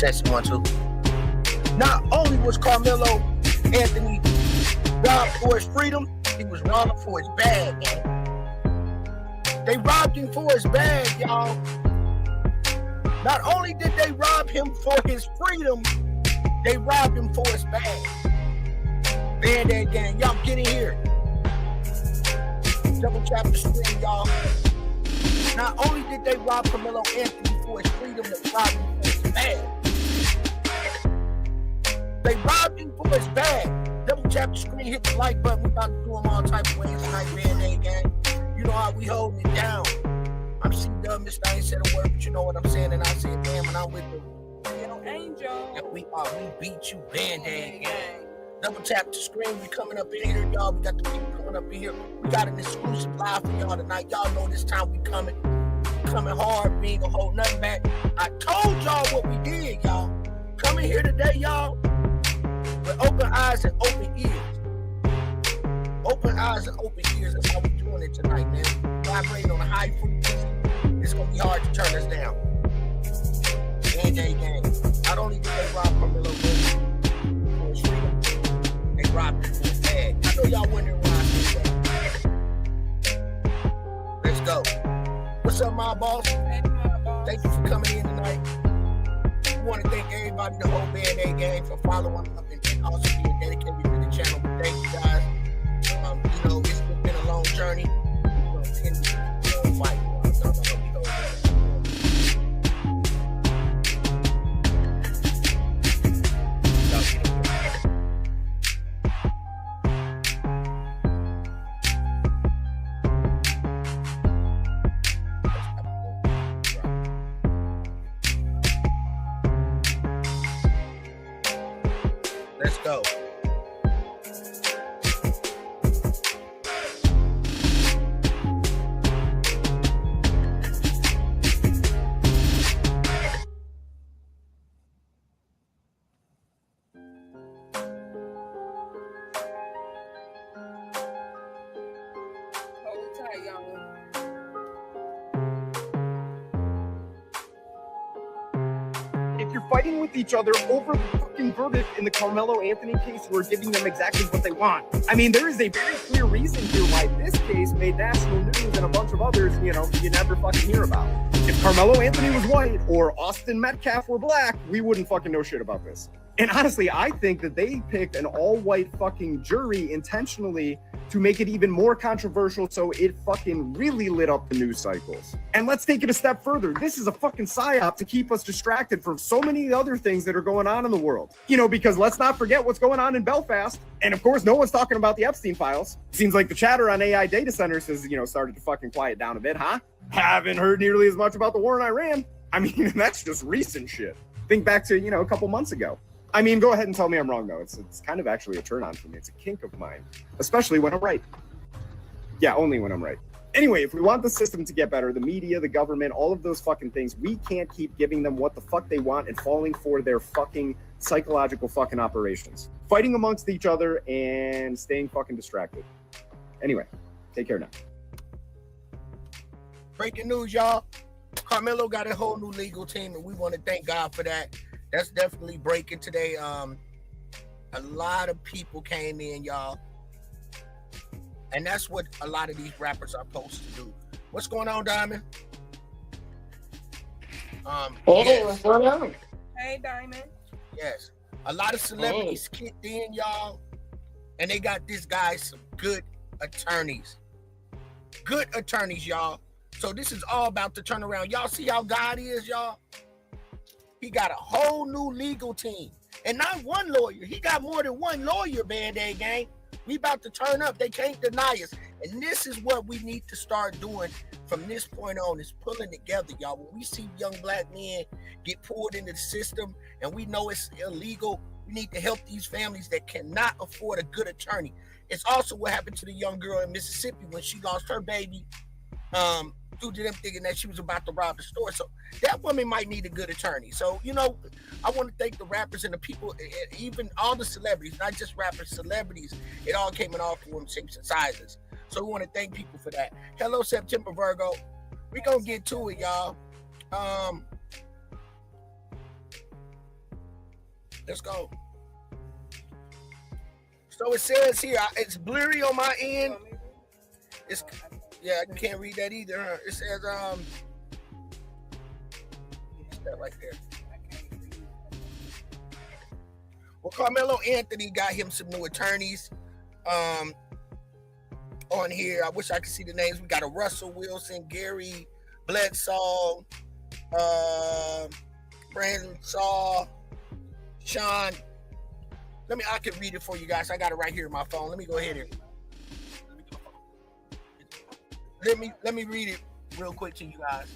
Testing 1 2. Not only was Karmelo Anthony robbed for his freedom, he was robbed for his bag, man. They robbed him for his bag, y'all. Not only did they rob him for his freedom, they robbed him for his bag. Band-Aid gang, y'all get in here. Double tap the screen, y'all. Not only did they rob Karmelo Anthony for his freedom, they robbed him for his bag. They robbed him for his bag. Double tap the screen, hit the like button. We about to do them all type of ways tonight, Band-Aid gang. You know how we holding it down. I'm C-Dub, Mr. I ain't said a word, but you know what I'm saying, and I said, damn, and I'm with the Angel. Yeah, we beat you, Band-Aid gang. Double tap the screen, we coming up in here, y'all. We got the people coming up in here. We got an exclusive live for y'all tonight. Y'all know this time we coming hard. We ain't gonna hold nothing back. I told y'all what we did, y'all. Coming here today, y'all, with open eyes and open ears. Open eyes and open ears. That's how we doing it tonight, man. Vibrating on a high frequency. It's gonna be hard to turn us down. Band-Aid gang. Not only did they rob Karmelo Anthony for his freedom, they robbed him for his bag. I know y'all wondering why I said that. Let's go. What's up, my boss? Thank you for coming in tonight. I want to thank everybody, the whole Band-Aid gang, for following up and also being dedicated to the channel. Thank you guys. You know, it's been a long journey. Fight. Let's go. Hold tight, y'all. If you're fighting with each other over the fucking verdict in the Karmelo Anthony case, we're giving them exactly what they want. I mean, there is a very clear reason here why this case made national news and a bunch of others, you know, you never fucking hear about. If Karmelo Anthony was white or Austin Metcalf were black, we wouldn't fucking know shit about this. And honestly, I think that they picked an all-white fucking jury intentionally to make it even more controversial so it fucking really lit up the news cycles. And let's take it a step further. This is a fucking psyop to keep us distracted from so many other things that are going on in the world. You know, because let's not forget what's going on in Belfast. And of course, no one's talking about the Epstein files. Seems like the chatter on AI data centers has, you know, started to fucking quiet down a bit, huh? Haven't heard nearly as much about the war in Iran. I mean, that's just recent shit. Think back to, you know, a couple months ago. I mean, go ahead and tell me I'm wrong, though. It's kind of actually a turn on for me. It's a kink of mine, especially when I'm right. Yeah, only when I'm right. Anyway, if we want the system to get better, the media, the government, all of those fucking things, we can't keep giving them what the fuck they want and falling for their fucking psychological fucking operations. Fighting amongst each other and staying fucking distracted. Anyway, take care now. Breaking news, y'all. Karmelo got a whole new legal team, and we want to thank God for that. That's definitely breaking today. A lot of people came in, y'all. And that's what a lot of these rappers are supposed to do. What's going on, Diamond? Hey, what's going on? Hey, Diamond. Yes. A lot of celebrities kicked in, y'all. And they got this guy some good attorneys. Good attorneys, y'all. So this is all about the turnaround. Y'all see how God is, y'all? He got a whole new legal team. And not one lawyer. He got more than one lawyer, Band-Aid gang. We about to turn up. They can't deny us. And this is what we need to start doing from this point on, is pulling together, y'all. When we see young black men get pulled into the system and we know it's illegal, we need to help these families that cannot afford a good attorney. It's also what happened to the young girl in Mississippi when she lost her baby due to them thinking that she was about to rob the store. So that woman might need a good attorney. So, you know, I want to thank the rappers and the people, even all the celebrities, not just rappers, celebrities. It all came in all forms, shapes, and sizes. So we want to thank people for that. Hello, September Virgo. We gonna get to it, y'all. Let's go. So it says here, it's blurry on my end. It's yeah, you can't read that either. Huh? It says it's that right there. Well, Karmelo Anthony got him some new attorneys on here. I wish I could see the names. We got a Russell Wilson, Gary Bledsoe, Brandon Shaw, Sean. I can read it for you guys. I got it right here on my phone. Let me go ahead and let me read it real quick to you guys.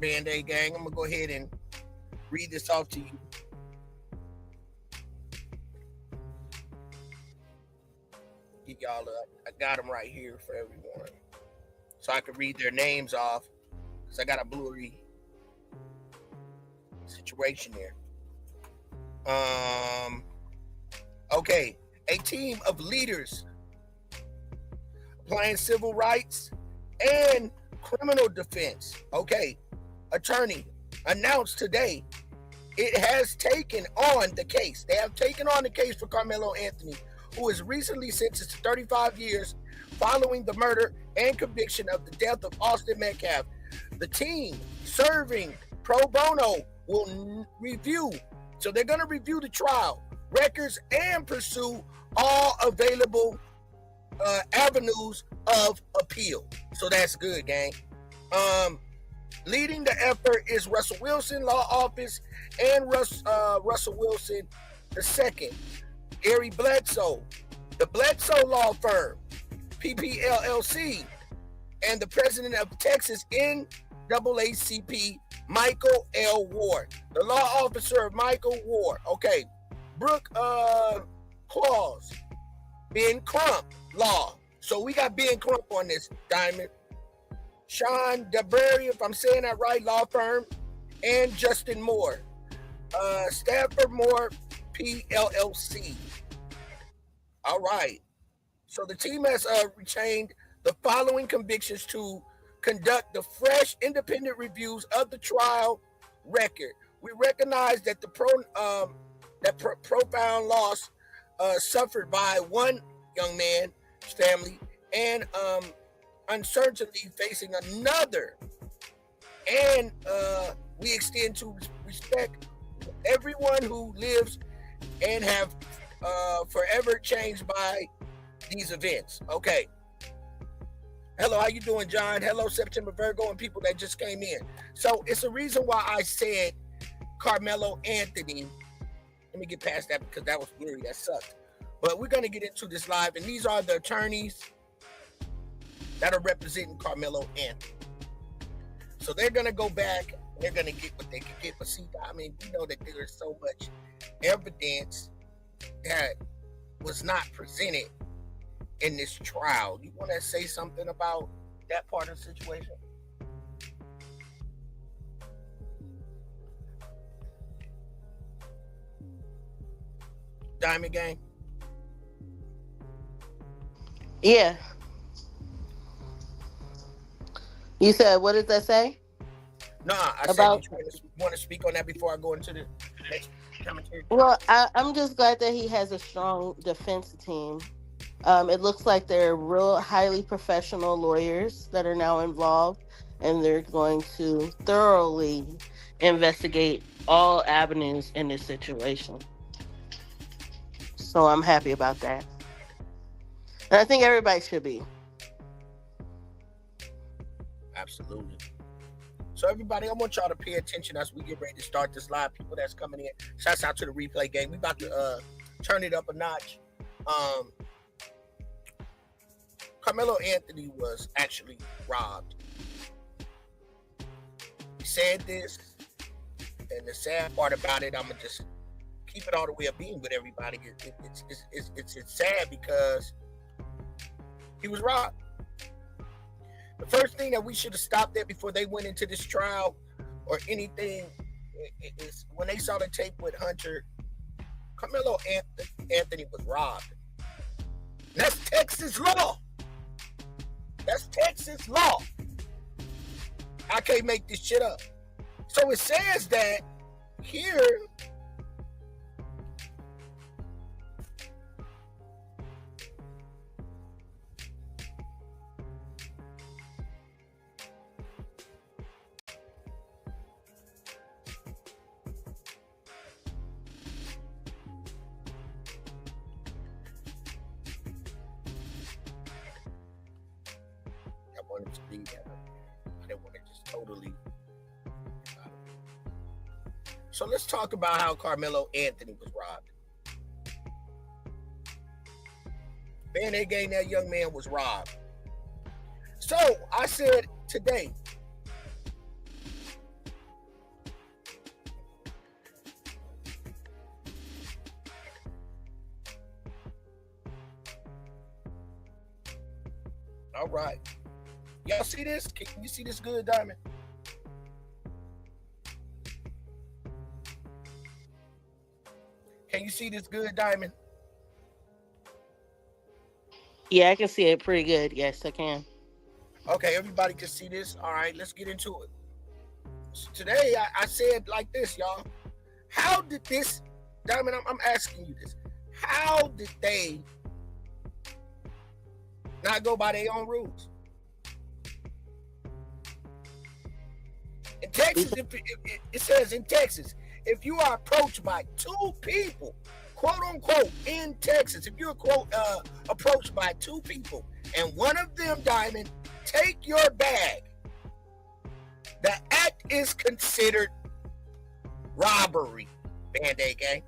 Band-Aid gang, I'm gonna go ahead and read this off to you. Get y'all up. I got them right here for everyone, so I can read their names off because I got a blurry situation there. Okay, a team of leaders applying civil rights and criminal defense. Okay, attorney announced today it has taken on the case. They have taken on the case for Karmelo Anthony, who is recently sentenced to 35 years following the murder and conviction of the death of Austin Metcalf. The team serving pro bono will review. So they're going to review the trial records and pursue all available avenues of appeal. So that's good, gang. Leading the effort is Russell Wilson Law Office and Russell Wilson II, Gary Bledsoe, the Bledsoe Law Firm, PPLLC, and the president of Texas NAACP, Michael L. Ward, the law officer of Michael Ward. Okay, Brooke Claus, Ben Crump Law. So we got Ben Crump on this, Diamond. Sean DeBerry, if I'm saying that right, law firm, and Justin Moore, Stafford Moore, PLLC. All right. So the team has retained the following convictions to conduct the fresh, independent reviews of the trial record. We recognize that the profound loss suffered by one young man's family and uncertainty facing another, and we extend to respect everyone who lives and have forever changed by these events. Okay. Hello, how you doing, John? Hello, September Virgo, and people that just came in. So it's a reason why I said Karmelo Anthony. Let me get past that because that was weird. That sucked. But we're going to get into this live, and these are the attorneys that are representing Karmelo Anthony. So they're going to go back. They're going to get what they can get. But see, I mean, we know that there is so much evidence that was not presented in this trial. You want to say something about that part of the situation? Diamond Gang? Yeah. You said, what did that say? Nah, I said you want to speak on that before I go into the next commentary. Well, I'm just glad that he has a strong defense team. It looks like they're real highly professional lawyers that are now involved, and they're going to thoroughly investigate all avenues in this situation. So I'm happy about that. And I think everybody should be. Absolutely. So everybody, I want y'all to pay attention as we get ready to start this live. People that's coming in, shouts out to the replay game. We about to turn it up a notch. Karmelo Anthony was actually robbed. He said this, and the sad part about it, I'm gonna just keep it all the way of being with everybody. It's sad because he was robbed. The first thing that we should have stopped at before they went into this trial or anything is when they saw the tape with Hunter. Karmelo Anthony was robbed. That's Texas law. That's Texas law. I can't make this shit up. So it says that here. I wanted to read that. I didn't want to just totally. So let's talk about how Karmelo Anthony was robbed. Man, they gang, that young man was robbed. So I said today, all right. Y'all see this? Can you see this good, Diamond? Can you see this good, Diamond? Yeah, I can see it pretty good. Yes, I can. Okay, everybody can see this. All right, let's get into it. So today, I said like this, y'all. How did this, Diamond, I'm asking you this. How did they not go by their own rules? In Texas, it says in Texas, if you are approached by two people, quote unquote, in Texas, if you're approached by two people and one of them, Diamond, take your bag, the act is considered robbery, Band-Aid gang.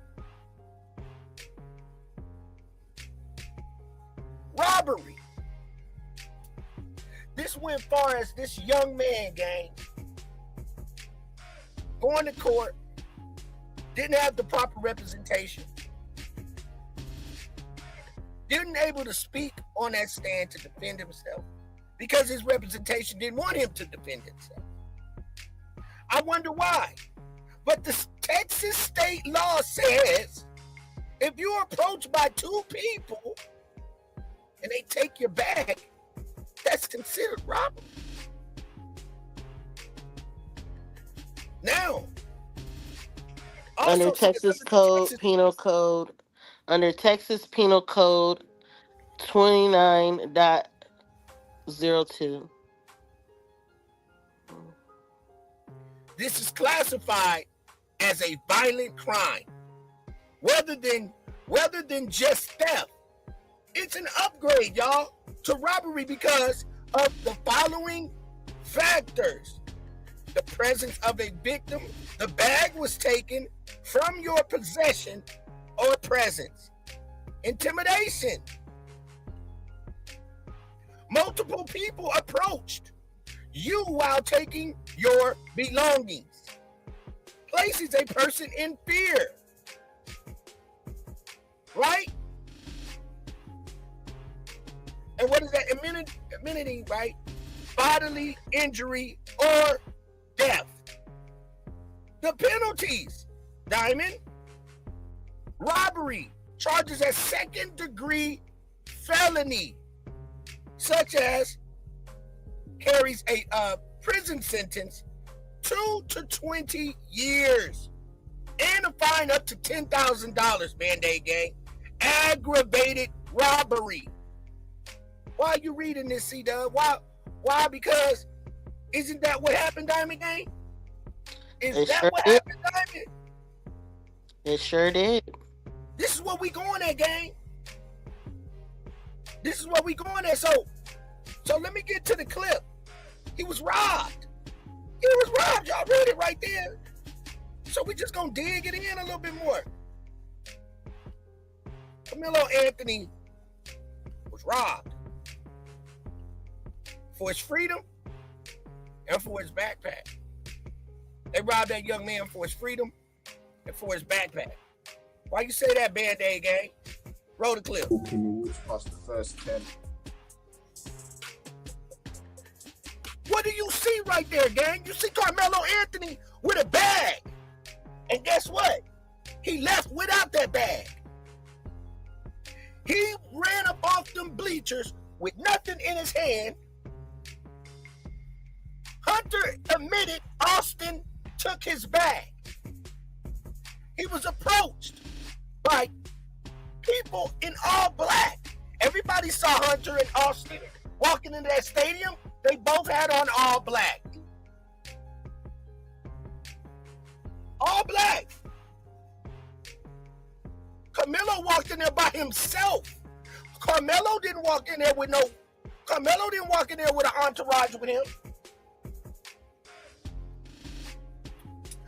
Robbery. This went far as this young man, gang, going to court, didn't have the proper representation, didn't able to speak on that stand to defend himself because his representation didn't want him to defend himself. I wonder why. But the Texas state law says if you're approached by two people and they take your bag, that's considered robbery. Now, Under Texas Penal Code 29.02. This is classified as a violent crime, rather than just theft. It's an upgrade, y'all, to robbery because of the following factors: the presence of a victim, the bag was taken from your possession or presence, intimidation, multiple people approached you while taking your belongings, places a person in fear, right? And what is that? Immunity, right? Bodily injury or death. The penalties, Diamond: robbery, charges as second-degree felony, such as carries a prison sentence 2 to 20 years and a fine up to $10,000, Band-Aid gang. Aggravated robbery. Why are you reading this, C-Dub? Why? Because isn't that what happened, Diamond gang? Is that what happened, Diamond? It sure did. This is what we going at, gang. This is what we going at. So let me get to the clip. He was robbed. He was robbed. Y'all read it right there. So we just gonna dig it in a little bit more. Karmelo Anthony was robbed for his freedom and for his backpack. They robbed that young man for his freedom and for his backpack. Why you say that, Band-Aid gang? Roll the clip. Can you which past the first 10? What do you see right there, gang? You see Karmelo Anthony with a bag. And guess what? He left without that bag. He ran up off them bleachers with nothing in his hand. Hunter admitted Austin took his bag. He was approached by people in all black. Everybody saw Hunter and Austin walking into that stadium. They both had on all black. All black. Karmelo walked in there by himself. Karmelo didn't walk in there with an entourage with him.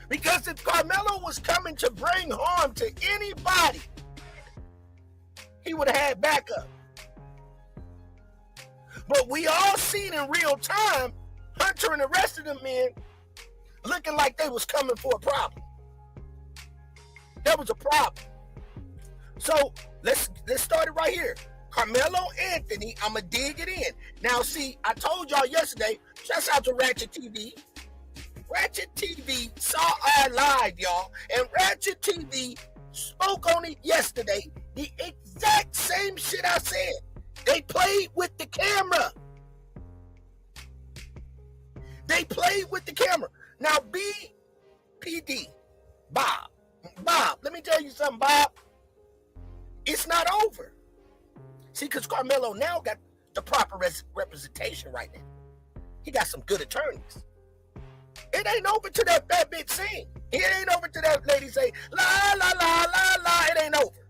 Because if Karmelo was coming to bring harm to anybody, he would have had backup. But we all seen in real time Hunter and the rest of the men looking like they was coming for a problem. That was a problem. So let's start it right here. Karmelo Anthony, I'ma dig it in. Now see, I told y'all yesterday, shouts out to Ratchet TV. Ratchet TV saw our live, y'all, and Ratchet TV spoke on it yesterday. The exact same shit I said. They played with the camera. They played with the camera. Now, BPD, Bob, let me tell you something, Bob. It's not over. See, because Karmelo now got the proper representation right now. He got some good attorneys. It ain't over to that bitch sing. It ain't over to that lady say, la, la, la, la, la. It ain't over.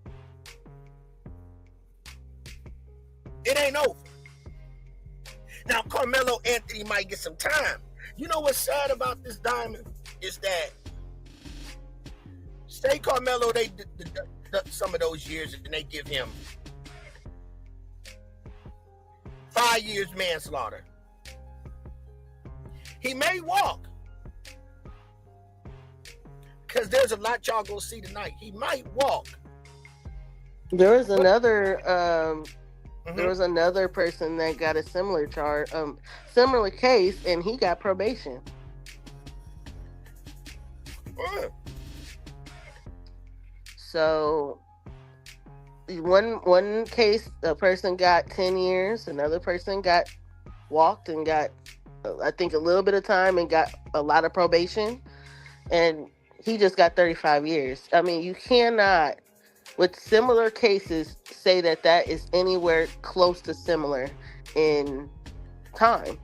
It ain't over. Now, Karmelo Anthony might get some time. You know what's sad about this diamond is that say Karmelo, they some of those years and they give him 5 years manslaughter. He may walk. Because there's a lot y'all gonna see tonight. He might walk. There was another there was another person that got a similar charge, similar case, and he got probation. So one case, a person got 10 years, another person got walked and got, I think, a little bit of time and got a lot of probation, and he just got 35 years. I mean, you cannot, with similar cases, say that that is anywhere close to similar in time.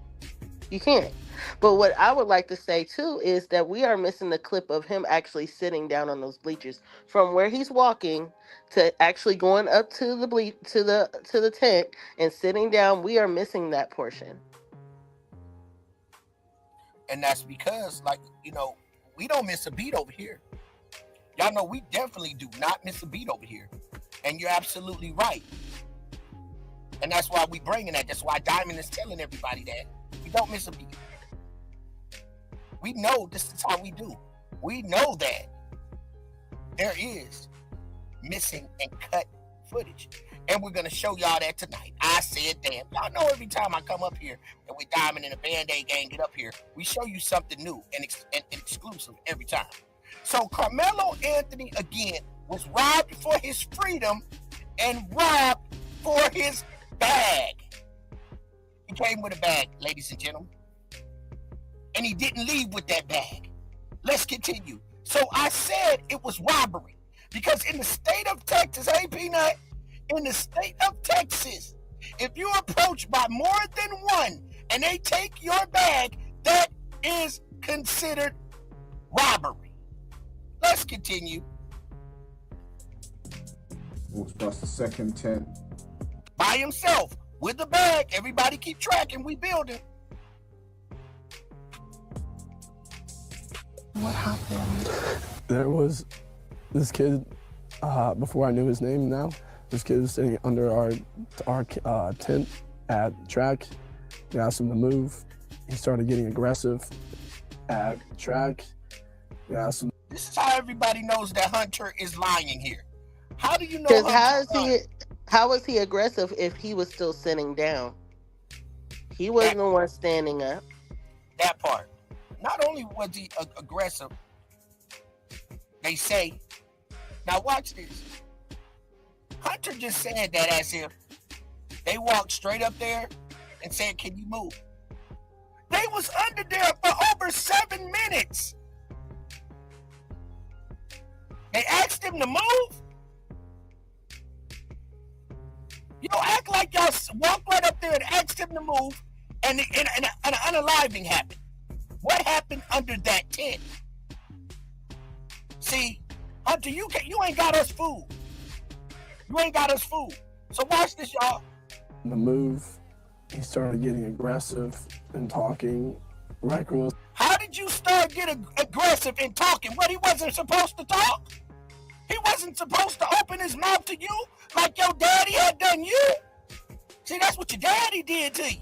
You can't. But what I would like to say too is that we are missing the clip of him actually sitting down on those bleachers, from where he's walking to actually going up to the to the tent and sitting down. We are missing that portion. And that's because, like, you know, we don't miss a beat over here. Y'all know we definitely do not miss a beat over here. And you're absolutely right. And that's why we bringing that. That's why Diamond is telling everybody that. We don't miss a beat. We know this is how we do. We know that there is missing and cut footage. And we're going to show y'all that tonight. I said, damn. Y'all know every time I come up here and we Diamond and the Band-Aid gang get up here, we show you something new and exclusive every time. So Karmelo Anthony, again, was robbed for his freedom and robbed for his bag. He came with a bag, ladies and gentlemen. And he didn't leave with that bag. Let's continue. So I said it was robbery. Because in the state of Texas, hey, Peanut, in the state of Texas, if you're approached by more than one and they take your bag, that is considered robbery. Let's continue. Walks past the second tent. By himself, with the bag. Everybody keep tracking. We building. What happened? There was this kid, before I knew his name now, this kid was sitting under our tent at track. We asked him to move. He started getting aggressive at track. We asked him. This is how everybody knows that Hunter is lying here. How do you know? Because how was he aggressive if he was still sitting down? He wasn't the one standing up. That part. Not only was he aggressive, they say, now watch this. Hunter just said that as if they walked straight up there and said, can you move? They They was under there for over 7 minutes. They asked him to move. You don't act like y'all walked right up there and asked him to move, and an unaliving happened. What happened under that tent? See, Hunter, you ain't got us food. You ain't got us food. So watch this, y'all. The move, he started getting aggressive and talking reckless. How did you start getting aggressive and talking? What, he wasn't supposed to talk? He wasn't supposed to open his mouth to you like your daddy had done you? See, that's what your daddy did to you.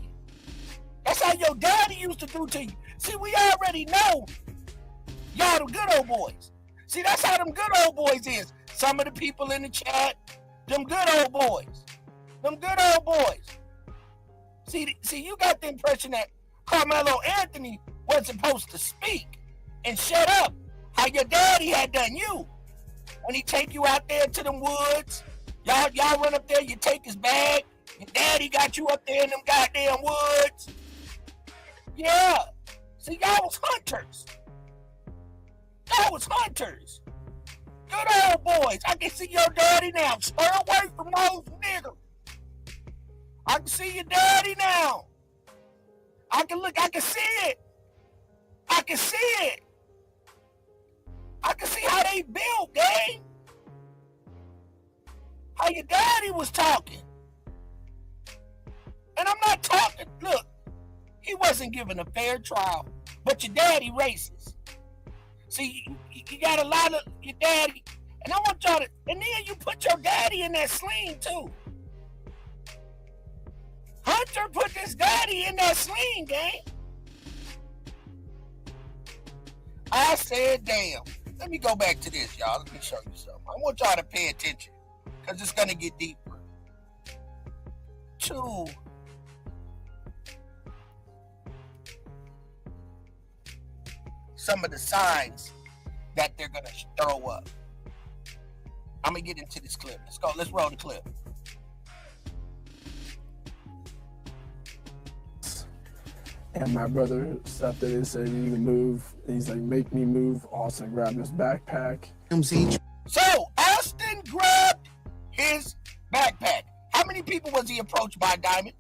That's how your daddy used to do to you. See, we already know y'all the good old boys. See, that's how them good old boys is. Some of the people in the chat, them good old boys. Them good old boys. See, you got the impression that Karmelo Anthony was supposed to speak and shut up how your daddy had done you. When he take you out there to them woods, y'all run up there, you take his bag, your daddy got you up there in them goddamn woods. Yeah. See, y'all was hunters. Y'all was hunters. Good old boys. I can see your daddy now. Stay away from those niggas. I can see your daddy now. I can see it. I can see it. I can see how they built, gang. How your daddy was talking. And I'm not talking, look, he wasn't given a fair trial, but your daddy racist. See, you got a lot of your daddy, and I want y'all to, and then you put your daddy in that sling too. Hunter put this daddy in that sling, gang. I said, damn. Let me go back to this, y'all. Let me show you something. I want y'all to pay attention, because it's going to get deeper. To some of the signs that they're going to throw up. I'm going to get into this clip. Let's go. Let's roll the clip. And my brother stepped in and said, you need to move. And he's like, make me move. Austin grabbed his backpack. So, Austin grabbed his backpack. How many people was he approached by, Diamond?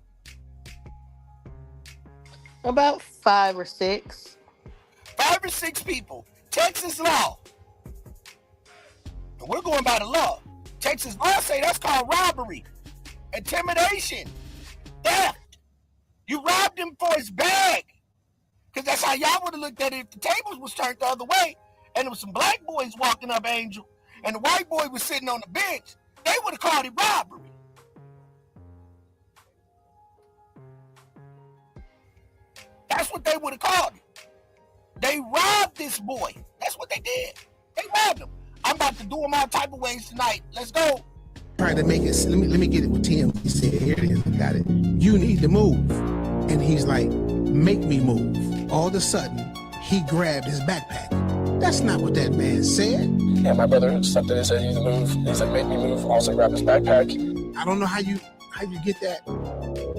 About 5 or 6. 5 or 6 people. Texas law. And we're going by the law. Texas law say that's called robbery, intimidation, theft. You robbed him for his bag. Because that's how y'all would have looked at it if the tables was turned the other way and there was some black boys walking up, Angel, and the white boy was sitting on the bench. They would have called it robbery. That's what they would have called it. They robbed this boy. That's what they did. They robbed him. I'm about to do them all type of ways tonight. Let's go. Trying to make it, let me get it with Tim. He said, here it is, I got it. You need to move. And he's like, make me move. All of a sudden, he grabbed his backpack. That's not what that man said. And my brother stepped in and said, you need to move. He's like, make me move. Also grabbed his backpack. I don't know how you get that.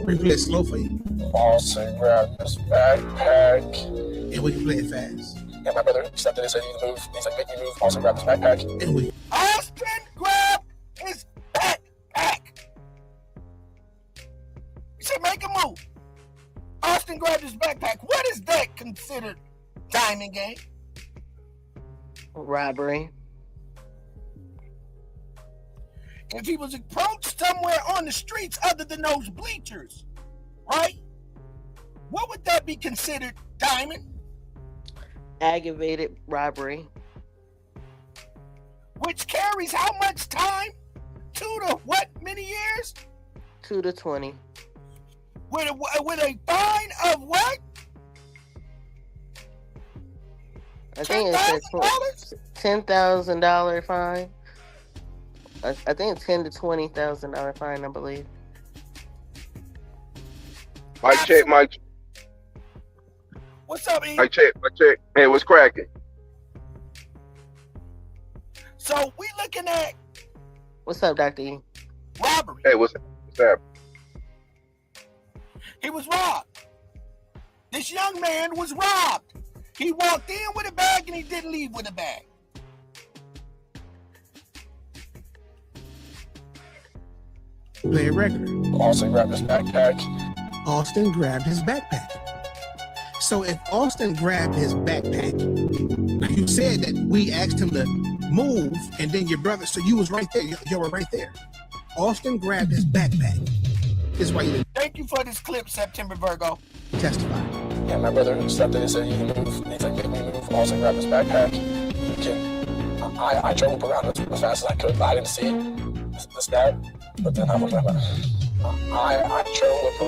We play it slow for you. Also grabbed his backpack. And we can play it fast. And my brother stepped in and said, you need to move. He's like, make me move. Also grabbed his backpack. And we. Austin grabbed his backpack. He said, make a move. Austin grabbed his backpack. What is that considered, Diamond Gang? Robbery. If he was approached somewhere on the streets other than those bleachers, right? What would that be considered, Diamond? Aggravated robbery. Which carries how much time? 2 to what many years? 2 to 20. With a fine of what? I think it's a $10,000 fine. I think it's $10,000 to $20,000 fine, I believe. Mic check, Mike. What's up, E? Mic check. Hey, what's cracking? So we looking at What's up, Dr. E? robbery. Hey, what's happening? He was robbed. This young man was robbed. He walked in with a bag and he didn't leave with a bag. Play a record. Austin grabbed his backpack. Austin grabbed his backpack. So if Austin grabbed his backpack, you said that we asked him to move, and then your brother, so you was right there. You were right there. Austin grabbed his backpack. This is why you didn't Thank you for this clip, September Virgo. testify. Yeah, my brother stepped in and said, "You can move." He's like, "Make me move." Austin grabbed his backpack. I drove around as fast as I could, but I didn't see the stab. But then I drove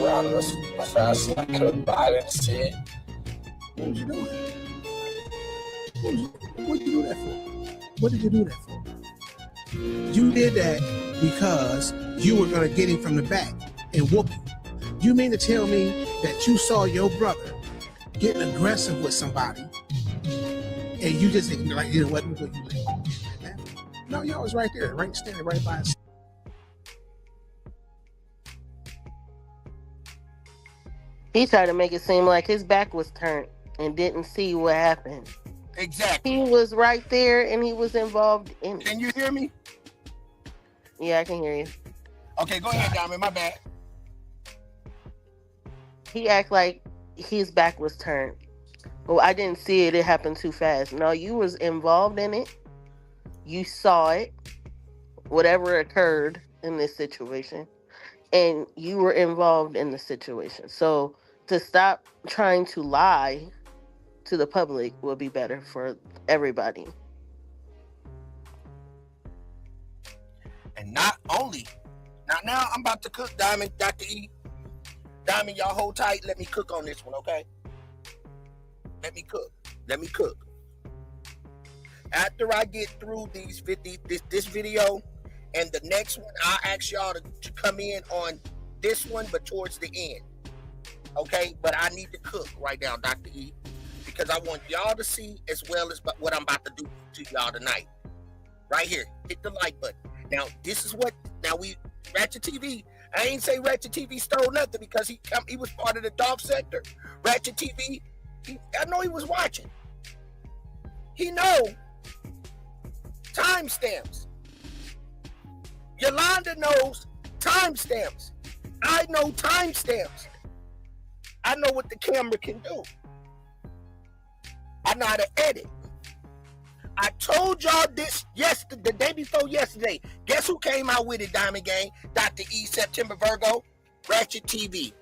around as fast as I could, but I didn't see it. What was you doing? What did you do that for? What did you do that for? You did that because you were going to get him from the back and whoop him. You mean to tell me that you saw your brother getting aggressive with somebody and you just like, you know what? No, y'all was right there, right, standing right by us. He tried to make it seem like his back was turned and didn't see what happened. Exactly. He was right there and he was involved in it. Can you hear me? Yeah, I can hear you. Okay, go ahead, Diamond. My bad. He act like his back was turned. Well, I didn't see it. It happened too fast. No, you was involved in it. You saw it. Whatever occurred in this situation. And you were involved in the situation. So to stop trying to lie to the public will be better for everybody. And not only, now I'm about to cook, Diamond, Dr. E. Diamond, y'all hold tight. Let me cook on this one, okay? Let me cook. After I get through this video and the next one, I'll ask y'all to come in on this one, but towards the end. Okay? But I need to cook right now, Dr. E, because I want y'all to see as well as what I'm about to do to y'all tonight. Right here. Hit the like button. Now, this is what, Ratchet TV, I ain't say Ratchet TV stole nothing because he was part of the Dolph sector. Ratchet TV, I know he was watching. He know timestamps. Yolanda knows timestamps. I know timestamps. I know what the camera can do. I know how to edit. I told y'all this the day before yesterday. Guess who came out with it, Diamond Gang? Dr. E, September Virgo, Ratchet TV.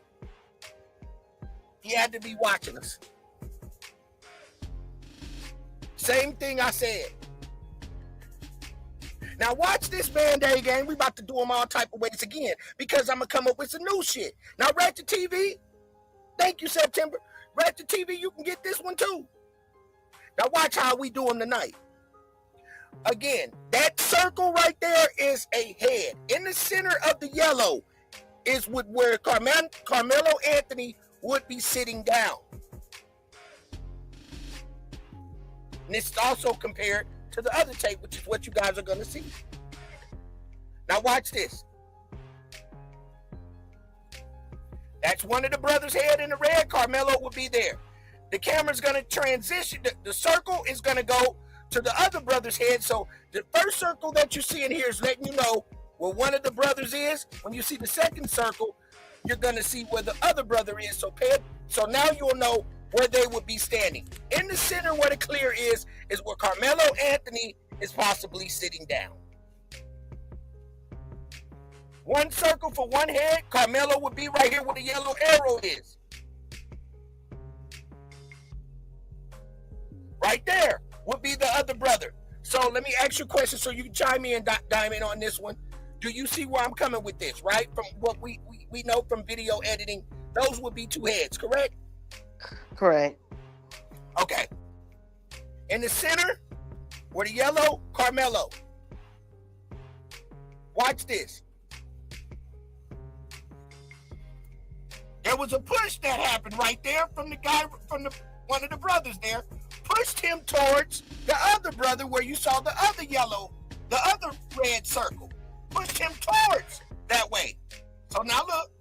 He had to be watching us. Same thing I said. Now watch this Band-Aid game. We about to do them all type of ways again because I'm going to come up with some new shit. Now Ratchet TV, thank you, September. Ratchet TV, you can get this one too. Now watch how we do them tonight. Again, that circle right there is a head. In the center of the yellow is where Karmelo Anthony would be sitting down. And this is also compared to the other tape, which is what you guys are going to see. Now watch this. That's one of the brothers' head in the red. Karmelo will be there. The camera's going to transition. The circle is going to go to the other brother's head. So the first circle that you see in here is letting you know where one of the brothers is. When you see the second circle, you're going to see where the other brother is. So now you'll know where they would be standing. In the center where the clear is where Karmelo Anthony is possibly sitting down. One circle for one head, Karmelo would be right here where the yellow arrow is. Right there would be the other brother. So let me ask you a question so you can chime in, Diamond, on this one. Do you see where I'm coming with this, right? From what we know from video editing, those would be two heads, correct? Correct. Okay. In the center, where the yellow, Karmelo. Watch this. There was a push that happened right there from the guy, one of the brothers there. Pushed him towards the other brother where you saw the other yellow, the other red circle. Pushed him towards that way. So now look,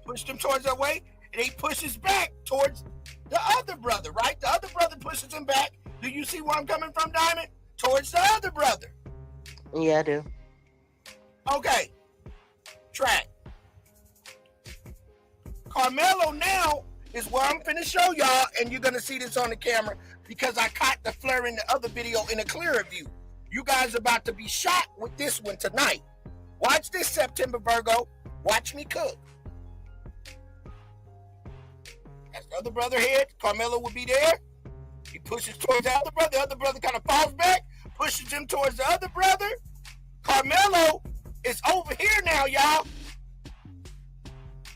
pushed him towards that way. and he pushes back towards the other brother, right? The other brother pushes him back. Do you see where I'm coming from, Diamond? Towards the other brother. Yeah, I do. Okay. Track. Karmelo now is where I'm finna show y'all, and you're gonna see this on the camera because I caught the flare in the other video in a clearer view. You guys are about to be shot with this one tonight. Watch this, September Virgo. Watch me cook. That's the other brother head. Karmelo will be there. He pushes towards the other brother kind of falls back, pushes him towards the other brother. Karmelo is over here now, y'all.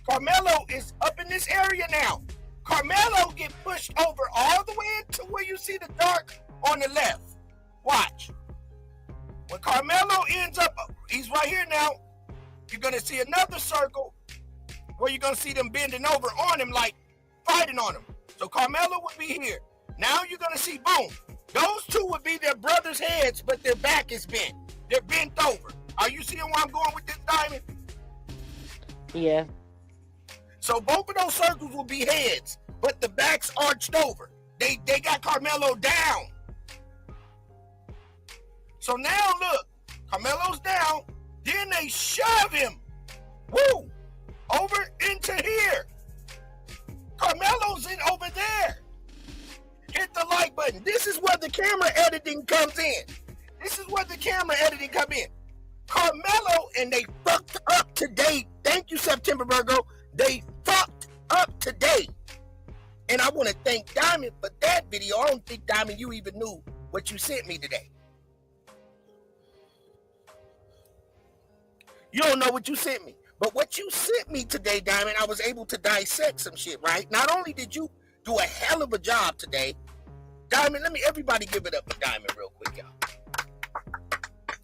Karmelo is up in this area now. Karmelo get pushed over all the way into where you see the dark on the left. Watch. When Karmelo ends up, he's right here now. You're going to see another circle where you're going to see them bending over on him, like fighting on him. So Karmelo would be here. Now you're going to see, boom. Those two would be their brothers' heads, but their back is bent. They're bent over. Are you seeing where I'm going with this, Diamond? Yeah. So both of those circles will be heads, but the backs arched over. They got Karmelo down. So now look, Carmelo's down. Then they shove him, woo, over into here. Carmelo's in over there. Hit the like button. This is where the camera editing comes in. Karmelo, and they fucked up today. Thank you, September Virgo. They fucked up today. And I want to thank Diamond for that video. I don't think, Diamond, you even knew what you sent me today. You don't know what you sent me. But what you sent me today, Diamond, I was able to dissect some shit, right? Not only did you do a hell of a job today, Diamond, everybody give it up for Diamond real quick, y'all.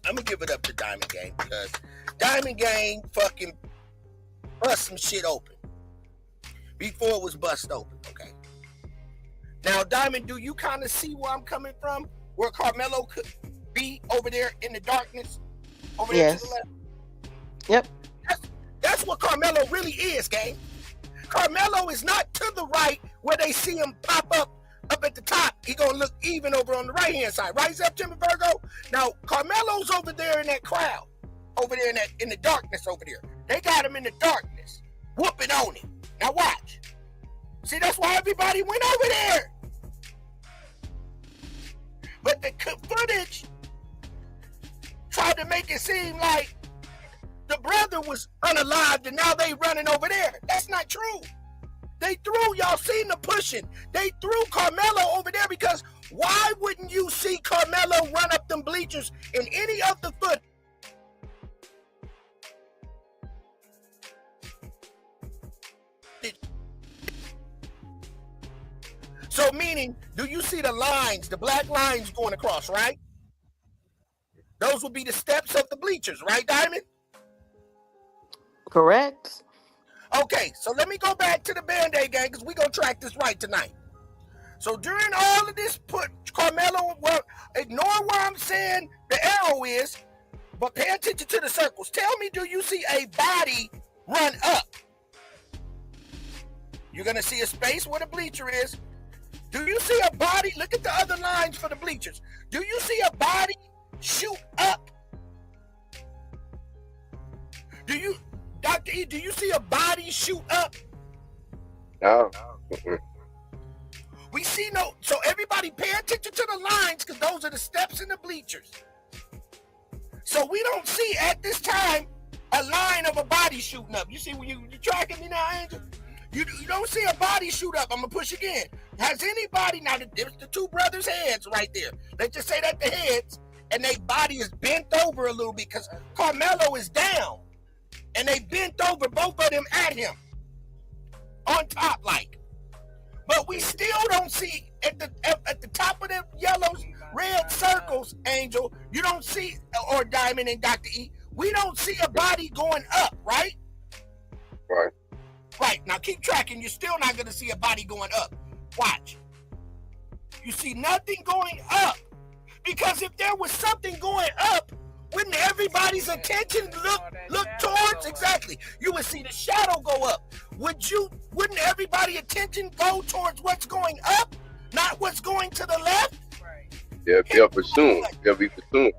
I'm going to give it up to Diamond Gang because Diamond Gang fucking bust some shit open before it was bust open, okay? Now, Diamond, do you kind of see where I'm coming from? Where Karmelo could be over there in the darkness? Over there to the left? Yep. That's what Karmelo really is, gang. Karmelo is not to the right where they see him pop up at the top. He gonna look even over on the right hand side, right, September Virgo? Now Karmelo's over there in that crowd, over there in the darkness over there. They got him in the darkness, whooping on him. Now watch. See, that's why everybody went over there. But the footage tried to make it seem like the brother was unalived and now they running over there. That's not true. They threw, y'all seen the pushing. They threw Karmelo over there because why wouldn't you see Karmelo run up them bleachers in any of the foot? So meaning, do you see the lines, the black lines going across, right? Those would be the steps of the bleachers, right, Diamond? Correct. Okay, so let me go back to the Band-Aid gang because we're going to track this right tonight. So during all of this, put Karmelo, well, ignore where I'm saying the arrow is, but pay attention to the circles. Tell me, do you see a body run up? You're going to see a space where the bleacher is. Do you see a body? Look at the other lines for the bleachers. Do you see a body shoot up? Dr. E, do you see a body shoot up? No. We see no, so everybody pay attention to the lines because those are the steps in the bleachers. So we don't see at this time a line of a body shooting up. You see, you tracking me now, Angel? You don't see a body shoot up. I'm going to push again. Has anybody, now there's the two brothers' heads right there. Let's just say that the heads and their body is bent over a little bit because Karmelo is down. And they bent over, both of them at him. On top like. But we still don't see at the top of the yellows, red circles, Angel, you don't see, or Diamond and Dr. E, we don't see a body going up, right? Right. Right, now keep tracking, you're still not gonna see a body going up. Watch. You see nothing going up. Because if there was something going up, wouldn't everybody's attention look look towards, exactly, you would see the shadow go up. Wouldn't everybody attention go towards what's going up, not what's going to the left? They'll pursuing. They'll be pursuing.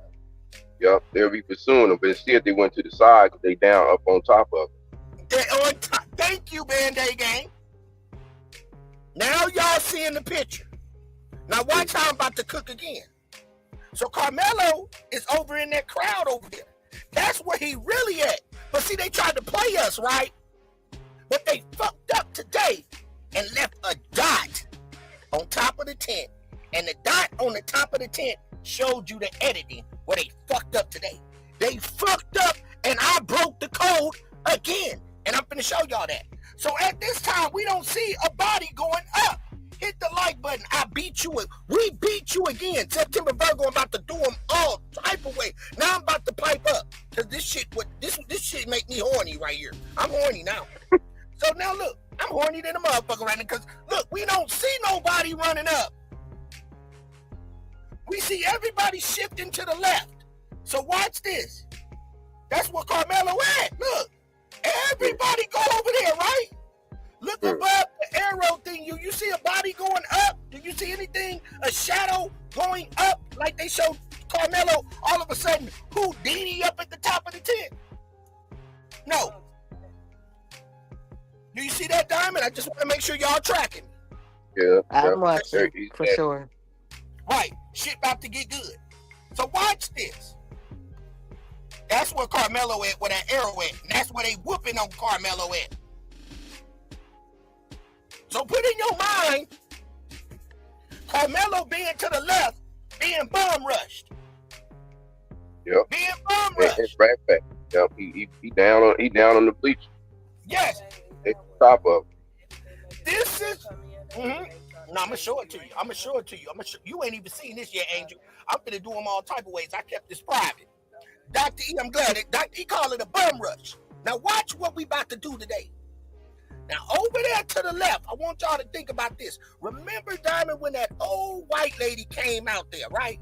Yeah, they'll be pursuing them. But instead, they went to the side because they down up on top of it. They're on top. Thank you, Band-Aid Gang. Now y'all seeing the picture. Now watch how I'm about to cook again. So Karmelo is over in that crowd over there. That's where he really at. But see, they tried to play us, right? But they fucked up today and left a dot on top of the tent. And the dot on the top of the tent showed you the editing where they fucked up today. They fucked up and I broke the code again. And I'm finna show y'all that. So at this time, we don't see a body going up. Hit the like button. I beat you. We beat you again. September Virgo, I'm about to do them all type of way. Now I'm about to pipe up. Because this shit make me horny right here. I'm horny now. So now look, I'm horny than a motherfucker right now. Because look, we don't see nobody running up. We see everybody shifting to the left. So watch this. That's where Karmelo at. Look. Everybody go over there, right? Look above the arrow thing. You see a body going up? Do you see anything? A shadow going up like they showed Karmelo all of a sudden? Houdini up at the top of the tent? No. Do you see that, Diamond? I just want to make sure y'all tracking. Yeah. I'm watching for sure. Right. Shit about to get good. So watch this. That's where Karmelo at, where that arrow at. And that's where they whooping on Karmelo at. So put in your mind, Karmelo being to the left, being bomb rushed. Yep. Being bomb rushed. Right back. Yep. He down on the bleachers. Yes. At the top of it. This is. No, I'm gonna show it to you. You ain't even seen this yet, Angel. I'm gonna do them all type of ways. I kept this private. Dr. E, I'm glad that Dr. E call it a bum rush. Now watch what we about to do today. Now over there to the left, I want y'all to think about this. Remember, Diamond, when that old white lady came out there, right?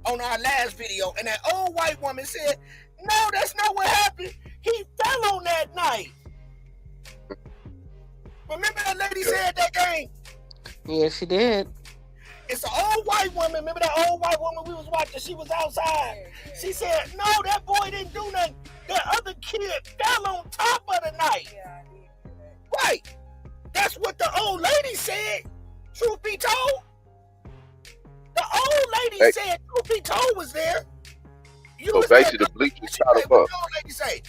On our last video, and that old white woman said, no, that's not what happened. He fell on that night. Remember that lady said that game? Yeah, she did. It's an old white woman. Remember that old white woman we was watching? She was outside. She said, no, that boy didn't do nothing. That other kid fell on top of the night. Right. That's what the old lady said. Truth be told. The old lady said, truth be told, was there. So basically the bleachers shot him up. What the old lady say?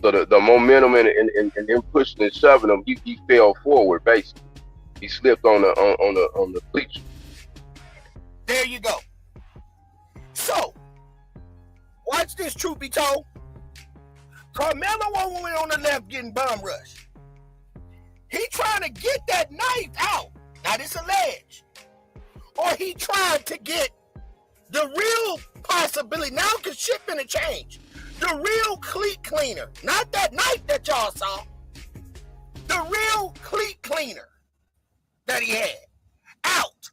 So the momentum and them pushing and shoving him, he fell forward basically. He slipped on the bleacher. There you go. So, watch this, truth be told. Karmelo over on the left getting bomb rushed. He trying to get that knife out. Now this alleged. Or he tried to get the real possibility. Now because shit finna change. The real cleat cleaner. Not that knife that y'all saw. The real cleat cleaner that he had out.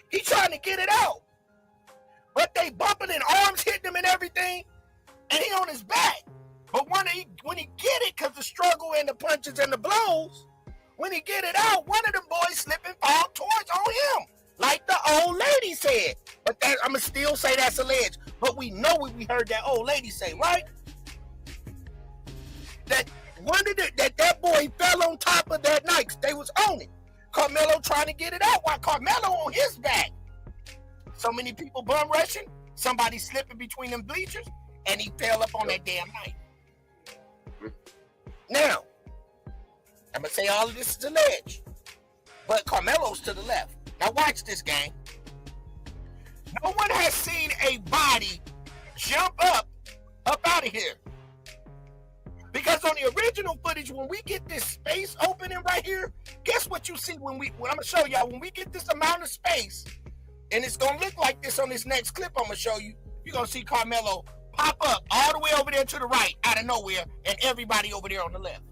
He trying to get it out. But they bumping and arms hitting him and everything. And he on his back. But when he get it, because the struggle and the punches and the blows, when he get it out, one of them boys slip and fall towards on him. Like the old lady said. But that, I'm going to still say that's alleged. But we know what we heard that old lady say, right? That that boy fell on top of that night. They was on it. Karmelo trying to get it out while Karmelo on his back. So many people bum rushing. Somebody slipping between them bleachers. And he fell up on that damn night. Now, I'm going to say all of this is alleged. But Karmelo's to the left. Now watch this, gang. No one has seen a body jump up out of here. Because on the original footage, when we get this space opening right here, guess what you see when I'm going to show y'all, when we get this amount of space, and it's going to look like this on this next clip I'm going to show you, you're going to see Karmelo pop up all the way over there to the right, out of nowhere, and everybody over there on the left.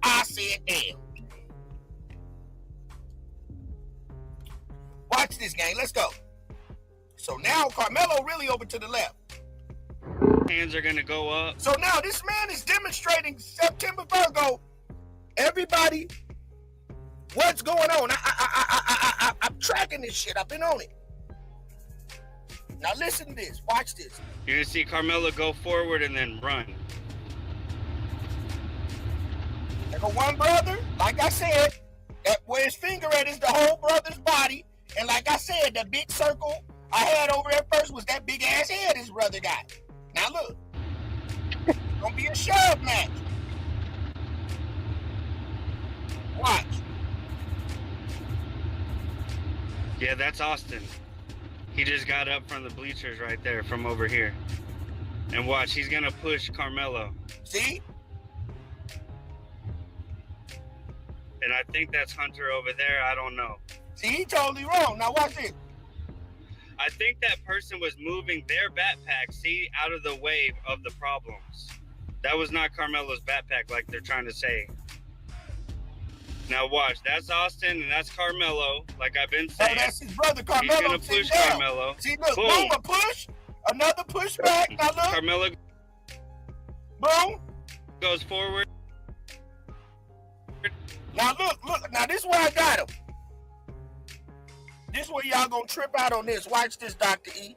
I said, damn. Watch this, gang. Let's go. So now Karmelo really over to the left. Hands are gonna go up. So now this man is demonstrating September Virgo. Everybody, what's going on? I'm tracking this shit. I've been on it. Now listen to this. Watch this. You're gonna see Karmelo go forward and then run. There go one brother. Like I said, that where his finger at is the whole brother's body. And like I said, the big circle I had over there first was that big ass head his brother got. Now look, gonna be a shove match. Watch. Yeah, that's Austin. He just got up from the bleachers right there from over here. And watch, he's gonna push Karmelo. See? And I think that's Hunter over there. I don't know. See, he totally wrong. Now watch this. I think that person was moving their backpack, see, out of the way of the problems. That was not Karmelo's backpack like they're trying to say. Now watch, that's Austin and that's Karmelo, like I've been saying. Oh, that's his brother Karmelo. He's gonna push Karmelo. See, look, boom, boom, a push, another push back. Now look, Karmelo boom. goes forward. Now look. Now this is where I got him. This is where y'all gonna trip out on this. Watch this, Dr. E.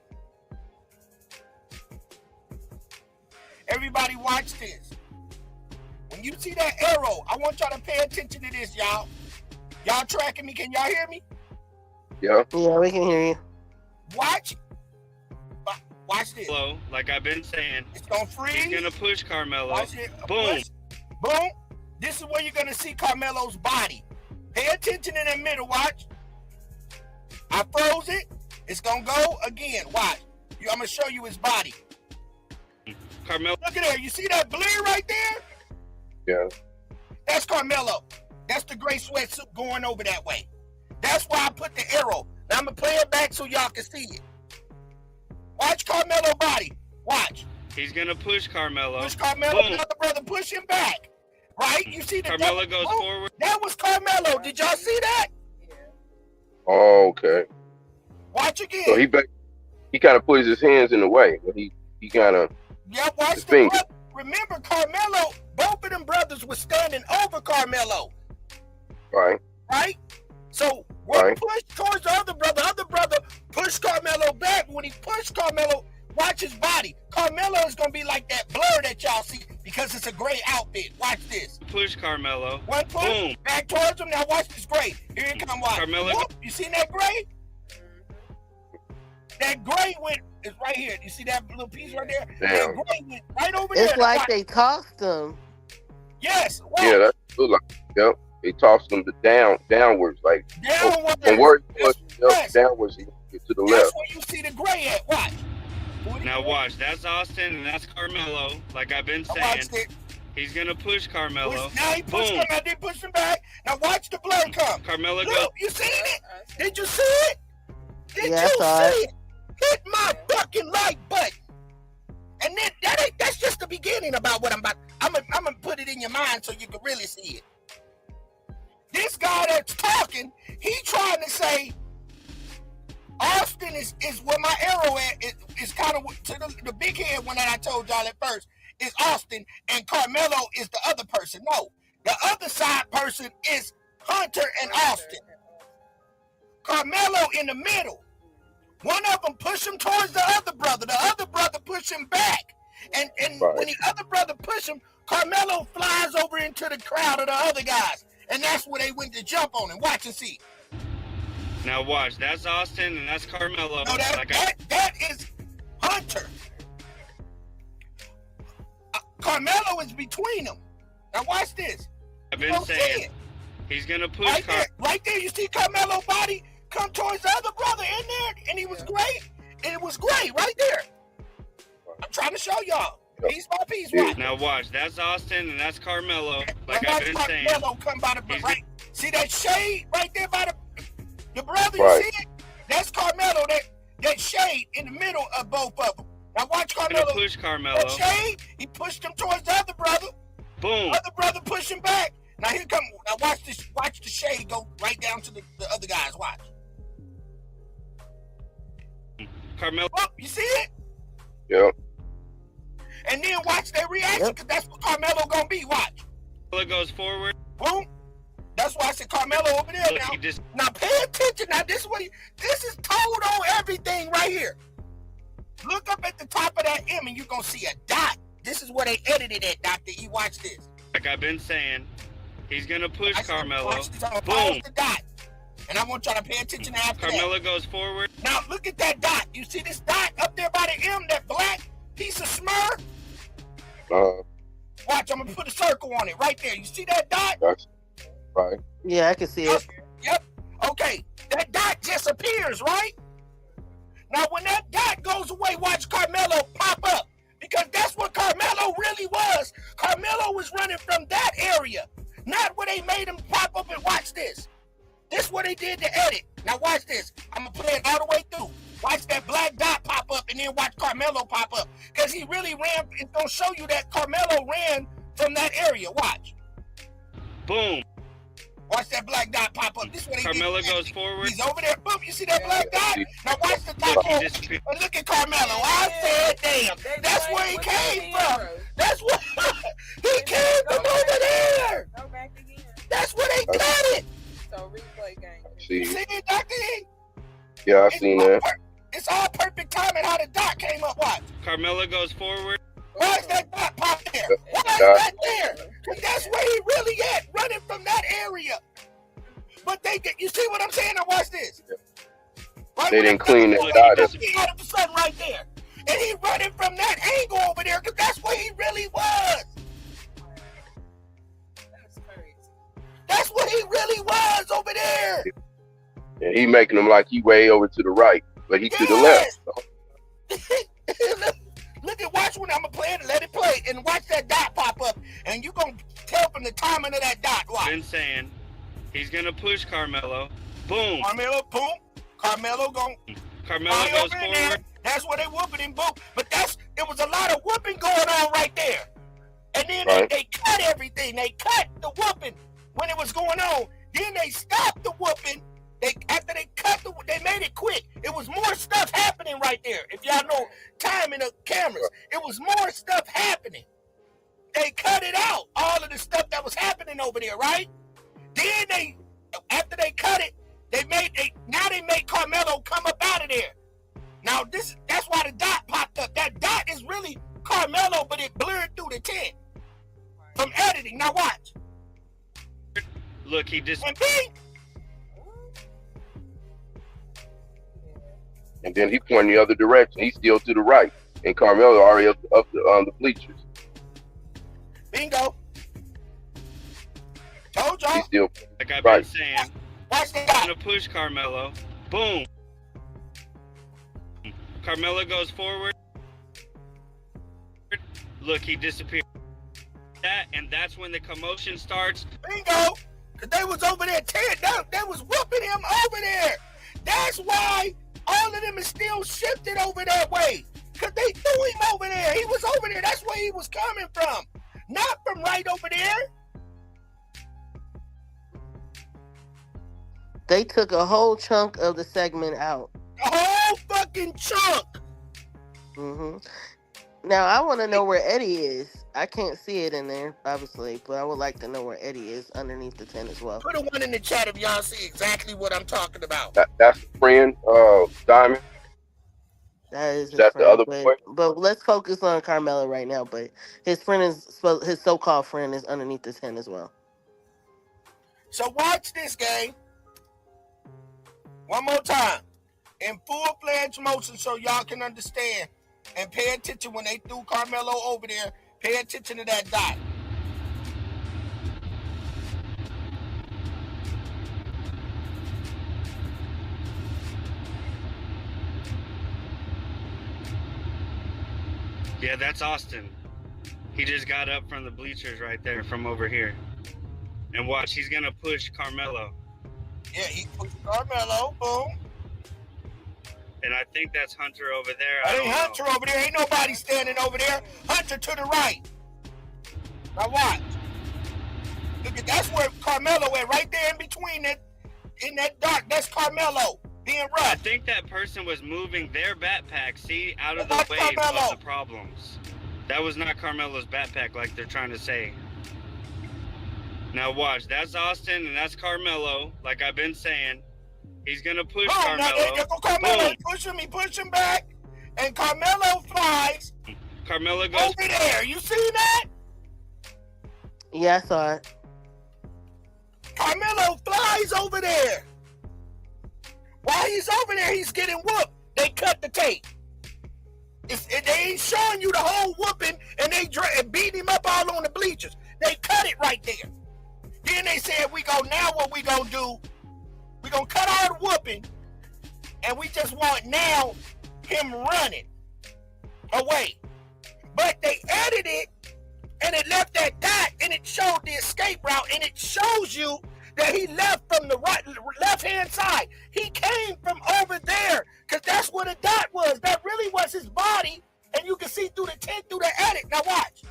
Everybody watch this. When you see that arrow, I want y'all to pay attention to this, y'all. Y'all tracking me? Can y'all hear me? Yeah. Yeah, we can hear you. Watch this. Hello, like I've been saying. It's gonna freeze. He's gonna push Karmelo. Watch it. Boom. Push. Boom. This is where you're gonna see Karmelo's body. Pay attention in the middle. Watch. I froze it. It's gonna go again. Watch. I'm gonna show you his body. Karmelo. Look at there. You see that blur right there? Yeah. That's Karmelo. That's the gray sweatsuit going over that way. That's why I put the arrow. Now I'm gonna play it back so y'all can see it. Watch Karmelo body. Watch. He's gonna push Karmelo. Push Karmelo. Boom. Another brother push him back. Right? You see the Karmelo goes forward. That was Karmelo. Did y'all see that? Oh, okay. Watch again. So he kind of puts his hands in the way. He kind of. Yeah, watch his the finger. brother. Remember, Karmelo, both of them brothers were standing over Karmelo. Right. Right? So when Right. he pushed towards the other brother pushed Karmelo back. When he pushed Karmelo, watch his body. Karmelo is gonna be like that blur that y'all see because it's a gray outfit. Watch this. Push Karmelo. One push, Boom. back towards him. Now watch this gray. Here it come. Watch. Karmelo. Whoop, you seen that gray? That gray is right here. You see that little piece right there? Damn. That gray went right over there. It's like Watch. they tossed them. Yes. Watch. Yeah, that's look like. Yep. They tossed him downwards, like Downward. from where he was, Yes. downwards to the That's left. where you see the gray at. Watch. Now watch, that's Austin and that's Karmelo. Like I've been Now saying. watch it. He's gonna push Karmelo. Now he pushed Boom. him. I did push him back. Now watch the blur come. Karmelo goes. Look, you seen it? Did you see it? Did Yeah, I you saw see it? Hit my fucking like button. And then that's just the beginning about what I'm about. I'm gonna put it in your mind so you can really see it. This guy that's talking, he trying to say Austin is where my arrow at is kind of to the big head one that I told y'all at first is Austin and Karmelo is the other person. No, the other side person is Hunter and Austin. Karmelo in the middle. One of them push him towards the other brother. The other brother push him back. And Right. when the other brother push him, Karmelo flies over into the crowd of the other guys. And that's where they went to jump on him. Watch and see. Now watch, that's Austin and that's Karmelo. No, that is Hunter. Karmelo is between them. Now watch this. I've You been don't see saying it. he's gonna push Right there, you see Karmelo's body come towards the other brother in there, and he was great. And it was great right there. I'm trying to show y'all. Piece by piece, right? Now watch, that's Austin and that's Karmelo. Like Now I've been watch saying. Karmelo come by the He's right. See that shade right there by the brother. Right. You see it? That's Karmelo. That shade in the middle of both of them. Now watch Gonna Karmelo. push That Karmelo. shade. He pushed him towards the other brother. Boom. Other brother push him back. Now here come. Now watch this. Watch the shade go right down to the other guys. Watch. Karmelo. Oh, you see it? Yep. And then watch their reaction, because that's what Karmelo gonna be. Watch. Karmelo goes forward. Boom. That's why I said Karmelo over there Look, now. he just Now pay attention. Now this is told on everything right here. Look up at the top of that M and you're gonna see a dot. This is where they edited it, Dr. E. Watch this. like I've been saying, he's gonna push I said, Karmelo. watch this. I'm gonna Boom. pause the dot. And I want y'all to pay attention after that. Karmelo goes forward. Now look at that dot. You see this dot up there by the M, that black piece of smur? Watch, I'm gonna put a circle on it right there. You see that dot? That's right. Yeah, I can see it. Yep. Okay. That dot just appears, right? Now when that dot goes away, watch Karmelo pop up. Because that's what Karmelo really was. Karmelo was running from that area. Not where they made him pop up. And watch this. This is what they did to edit. Now watch this. I'm gonna play it all the way through. Watch that black dot pop up and then watch Karmelo pop up. Because he really ran. It's gonna show you that Karmelo ran from that area. Watch. Boom. Watch that black dot pop up. This is what he Karmelo did. goes forward. He's over there. Boom. You see that black dot? Now watch the top. Look, he disappeared. Look at Karmelo. I said, damn. That's where he came from. That's what he came from over there. Go back again. That's where they got it. So replay game. You See, see it, Dr. E? yeah, I It's seen all that. it's all perfect timing how the dot came up. Watch. Karmelo goes forward. Why is that dot pop there? Why is Dot. that there? Because that's where he really at, running from that area. But they get, you see what I'm saying? Now watch this. Right They when didn't I'm clean done, that dot up. he had the sun right there. And he running from that angle over there because that's where he really was. That's crazy. That's what he really was over there. And he making them like he way over to the right, but he to the left. Look at, watch when I'm gonna play it and let it play, and watch that dot pop up, and you gonna tell from the timing of that dot. Watch. Been saying he's gonna push Karmelo. Boom. Carmelo, boom. Carmelo going. Karmelo goes forward. That's where they whooping him, boom. But there was a lot of whooping going on right there. And then Right. they cut everything. They cut the whooping when it was going on. Then they stopped the whooping. After they cut they made it quick. It was more stuff happening right there. If y'all know timing the cameras, it was more stuff happening. They cut it out, all of the stuff that was happening over there, right? Then after they cut it, they made Karmelo come up out of there. Now that's why the dot popped up. That dot is really Karmelo, but it blurred through the tent from editing. Now watch. Look, he just And bing. And then he pointing the other direction. He's still to the right, and Karmelo already up the bleachers. Bingo. Told y'all. He's still like I've right. been saying, Watch the he's dot. gonna push Karmelo. Boom. Karmelo goes forward. Look, he disappeared. And that's when the commotion starts. Bingo. Cause they was over there they was whooping him over there. That's why all of them is still shifted over that way. Cause they threw him over there. He was over there. That's where he was coming from. Not from right over there. They took a whole chunk of the segment out. The whole fucking chunk. hmm Now, I want to know where Eddie is. I can't see it in there, obviously, but I would like to know where Eddie is underneath the tent as well. Put a one in the chat if y'all see exactly what I'm talking about. That's the friend, Diamond. That is his That's the friend, other but, boy? but let's focus on Karmelo right now. But his so-called friend is underneath the tent as well. So watch this game. One more time. In full-fledged motion so y'all can understand. And pay attention when they threw Karmelo over there. Pay attention to that dot. Yeah, that's Austin. He just got up from the bleachers right there from over here. And watch, he's gonna push Karmelo. Yeah, he pushed Karmelo. Boom. And I think that's Hunter over there. That I ain't don't Hunter know. over there. Ain't nobody standing over there. Hunter to the right. Now watch. Look at that's where Karmelo at, right there in between that, in that dark. That's Karmelo. being I rough. think that person was moving their backpack, see, out of the Watch way Karmelo. of the problems. That was not Karmelo's backpack like they're trying to say. Now watch, that's Austin and that's Karmelo, like I've been saying. He's gonna push Boom, now there Karmelo. go Karmelo. Boom. He push him back, and Karmelo flies Karmelo goes. over there. You see that? Yeah, I saw it. Karmelo flies over there. While he's over there, he's getting whooped. They cut the tape. They ain't showing you the whole whooping, and they beat him up all on the bleachers. They cut it right there. Then they said, now what we gonna do, we gonna cut all the whooping, and we just want now him running away. But they edited it, and it left that dot, and it showed the escape route, and it shows you that he left from the left-hand side. He came from over there, because that's where the dot was. That really was his body, and you can see through the tent, through the edit. Now watch.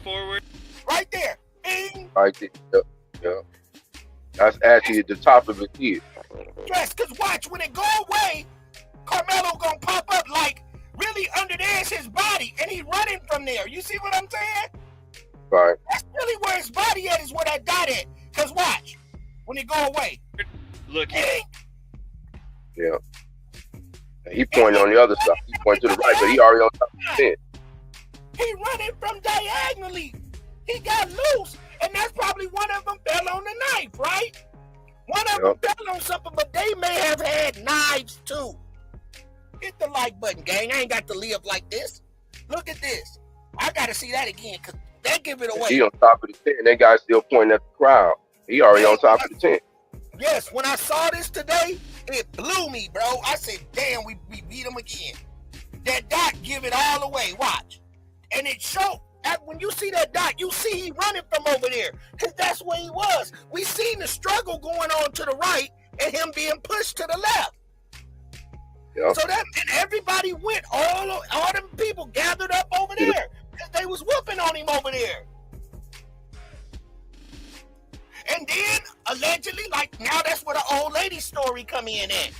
Forward. Right there. Bing. Right there. Yeah. That's actually at the top of his head. Yes, because watch, when it go away, Karmelo gonna pop up like really under there is his body, and he running from there. You see what I'm saying? Right. That's really where his body at, is where that dot at. Because watch, when it go away. Look, Yeah. And he pointing on the other side. He pointing to the right, but he already on top of the tent. He running from diagonally. He got loose, and that's probably one of them fell on the knife, right? One of them fell on something, but they may have had knives too. Hit the like button, gang. I ain't got to live like this. Look at this. I got to see that again, because they give it away. He on top of the tent, and that guy's still pointing at the crowd. He already on top of the tent. Yes, when I saw this today, it blew me, bro. I said, damn, we beat him again. That dot give it all away. Watch. And it showed, when you see that dot, you see he running from over there, because that's where he was. We seen the struggle going on to the right and him being pushed to the left. Yep. So that, and everybody went, all them people gathered up over there, because they was whooping on him over there. And then, allegedly, like, now that's where the old lady story come in at.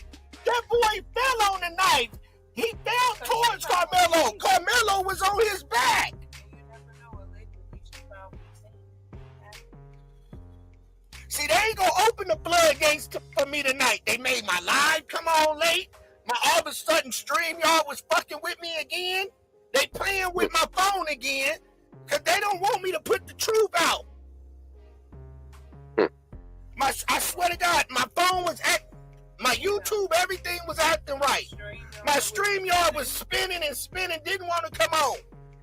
That boy fell on the knife. He fell towards Karmelo. Karmelo was on his back. See, they ain't gonna open the floodgates for me tonight. They made my live come on late. My all of a sudden StreamYard was fucking with me again. They playing with my phone again, because they don't want me to put the truth out. I swear to God, my phone was my YouTube, everything was acting right. My StreamYard was spinning and spinning, didn't want to come on.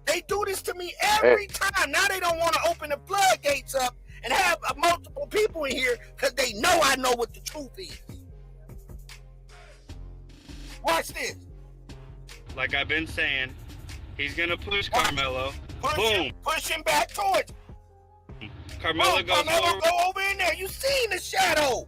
They do this to me every time. Now they don't want to open the floodgates up and have multiple people in here, because they know I know what the truth is. Watch this. like I've been saying, he's gonna push Karmelo. Boom. Push him back towards. Karmelo goes forward. Go over in there. You seen the shadow.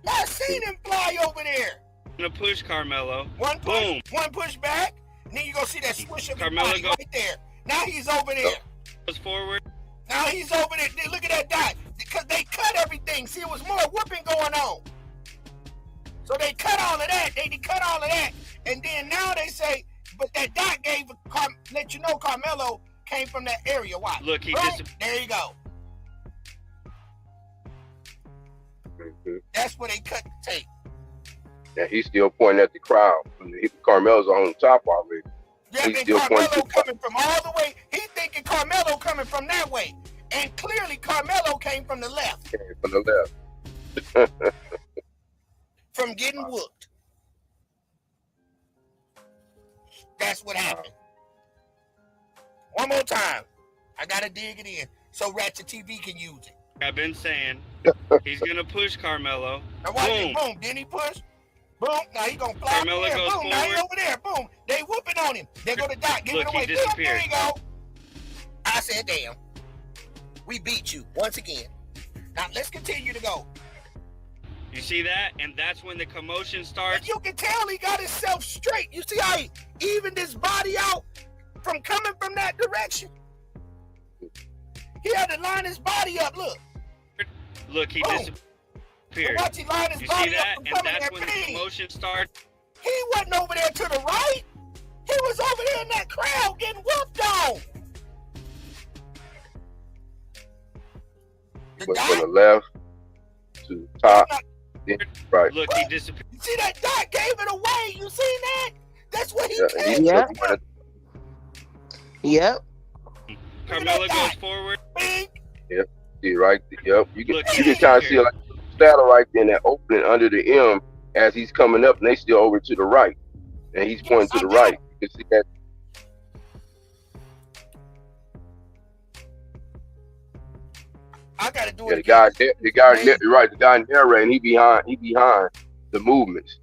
I seen him fly over there. Gonna push Karmelo. One push, Boom. one push back. And then you gonna see that swish of his Karmelo body goes right there. Now he's over there. Goes forward. Now he's over there. Look at that dot. Because they cut everything. See, it was more whooping going on. So they cut all of that. They cut all of that. And then now they say, but that dot gave, let you know Karmelo came from that area. Watch. Look, he right? just. There you go. That's where they cut the tape. Yeah, he's still pointing at the crowd. Karmelo's on top already. Yeah, He's and still Karmelo coming from all the way. He thinking Karmelo coming from that way. And clearly Karmelo came from the left. Came from the left. From getting whooped. That's what happened. One more time. I gotta dig it in so Ratchet TV can use it. I've been saying he's gonna push Karmelo. Now watch Boom. it. Boom. Didn't he push? Boom. Now he gonna fly Karmelo over there. goes Boom. Now he forward. over there. Boom. They whooping on him. They go to Doc. Give Look, it away. he Boom. There disappeared. you go. I said, damn. We beat you once again. Now let's continue to go. You see that? And that's when the commotion starts. And you can tell he got himself straight. You see how he evened his body out from coming from that direction? He had to line his body up. Look. Look, he Boom. disappeared. Watch, he lined his You body see up that? from And coming that's at when the me. commotion starts. He wasn't over there to the right. He was over there in that crowd getting whooped on. Went from the left to top, then right. Look, he disappeared. You see that dot gave it away. You seen that? That's what he Yeah, and came he Yeah. took one of- Yep. Carmelo goes forward. big. see right. Yep, you can Look, you can kind of see like shadow right there in that opening under the M as he's coming up, and they still over to the right, and he's pointing to the right. You can see that. I gotta do Yeah, it. the guy, right? The guy narrating, he behind the movements.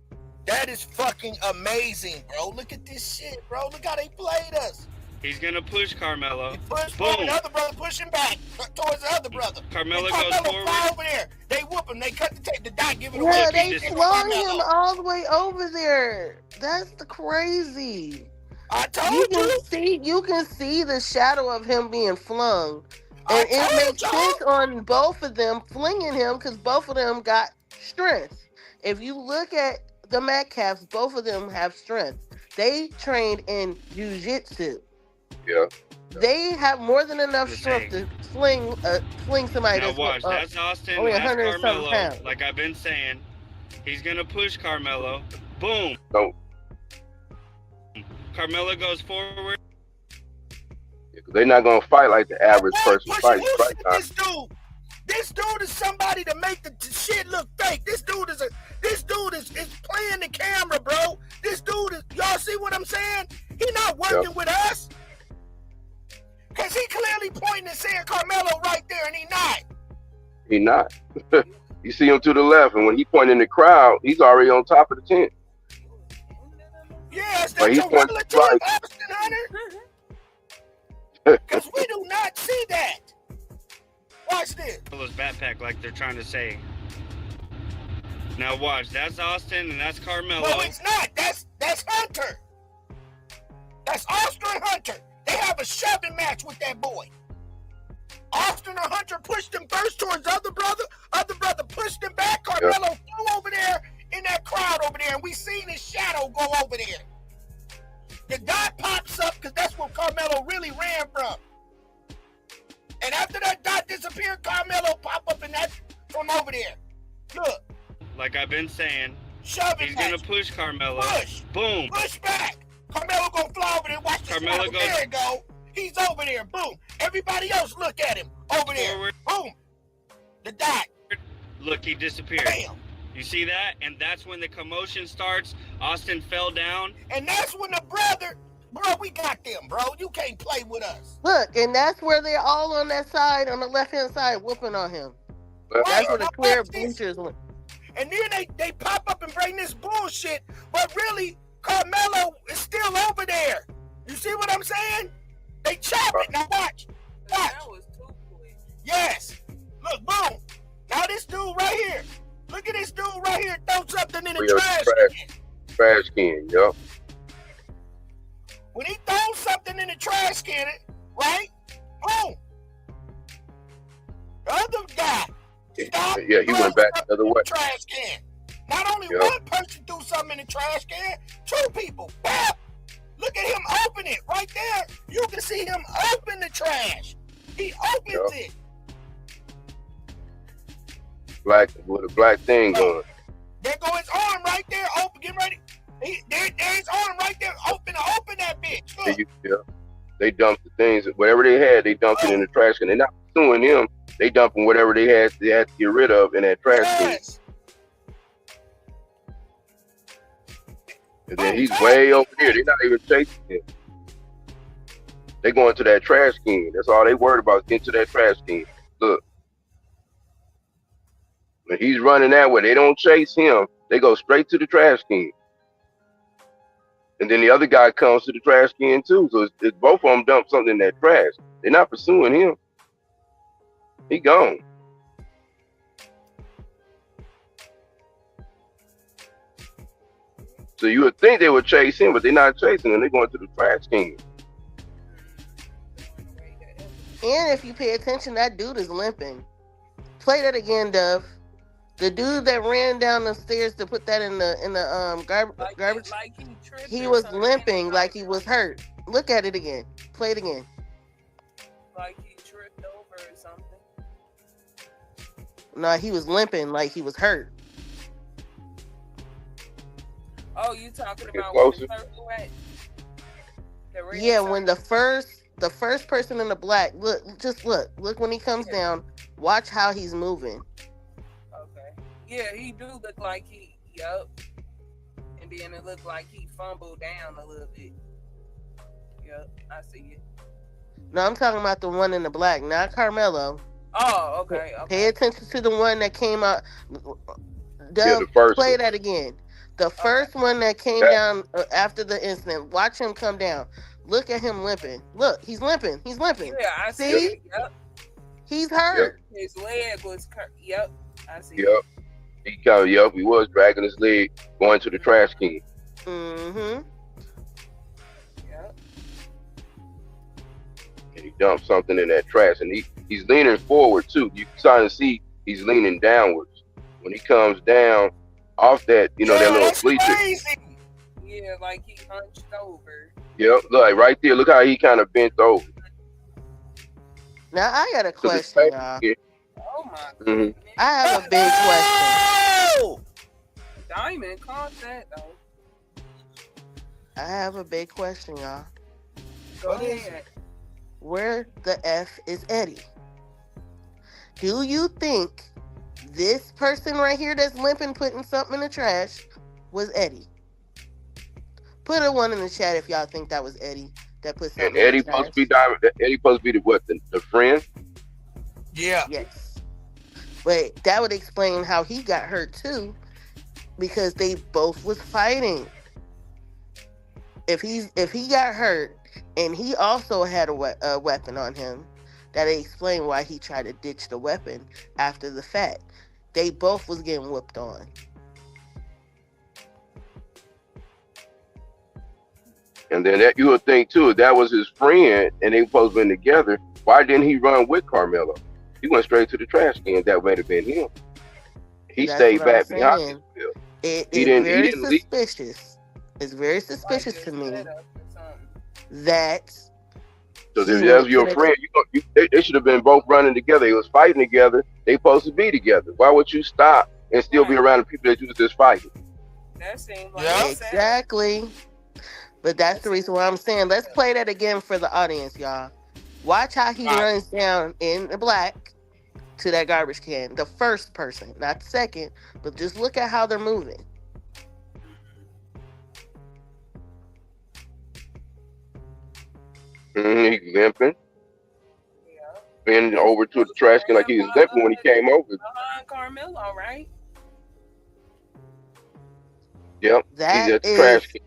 That is fucking amazing, bro. Look at this shit, bro. Look how they played us. He's gonna push Carmelo. He pushed Boom. the other brother, pushing back towards the other brother. Carmelo And goes fly forward. over there. They whoop him. They cut the tape. The dot give it Yeah, away. they just- flung him all the way over there. That's the crazy. I You told you. can see the shadow of him being flung. I And it told makes y'all. sense on both of them flinging him because both of them got strength. If you look at the Metcalfs, both of them have strength. They trained in jiu-jitsu. Yeah. They have more than enough The strength same. to fling somebody Now that's watch, that's Austin, only that's 100 and something Carmelo. pounds. Like I've been saying, he's gonna push Carmelo. Boom. No. Carmelo goes forward. They're not gonna fight like the average person fights Who right sent now. this dude? This dude is somebody to make the shit look fake. This dude is playing the camera, bro. This dude is, y'all see what I'm saying? He not working with us. Cause he clearly pointing and saying Carmelo right there, and he not. He not. You see him to the left, and when he pointing in the crowd, he's already on top of the tent. Yes, But that's he's your pointing relative, right. Austin Hunter. Cause we do not see that. Watch this. Carmelo's backpack, like they're trying to say. Now watch, that's Austin and that's Carmelo. No, it's not. That's Hunter. That's Austin Hunter. They have a shoving match with that boy. Austin or Hunter pushed him first towards other brother. Other brother pushed him back. Carmelo flew over there in that crowd over there, and we seen his shadow go over there. The dot pops up because that's where Carmelo really ran from. And after that dot disappeared, Carmelo pop up in that from over there. Look, Like I've been saying, shoving he's match. gonna push Carmelo. Push. Boom. Push back. Carmelo gonna fly over there. Watch this. Carmelo goes- There it go. He's over there. Boom. Everybody else look at him. Over there. Forward. Boom. The dot. Look, he disappeared. Bam. You see that? And that's when the commotion starts. Austin fell down. And that's when the brother, bro, we got them, bro. You can't play with us. Look, and that's where they're all on that side, on the left-hand side, whooping on him. Left That's side. where the now clear watch this. bleachers went. And then they pop up and bring this bullshit, but really, Carmelo is still over there. You see what I'm saying? They chop it. Now watch. Watch. That was too quick. Yes. Look, boom. Now this dude right here. Look at this dude right here. Throw something in the Yeah, trash trash. can. Trash can, yup. When he throws something in the trash can, right? Boom. The other guy. stopped, Yeah, he went threw back the other something in way. the trash can. Not only Yeah. one person threw something in the trash can, two people. Bam! Look at him open it right there. You can see him open the trash. He opens Yeah. it. Black with a black thing going. There go his arm right there. Open, get ready. There's his arm right there. Open that bitch. Look. They dumped the things, whatever they had, they dumped it in the trash can. They're not pursuing him. They dumping whatever they had to get rid of in that trash can. Yes. And then he's way over there. They're not even chasing him. They going to that trash can. That's all they worried about, getting to that trash can. Look. When he's running that way, they don't chase him. They go straight to the trash can. And then the other guy comes to the trash can too. So it's both of them dump something in that trash. They're not pursuing him. He gone. So you would think they would chase him, but they're not chasing him. They're going to the trash can. And if you pay attention, that dude is limping. Play that again, Dove. The dude that ran down the stairs to put that in the garbage, Like he tripped he or was something. limping like he was hurt. Look at it again. Play it again. Like he tripped over or something. No, he was limping like he was hurt. Oh, you talking Get about closer. when the circle at? The red Yeah, circle? when the first person in the black, look when he comes down. Watch how he's moving. Okay. Yeah, he do look like he. Yup. And then it looked like he fumbled down a little bit. Yup, I see it. No, I'm talking about the one in the black, not Karmelo. Oh, okay. Pay attention to the one that came out. Yeah, the first Play one. that again. The first one that came Yeah. down after the incident. Watch him come down. Look at him limping. Look, he's limping. He's limping. Yeah, I see See? it. Yep. He's hurt. His leg was Yep, I see Yep. He was dragging his leg going to the trash can. Mm-hmm. Yep. And he dumped something in that trash, and he's leaning forward too. You can kind of see he's leaning downwards. When he comes down off that, that little that's bleacher. crazy. Yeah, like he hunched over. Yep, look right there. Look how he kind of bent over. Now I got a So the question, y'all. Oh my Mhm. goodness. I have a big question. Oh! Diamond caught that though. I have a big question, y'all. Go What is ahead. Where the F is Eddie? Do you think this person right here that's limping, putting something in the trash, was Eddie? Put a one in the chat if y'all think that was Eddie that put something And Eddie in the trash. supposed to be Diamond. Eddie supposed to be the friend. Yeah. Yes. But that would explain how he got hurt too, because they both was fighting. If he got hurt and he also had a weapon on him, that explain why he tried to ditch the weapon after the fact. They both was getting whooped on. And then that you would think too, if that was his friend and they supposed to be together, why didn't he run with Karmelo? He went straight to the trash can. That might have been him. He That's stayed what I'm back behind saying. his bill. It He is didn't very leave. suspicious. It's very suspicious Like to a me setup or something. that. So he if went that's to your the- friend, they should have been both running together. They was fighting together. They supposed to be together. Why would you stop and still be Right. around the people that you was just fighting? That seemed like Yeah. a setup. Exactly. But that's the reason why I'm saying let's play that again for the audience, y'all. Watch how he All right. runs down in the black to that garbage can. The first person, not the second, but just look at how they're moving. He's limping, Yeah. bending over to the trash can like he was limping when he came over. Behind Karmelo, right? Yep, That he's at the is- trash can.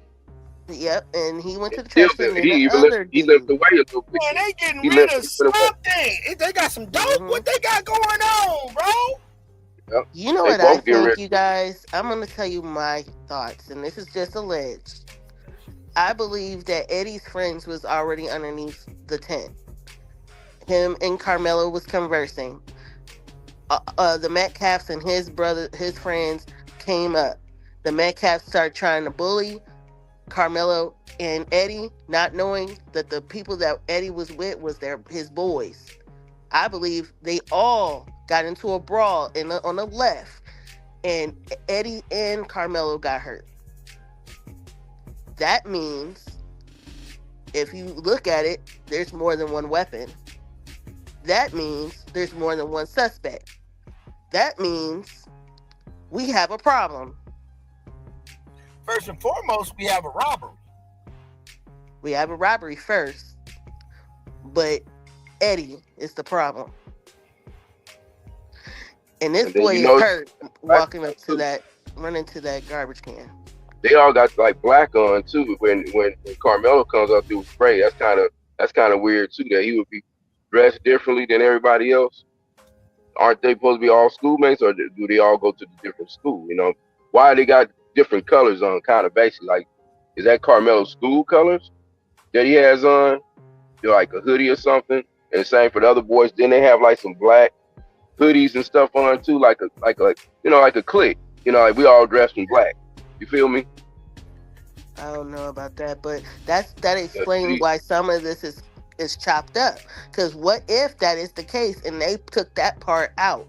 Yep, and he went to the Still, trash can. And he the even other he limped dude, away a little bit. Man, they getting He rid limped of a little bit. something. They got some dope. Mhm. What they got going on, bro? you know They what I both getting think, rid- you guys? I'm going to tell you my thoughts, and this is just alleged. I believe that Eddie's friends was already underneath the tent. Him and Karmelo was conversing. The Metcalfs and his friends came up. The Metcalfs started trying to bully Karmelo and Eddie, not knowing that the people that Eddie was with was his boys. I believe they all got into a brawl on the left, and Eddie and Karmelo got hurt. That means, if you look at it, there's more than one weapon. That means there's more than one suspect. That means we have a problem. First and foremost, we have a robbery. We have a robbery first, but Eddie is the problem. And this And then boy you is know- hurt walking up to that, running to that garbage can. They all got like black on too. When Karmelo comes up through spray, that's kind of weird too. That he would be dressed differently than everybody else. Aren't they supposed to be all schoolmates, or do they all go to the different school? You know, why they got different colors on? Kind of basically like, is that Karmelo's school colors that he has on? You know, like a hoodie or something. And the same for the other boys. Then they have like some black hoodies and stuff on too, like like a clique. Like we all dressed in black. You feel me? I don't know about that, but that Yeah, explains see, why some of this is chopped up. Because what if that is the case and they took that part out?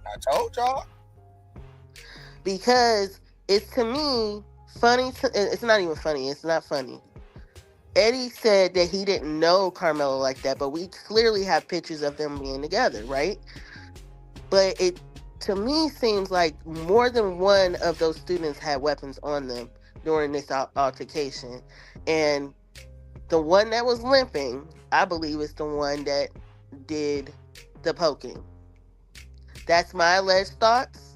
I told y'all. Because it's, to me, funny. It's not even funny. It's not funny. Eddie said that he didn't know Karmelo like that, but we clearly have pictures of them being together, right? But it, to me, seems like more than one of those students had weapons on them during this altercation. And the one that was limping, I believe, is the one that did the poking. That's my alleged thoughts.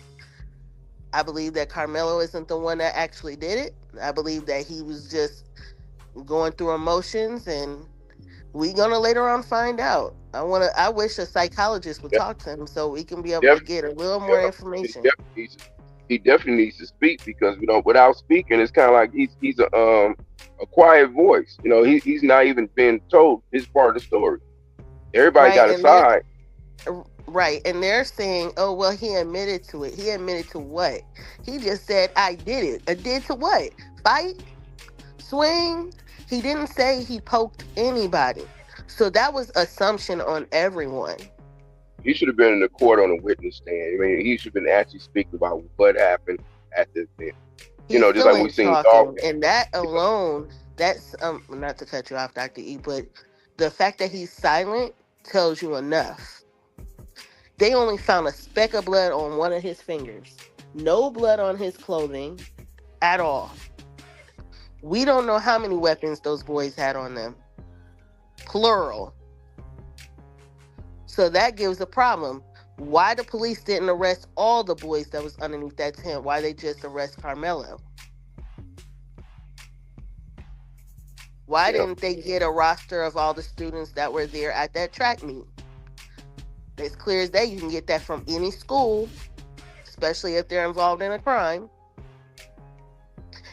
I believe that Karmelo isn't the one that actually did it. I believe that he was just going through emotions, and we gonna later on find out. I wish a psychologist would yeah, talk to him so we can be able to def- get a little more yeah, he information. definitely needs to, he definitely needs to speak because without speaking, it's kind of like he's a quiet voice. He's not even been told his part of the story. Everybody Right, got a and they're side. right, and they're saying, "Oh, well, he admitted to it. He admitted to what? He just said, I did it. I did to what? Fight? Swing?" He didn't say he poked anybody. So that was assumption on everyone. He should have been in the court on a witness stand. I mean, he should have been actually speaking about what happened at the event. He Just still like we ain't seen dog. talking. And that alone, that's not to cut you off, Dr. E, but the fact that he's silent tells you enough. They only found a speck of blood on one of his fingers. No blood on his clothing at all. We don't know how many weapons those boys had on them. Plural. So that gives a problem. Why the police didn't arrest all the boys that was underneath that tent? Why they just arrest Karmelo? Why Yeah, didn't they get a roster of all the students that were there at that track meet? It's clear as day you can get that from any school, especially if they're involved in a crime.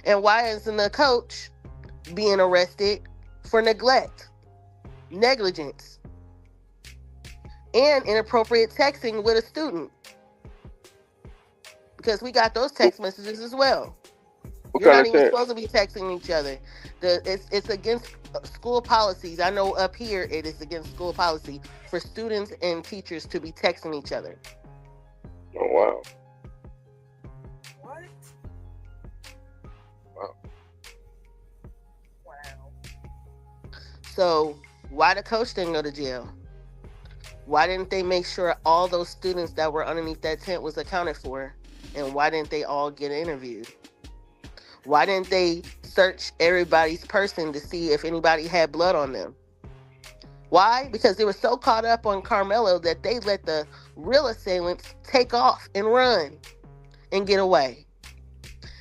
And why isn't the coach being arrested for neglect, negligence, and inappropriate texting with a student? Because we got those text messages as well. what You're kind not of even sense? supposed to be texting each other. It's against school policies. I know up here it is against school policy for students and teachers to be texting each other. Oh wow, What? wow. Wow. So why the coach didn't go to jail? Why didn't they make sure all those students that were underneath that tent was accounted for? And why didn't they all get interviewed? Why didn't they search everybody's person to see if anybody had blood on them? Why? Because they were so caught up on Karmelo that they let the real assailants take off and run and get away.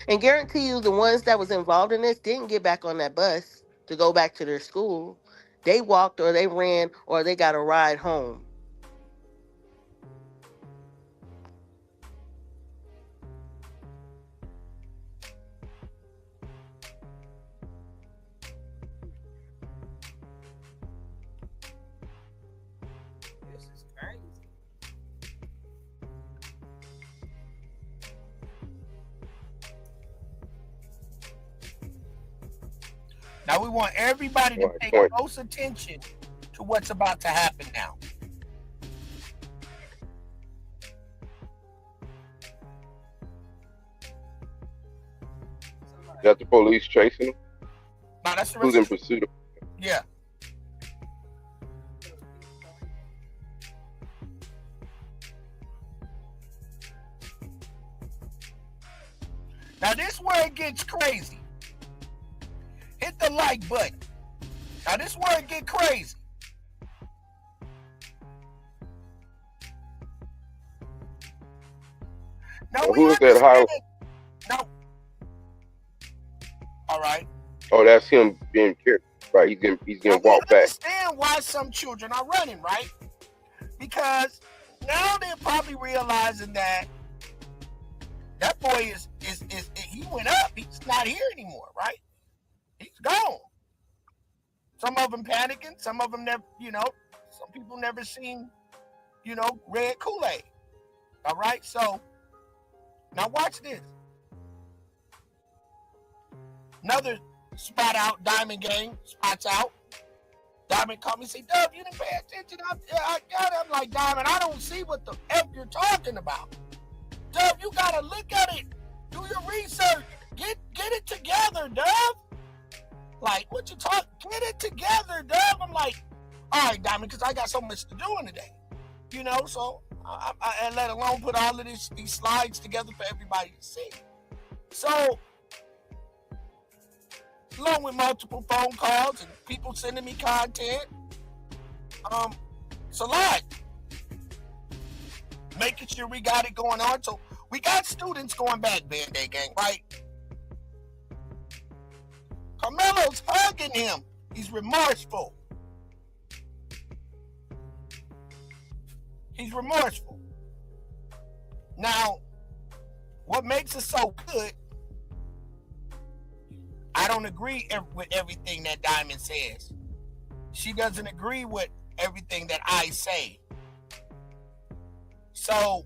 And guarantee you the ones that was involved in this didn't get back on that bus to go back to their school. They walked or they ran or they got a ride home. This is crazy. Now we want everybody to Right, pay point. close attention to what's about to happen now. Somebody. Got the police chasing him. Now that's the Who's rest in of pursuit of? yeah. Now this where it gets crazy. Hit the like button. Now this where it get crazy. Now Well, we who is that understand. high? No. All right. Oh, that's him being carried. Right, he's Now getting we walked back. understand why some children are running, right? Because now they're probably realizing that that boy is he went up. He's not here anymore, right? He's gone. Some of them panicking. Some of them never, some people never seen, red Kool-Aid. All right. So Now watch this. Another spot out, Diamond game, spots out. Diamond called me and said, Dub, you didn't pay attention. I got it. I'm like, Diamond, I don't see what the F you're talking about. Dub, you gotta look at it. Do your research. Get it together, Dub. Like, what you talk? Get it together, Dub. I'm like, all right, Diamond, because I got so much to do in the day. You know, so I let alone put all of these slides together for everybody to see. So, along with multiple phone calls and people sending me content, it's a lot. Making sure we got it going on. So we got students going back, Band-Aid Gang, right? Karmelo's hugging him. He's remorseful. He's remorseful. Now, what makes it so good, I don't agree with everything that Diamond says. She doesn't agree with everything that I say. So,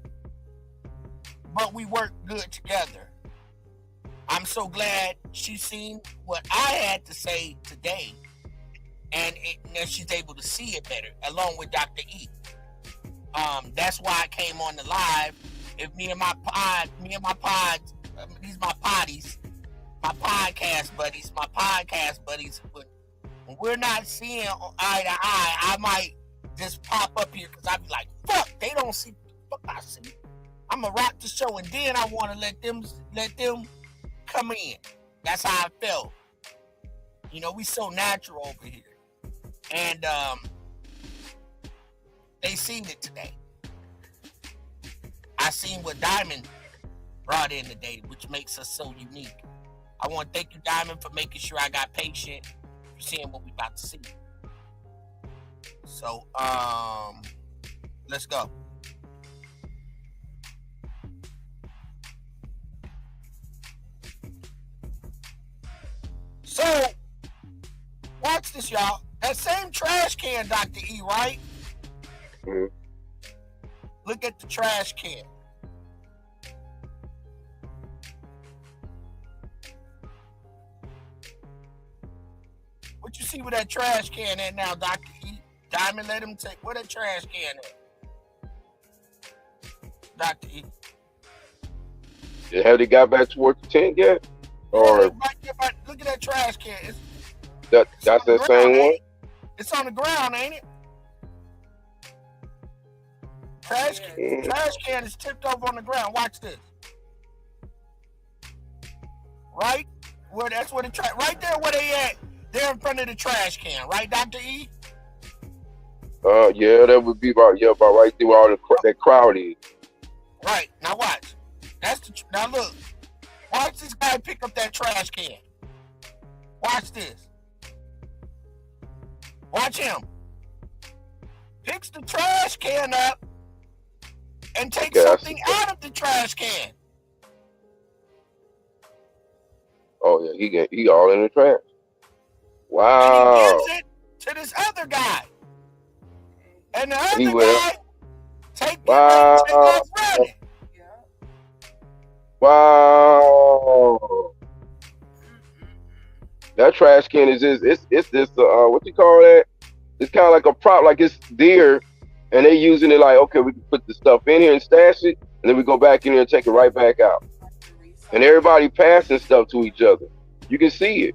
but we work good together. I'm so glad she's seen what I had to say today, and now she's able to see it better, along with Dr. E. That's why I came on the live. If these my potties, my podcast buddies, when we're not seeing eye to eye, I might just pop up here because I'd be like, fuck, they don't see what the fuck I see. I'm gonna rock the show, and then I want to let them come in. That's how I felt. You know, we so natural over here. And they seen it today. I seen what Diamond brought in today, which makes us so unique. I want to thank you, Diamond, for making sure I got patient, for seeing what we about to see. So, let's go. So, watch this, y'all. That same trash can, Dr. E, right? Mm-hmm. Look at the trash can. What you see with that trash can at now, Dr. E? Diamond, let him take. Where that trash can at? Dr. E. Have they got back towards the tent yet? Or look at that trash can. that's the same one? It's on the ground, ain't it? Trash can is tipped over on the ground. Watch this. Right? That's where the right there where they at. They're in front of the trash can, right, Dr. E? Yeah, that would be about right there where all that crowd is. Right. Now watch. Now look. Watch this guy pick up that trash can. Watch this. Watch him. Picks the trash can up and takes something out of the trash can. Oh yeah, he all in the trash. Wow. And he gives it to this other guy. And the other guy take off running. Wow. That trash can is it's this what you call that? It's kind of like a prop, like it's deer, and they using it like, okay, we can put the stuff in here and stash it, and then we go back in here and take it right back out. And everybody passing stuff to each other. You can see it.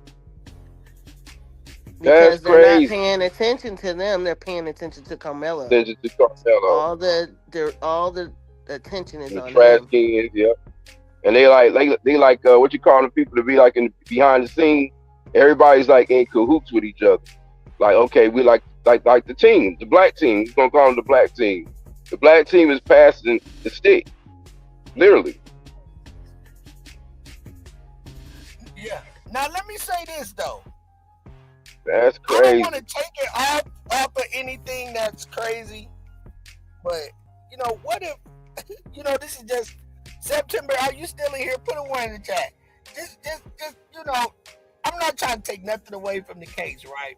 Because That's they're crazy. not paying attention to them; they're paying attention to Karmelo. Attention to Karmelo. All the attention is on trash him. cans, yeah. And they like what you call the people to be like in behind the scene. Everybody's like in cahoots with each other. Like, okay, we like the team, the black team. We're gonna call them the black team. The black team is passing the stick, literally. Yeah. Now let me say this though. That's I don't crazy. want to take it off of anything that's crazy, but you know, what if this is just September? Are you still in here? Put a 1 in the chat. Just I'm not trying to take nothing away from the case, right?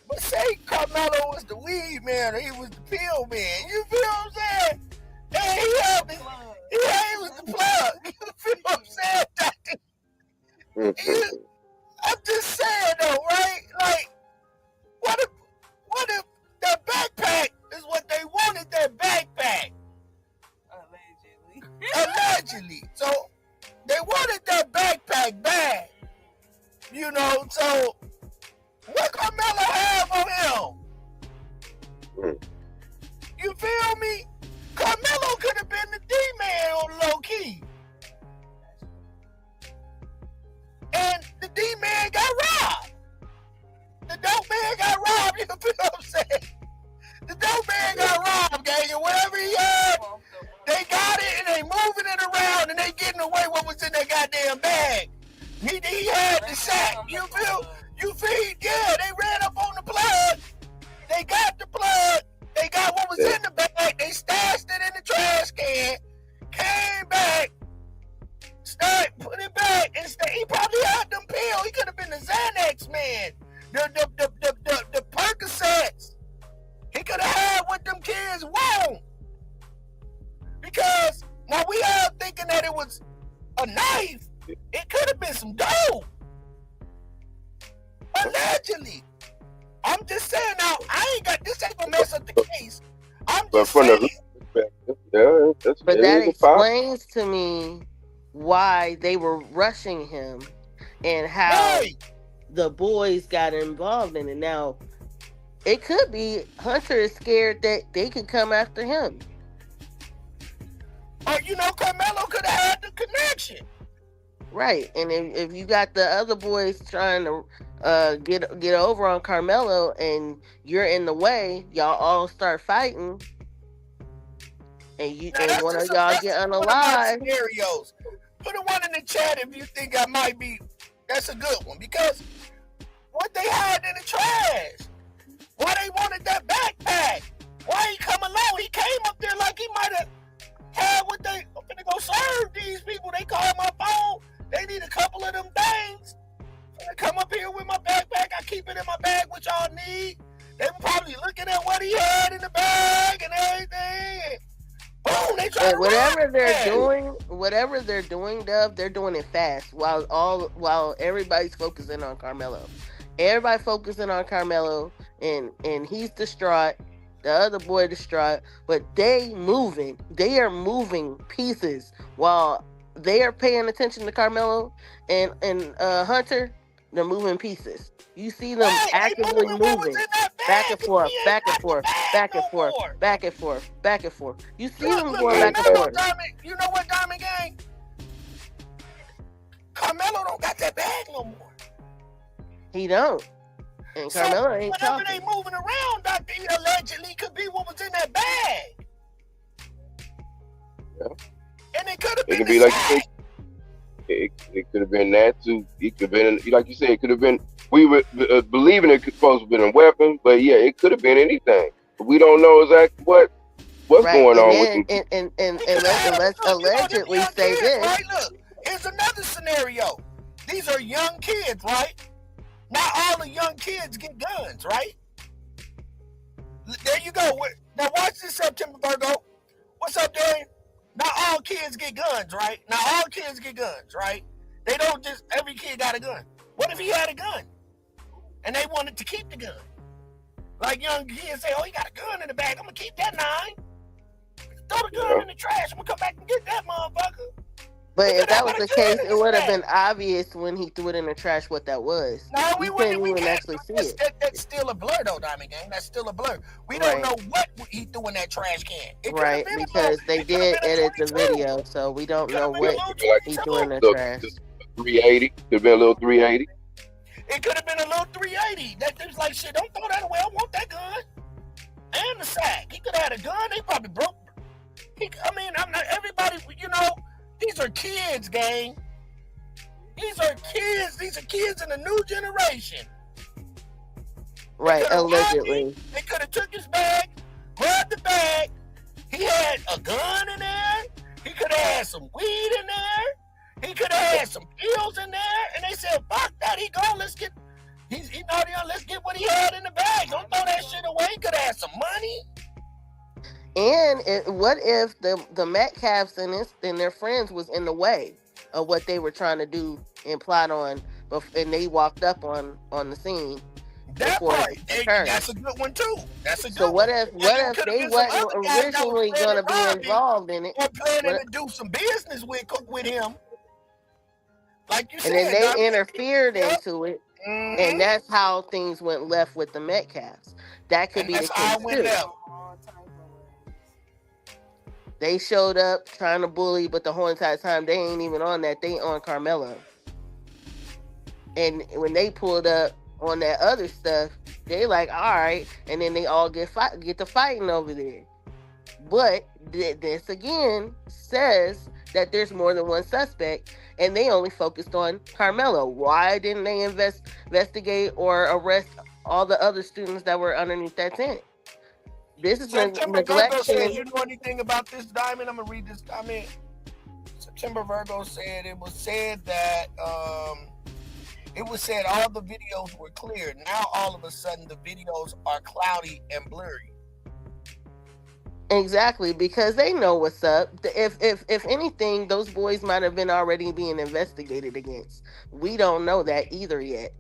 But say Karmelo was the weed man or he was the pill man. You feel what I'm saying? And he had me. He was the plug. You feel what I'm saying, Doctor? I'm just saying though, right? Like, what if that backpack is what they wanted? That backpack. Allegedly. So they wanted that backpack bad. You know, so what Karmelo have on him? You feel me? Karmelo could have been the D-man on low key. And the D-man got robbed. The dope man got robbed, you feel what I'm saying? The dope man got robbed, gang, and whatever he had, they got it and they moving it around and they getting away what was in that goddamn bag. He had the sack, you feel? Yeah, they ran up on the plug. They got the plug. They got what was in the bag. They stashed it in the trash can. Came back. Put it back. And he probably had them pills. He could have been the Xanax man. The Percocets. He could have had what them kids want. Because now we all thinking that it was a knife. It could have been some dope. Allegedly. I'm just saying now, this ain't gonna mess up the case. I'm just saying. But that explains to me why they were rushing him and how the boys got involved in it. Now, it could be Hunter is scared that they could come after him. Or, Karmelo could have had the connection. Right, and if you got the other boys trying to get over on Karmelo and you're in the way, y'all all start fighting, and one of y'all get unalive. Scenarios. Put a one in the chat if you think I might be. That's a good one, because what they had in the trash. Why they wanted that backpack? Why he come along? He came up there like he might have had what I'm finna go serve these people. They called my phone. They need a couple of them things. I come up here with my backpack. I keep it in my bag, what y'all need. They were probably looking at what he had in the bag and everything. Boom, they try to whatever they're doing, Dub, they're doing it fast while everybody's focusing on Karmelo. Everybody focusing on Karmelo and he's distraught. The other boy distraught, but they are moving pieces while they are paying attention to Karmelo and Hunter. They're moving pieces. You see them actively moving back and forth, back and forth, back and forth, back and forth, back and forth. You see them going back and forth. You know what, Diamond Gang? Karmelo don't got that bag no more. He don't. And Karmelo ain't talking. Whatever they moving around, Doctor, allegedly could be what was in that bag. Yeah. And it could have been. It could be like it could have been that too. It could have been, like you said, it could have been. We were believing it could supposed to have been a weapon, but yeah, it could have been anything. We don't know exactly what's going on with them. And let's allegedly say this. Right, look, here's another scenario. These are young kids, right? Not all the young kids get guns, right? There you go. Now watch this, September Virgo. What's up, Darian? Not all kids get guns, right? Not all kids get guns, right? They don't just, every kid got a gun. What if he had a gun? And they wanted to keep the gun. Like young kids say, oh, he got a gun in the bag. I'm going to keep that 9. Throw the gun in the trash. I'm going to come back and get that motherfucker. But if that was the case, it would have been obvious when he threw it in the trash what that was. No, we couldn't even actually see it. That's still a blur, though, Diamond Gang. That's still a blur. We don't know what he threw in that trash can. Right, because they did edit the video, so we don't know what he threw in the trash. 380. Could have been a little 380. It could have been a little 380. That was like, shit, don't throw that away. I want that gun. And the sack. He could have had a gun. They probably broke. I'm not everybody, these are kids, gang. These are kids in the new generation. Right, allegedly. They could have took his bag, grabbed the bag. He had a gun in there. He could have had some weed in there. He could have had some pills in there. And they said, fuck that. Let's get what he had in the bag. Don't throw that shit away. He could have had some money. And what if the Metcalfs and their friends was in the way of what they were trying to do and plot on, and they walked up on the scene That before it part, occurred. that's a good one too. That's a So good one. what And it if could have they been some wasn't other guys that was originally going planning to be robbing involved in it? or planning What, to do some business with him, like you and then said, they Diamond. interfered Yep. into it, and Mm-hmm. that's how things went left with the Metcalfs. That could And be the that's how I case went too. left. All type of ways. They showed up trying to bully, but the whole entire time they ain't even on that. They on Karmelo. And when they pulled up on that other stuff, they like, all right, and then they all get to fighting over there. But this again says that there's more than one suspect, and they only focused on Karmelo. Why didn't they investigate or arrest all the other students that were underneath that tent? This is September Virgo said, neglection. you know anything about this, Diamond? I'm gonna read this comment. September Virgo said it was said that it was said all the videos were clear. Now all of a sudden the videos are cloudy and blurry. Exactly, because they know what's up. If anything, those boys might have been already being investigated against. We don't know that either yet.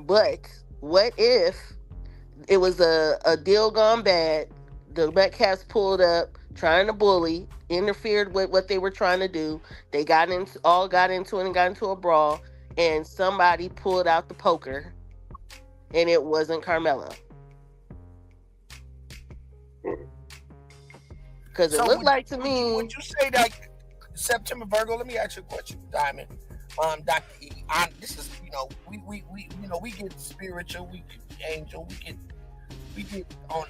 But what if it was a deal gone bad? The Metcalfs pulled up, trying to bully, interfered with what they were trying to do. They got into it and got into a brawl, and somebody pulled out the poker, and it wasn't Karmelo. Because it looked like to me. Would you say that September Virgo? Let me ask you a question, Diamond. Dr. E. This is, we get spiritual, we get angel, we get on,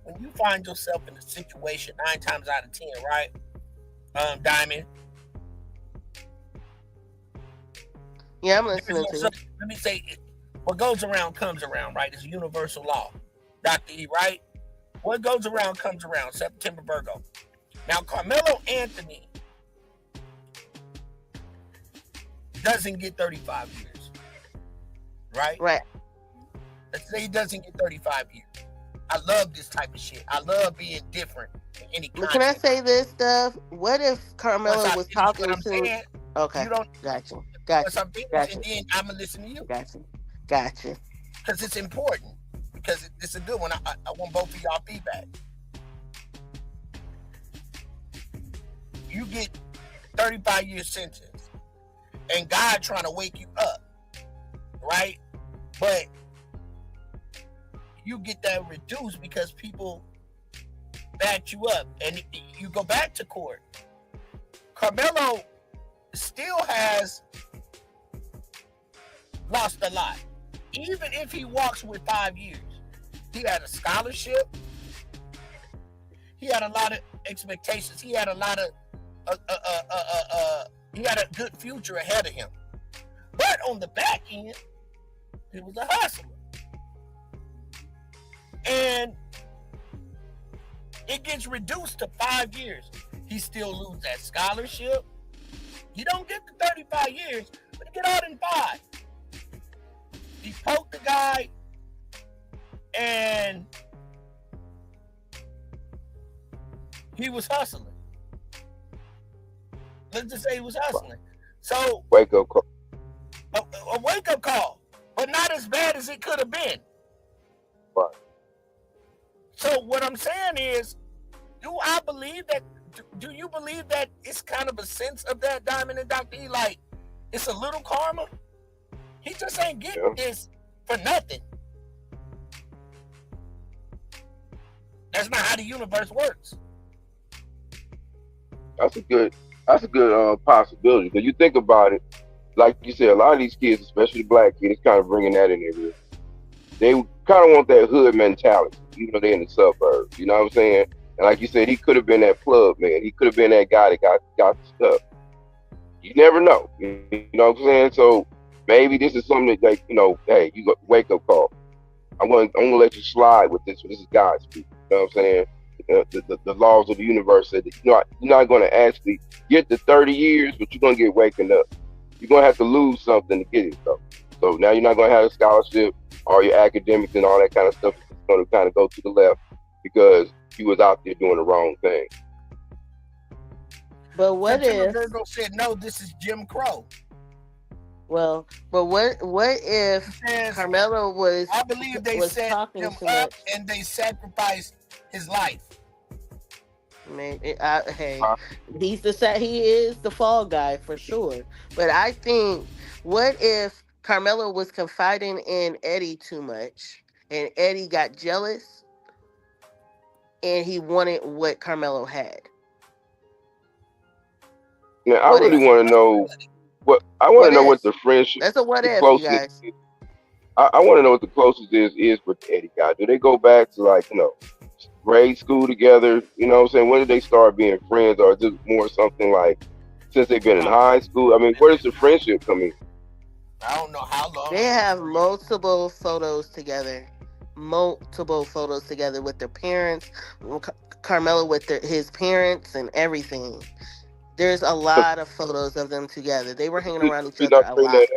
when you find yourself in a situation 9 times out of 10, right? Diamond. Yeah, I'm listening to you. Let me say, what goes around comes around, right? It's a universal law, Dr. E, right? What goes around comes around, September Virgo. Now, Karmelo Anthony doesn't get 35 years, right? Right. Let's say he doesn't get 35 years. I love this type of shit. I love being different in any context. But can I say this stuff? What if Karmelo was talking to... Saying, okay, you don't, gotcha. And then I'm going to listen to you. Gotcha. Because it's important. Because it's a good one. I want both of y'all feedback. You get 35-year sentence, and God trying to wake you up, right? But you get that reduced because people backed you up, and you go back to court. Karmelo still has lost a lot. Even if he walks with 5 years, he had a scholarship. He had a lot of expectations. He had a lot of, he had a good future ahead of him. But on the back end, he was a hustler. And it gets reduced to 5 years. He still loses that scholarship. You don't get the 35 years, but you get out in 5. He poked the guy, and he was hustling. Let's just say he was hustling. So wake up call. A wake up call, but not as bad as it could have been. Right. So what I'm saying is, do I believe that? Do you believe that it's kind of a sense of that, Diamond and Dr. E? Like, it's a little karma. He just ain't getting this for nothing. That's not how the universe works. That's a good possibility. Because you think about it, like you said, a lot of these kids, especially black kids, kind of bringing that in there. They kind of want that hood mentality, even though they're in the suburbs. You know what I'm saying? And like you said, he could have been that plug man. He could have been that guy that got the stuff. You never know. You know what I'm saying? So maybe this is something that, like, hey, you got wake up call. I'm gonna let you slide with this. This is God's people. You know what I'm saying? The laws of the universe said that you're not going to actually get the 30 years, but you're going to get waking up. You're going to have to lose something to get it, though. So now you're not going to have a scholarship, all your academics and all that kind of stuff is going to kind of go to the left because he was out there doing the wrong thing. But what if Virgo said no? This is Jim Crow. Well, but what if Karmelo was? I believe they set him up and they sacrificed his life. Maybe, hey, he is the fall guy for sure. But I think, what if Karmelo was confiding in Eddie too much, and Eddie got jealous, and he wanted what Karmelo had? Yeah, I really want to know what the friendship. That's a what if, you guys. I want to know what the closest is with the Eddie guy. Do they go back to, like, grade school together? You know what I'm saying? When did they start being friends, or is it more something like since they've been in high school? I mean, where does the friendship come in? I don't know how long. They have multiple photos together with their parents. Karmelo with his parents and everything. There's a lot of photos of them together. They were hanging around each other a lot.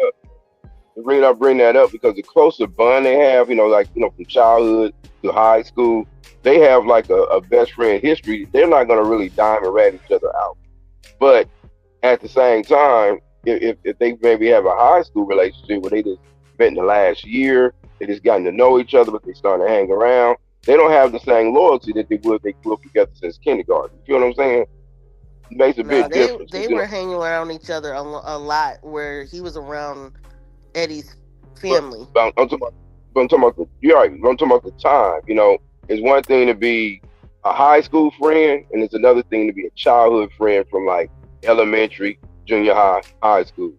The reason I bring that up because the closer bond they have, from childhood to high school, they have like a best friend history. They're not going to really dime and rat each other out. But at the same time, if they maybe have a high school relationship where they just met in the last year, they just gotten to know each other, but they starting to hang around, they don't have the same loyalty that they would if they grew up together since kindergarten. You know what I'm saying? It makes a big difference. They were hanging around each other a lot, where he was around Eddie's family. But I'm talking about the time. It's one thing to be a high school friend, and it's another thing to be a childhood friend from like elementary, junior high, high school.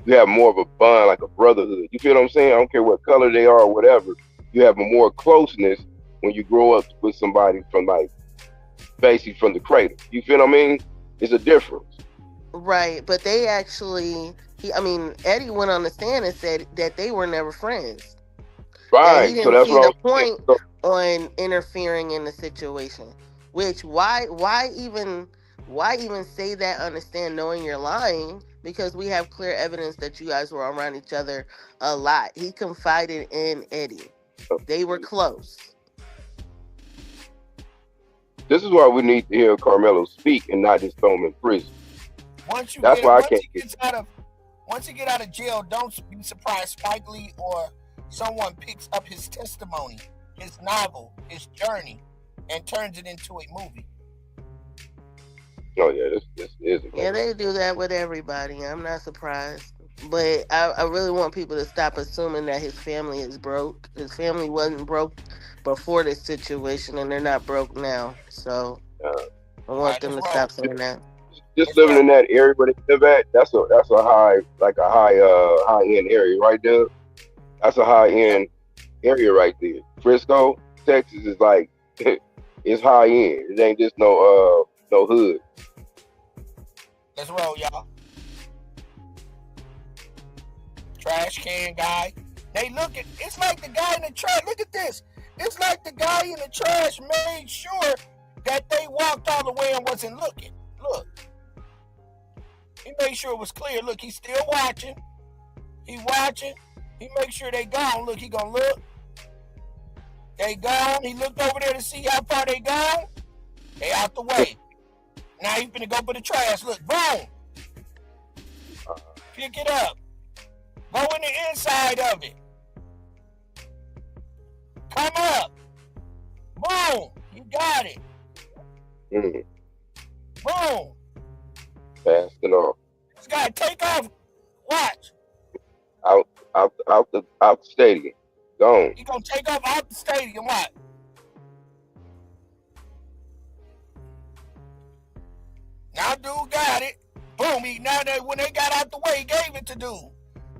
You have more of a bond, like a brotherhood. You feel what I'm saying? I don't care what color they are or whatever. You have a more closeness when you grow up with somebody from like basically from the cradle. You feel what I mean? It's a difference. Right, but they actually, Eddie went on the stand and said that they were never friends. Right, he didn't so that's see the point on interfering in the situation. Which why even say that on the stand knowing you're lying? Because we have clear evidence that you guys were around each other a lot. He confided in Eddie. They were close. This is why we need to hear Karmelo speak and not just throw him in prison. Once he get out of jail, don't be surprised Spike Lee or someone picks up his testimony, his novel, his journey, and turns it into a movie. Oh yeah, this is. Yeah, they do that with everybody. I'm not surprised. But I really want people to stop assuming that his family is broke. His family wasn't broke before this situation, and they're not broke now. So I want them to stop saying that. Just living in that area where they live at, that's a high end area right there. That's a high end area right there. Frisco, Texas is like it's high end. It ain't just no hood. Let's roll, y'all. Trash can guy. It's like the guy in the trash. Look at this. It's like the guy in the trash made sure that they walked all the way and wasn't looking. Look. He made sure it was clear. Look, he's still watching. He watching. He make sure they gone. Look, he gonna look. They gone. He looked over there to see how far they gone. They out the way. Now he finna go for the trash. Look, boom. Pick it up. Go in the inside of it. Come up. Boom. You got it. Boom. Fast enough. This guy take off. Watch. Out the stadium. Gone. He gonna take off out the stadium. Watch. Now dude got it. Boom. When they got out the way, he gave it to dude.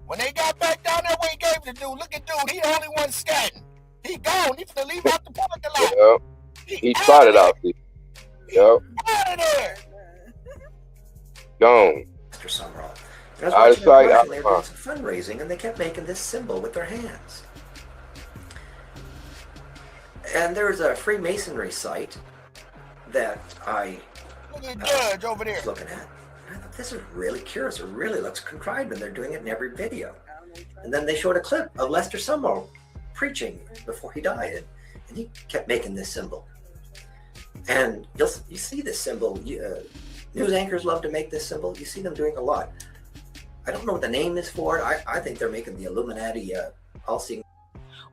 When they got back down that way, he gave it to dude. Look at dude. He the only one scatting. He gone. He finna leave out the parking lot. Yep. He spotted out there. Yep. Out of there. Gone. Mr. Summerall. I was watching them, they were doing some fundraising, and they kept making this symbol with their hands. And there was a Freemasonry site that I Look at the judge over there. was looking at. I thought, this is really curious. It really looks contrived, and they're doing it in every video. And then they showed a clip of Lester Summerall preaching before he died. and he kept making this symbol. And you see this symbol. News anchors love to make this symbol. You see them doing a lot. I don't know what the name is for it. I think they're making the Illuminati all-seeing.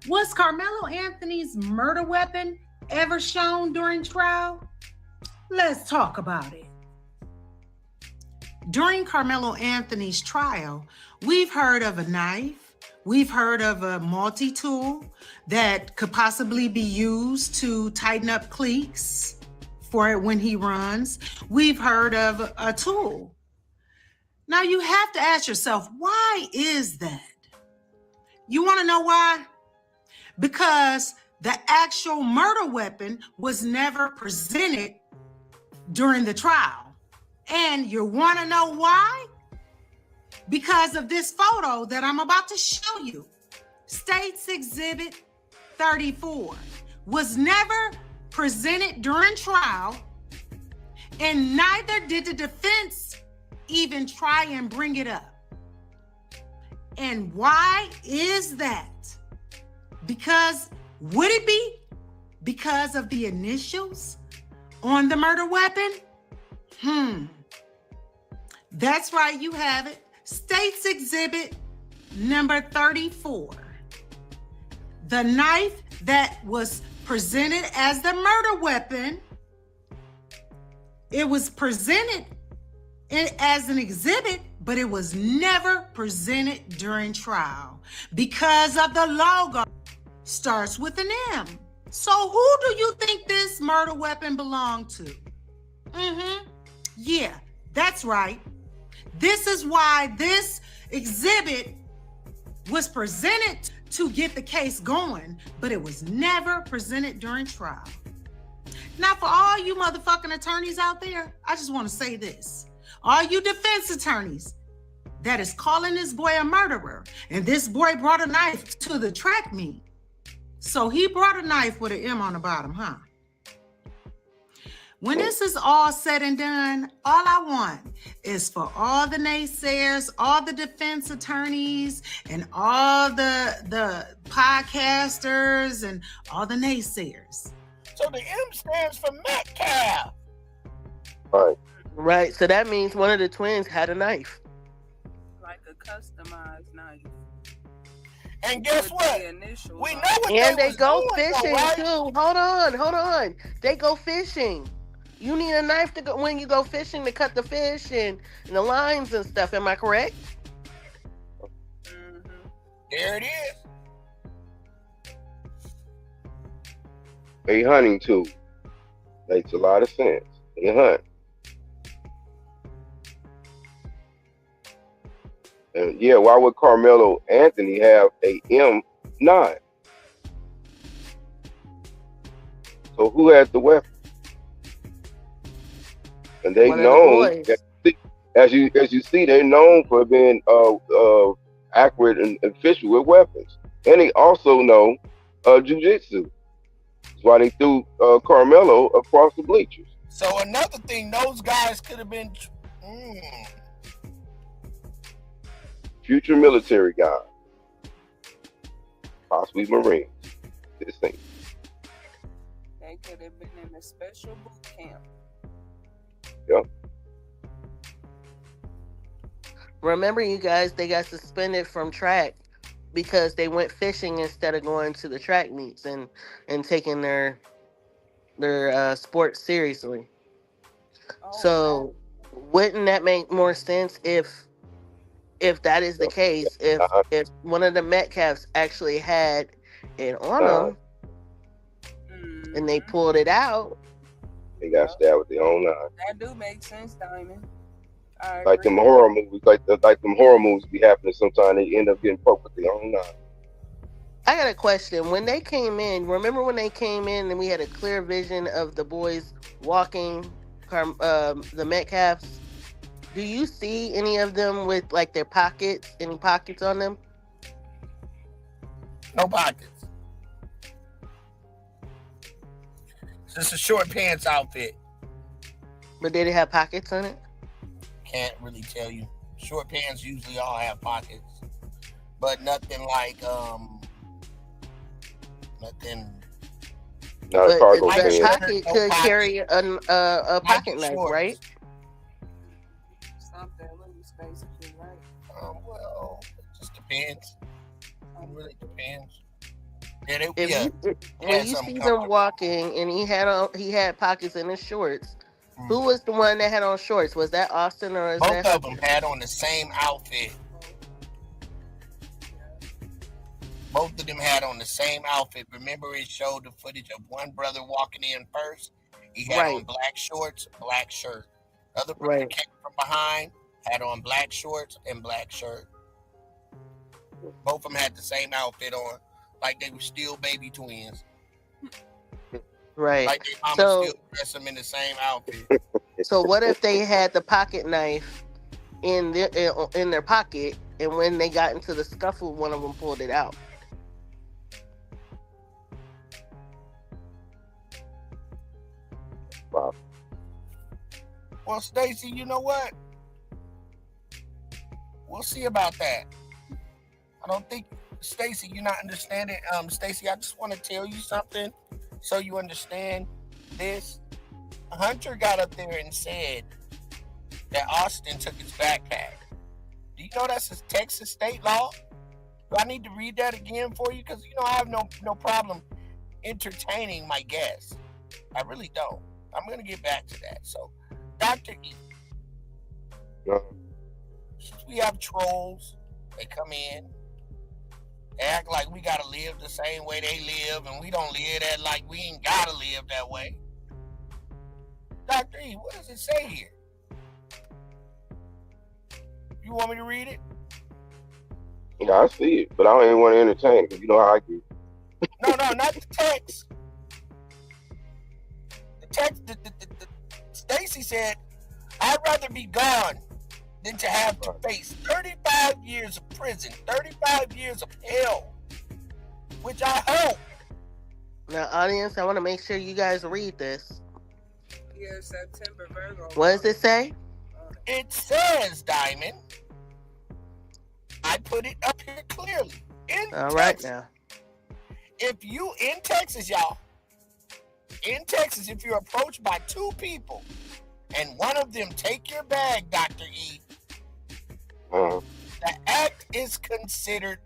Was Karmelo Anthony's murder weapon ever shown during trial? Let's talk about it. During Karmelo Anthony's trial, we've heard of a knife. We've heard of a multi-tool that could possibly be used to tighten up cleats for when he runs. We've heard of a tool. Now you have to ask yourself, why is that? You want to know why? Because the actual murder weapon was never presented during the trial. And you want to know why? Because of this photo that I'm about to show you. State's Exhibit 34 was never presented during trial, and neither did the defense even try and bring it up. And why is that? Because, would it be because of the initials on the murder weapon? That's right, you have it. State's Exhibit number 34. The knife that was presented as the murder weapon, it was presented as an exhibit, but it was never presented during trial because of the logo. Starts with an M. So who do you think this murder weapon belonged to? Yeah, that's right. This is why this exhibit was presented to get the case going, but it was never presented during trial. Now, for all you motherfucking attorneys out there, I just want to say this. All you defense attorneys that is calling this boy a murderer, and this boy brought a knife to the track meet. So he brought a knife with an M on the bottom, huh? When this is all said and done, all I want is for all the naysayers, all the defense attorneys, and all the podcasters, and all the naysayers. So the M stands for Metcalf. Right. So that means one of the twins had a knife. Like a customized knife. And guess what? We know what and they go doing, fishing though, right? too. Hold on. They go fishing. You need a knife to go when you go fishing to cut the fish and the lines and stuff. Am I correct? There it is. A hunting tool. Makes a lot of sense. They hunt. And yeah, why would Karmelo Anthony have a M9? So who has the weapon? And they known, as you see, they're known for being accurate and efficient with weapons. And they also know jiu-jitsu. That's why they threw Karmelo across the bleachers. So another thing, those guys could have been future military guys, possibly Marines. This thing. They could have been in a special boot camp. Yep. Remember, you guys, they got suspended from track because they went fishing instead of going to the track meets and taking their sport seriously. So wouldn't that make more sense if that is the case, if one of the Metcalfs actually had it on them and they pulled it out? They got stabbed with their own knife. That do make sense, Diamond. Like them horror movies, like them horror movies be happening sometimes. They end up getting poked with their own knife. I got a question. When they came in, remember when they came in and we had a clear vision of the boys walking, the Metcalfs? Do you see any of them with like their pockets, any pockets on them? No pockets. It's just a short pants outfit. But did it have pockets on it? Can't really tell you. Short pants usually all have pockets, but nothing like nothing Not a But cargo White the pants. shirt, pocket no could pocket, carry a white pocket knife, right? shorts. Something. Let me space it right. Well, it just depends. It really depends. Yeah, If yeah, you it when has you something see them comfortable. walking and he had pockets in his shorts, Mm. who was the one that had on shorts? Was that Austin or is Both that of them Hunter? had on the same outfit. Both of them had on the same outfit. Remember, it showed the footage of one brother walking in first. He had on Right, black shorts, black shirt. The other brother right. came from behind, had on black shorts and black shirt. Both of them had the same outfit on, like they were still baby twins. Right. Like their mama still So dressed them in the same outfit. so what if they had the pocket knife in their pocket, and when they got into the scuffle, one of them pulled it out? Wow. Well, Stacy, you know what? We'll see about that. I don't think, Stacy, you're not understanding. Stacy, I just want to tell you something so you understand this. Hunter got up there and said that Austin took his backpack. Do you know that's a Texas state law? Do I need to read that again for you? Because, I have no problem entertaining my guests. I really don't. I'm going to get back to that. So, Dr. E, since we have trolls, they come in, they act like we got to live the same way they live, and we don't live that like we ain't got to live that way. Dr. E, what does it say here? You want me to read it? Yeah, I see it, but I don't even want to entertain it because you know how I get. No, not the text. The text, Stacy said, I'd rather be gone than to have to face 35 years of prison, 35 years of hell, which I hope. Now, audience, I want to make sure you guys read this. Yeah, September Virgo. What does it say? It says, Diamond, I put it up here clearly. All right now. If you, in Texas, y'all, in Texas, if you're approached by two people and one of them take your bag, Dr. E, the act is considered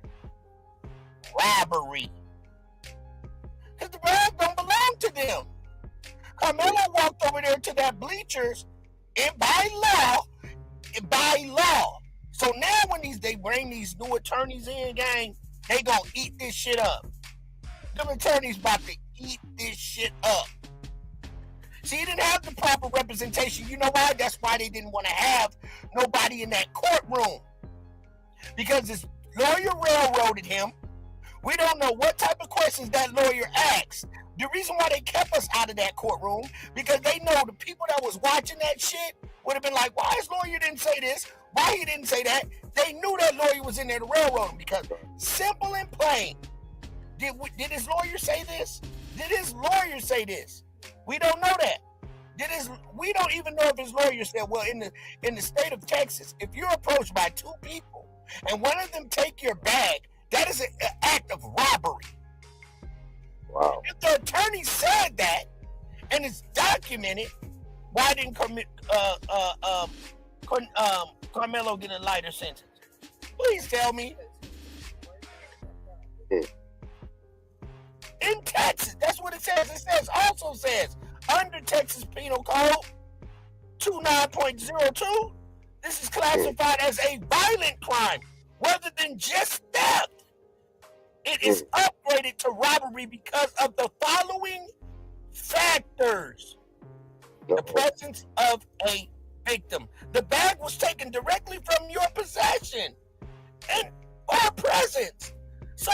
robbery. Because the bag don't belong to them. Karmelo walked over there to that bleachers and by law. So now when they bring these new attorneys in, gang, they gonna eat this shit up. Them attorneys about to eat this shit up. See, he didn't have the proper representation. You know why? That's why they didn't want to have nobody in that courtroom. Because this lawyer railroaded him. We don't know what type of questions that lawyer asked. The reason why they kept us out of that courtroom, because they know the people that was watching that shit would have been like, why his lawyer didn't say this? Why he didn't say that? They knew that lawyer was in there to railroad him because simple and plain. Did his lawyer say this? Did his lawyer say this? We don't know that. We don't even know if his lawyer said, well, in the state of Texas, if you're approached by two people and one of them take your bag, that is an act of robbery. Wow. If the attorney said that and it's documented, why didn't Karmelo get a lighter sentence? Please tell me. In Texas, that's what it says. It also says, under Texas Penal Code 29.02, this is classified as a violent crime rather than just theft. It is upgraded to robbery because of the following factors. The presence of a victim. The bag was taken directly from your possession and our presence. So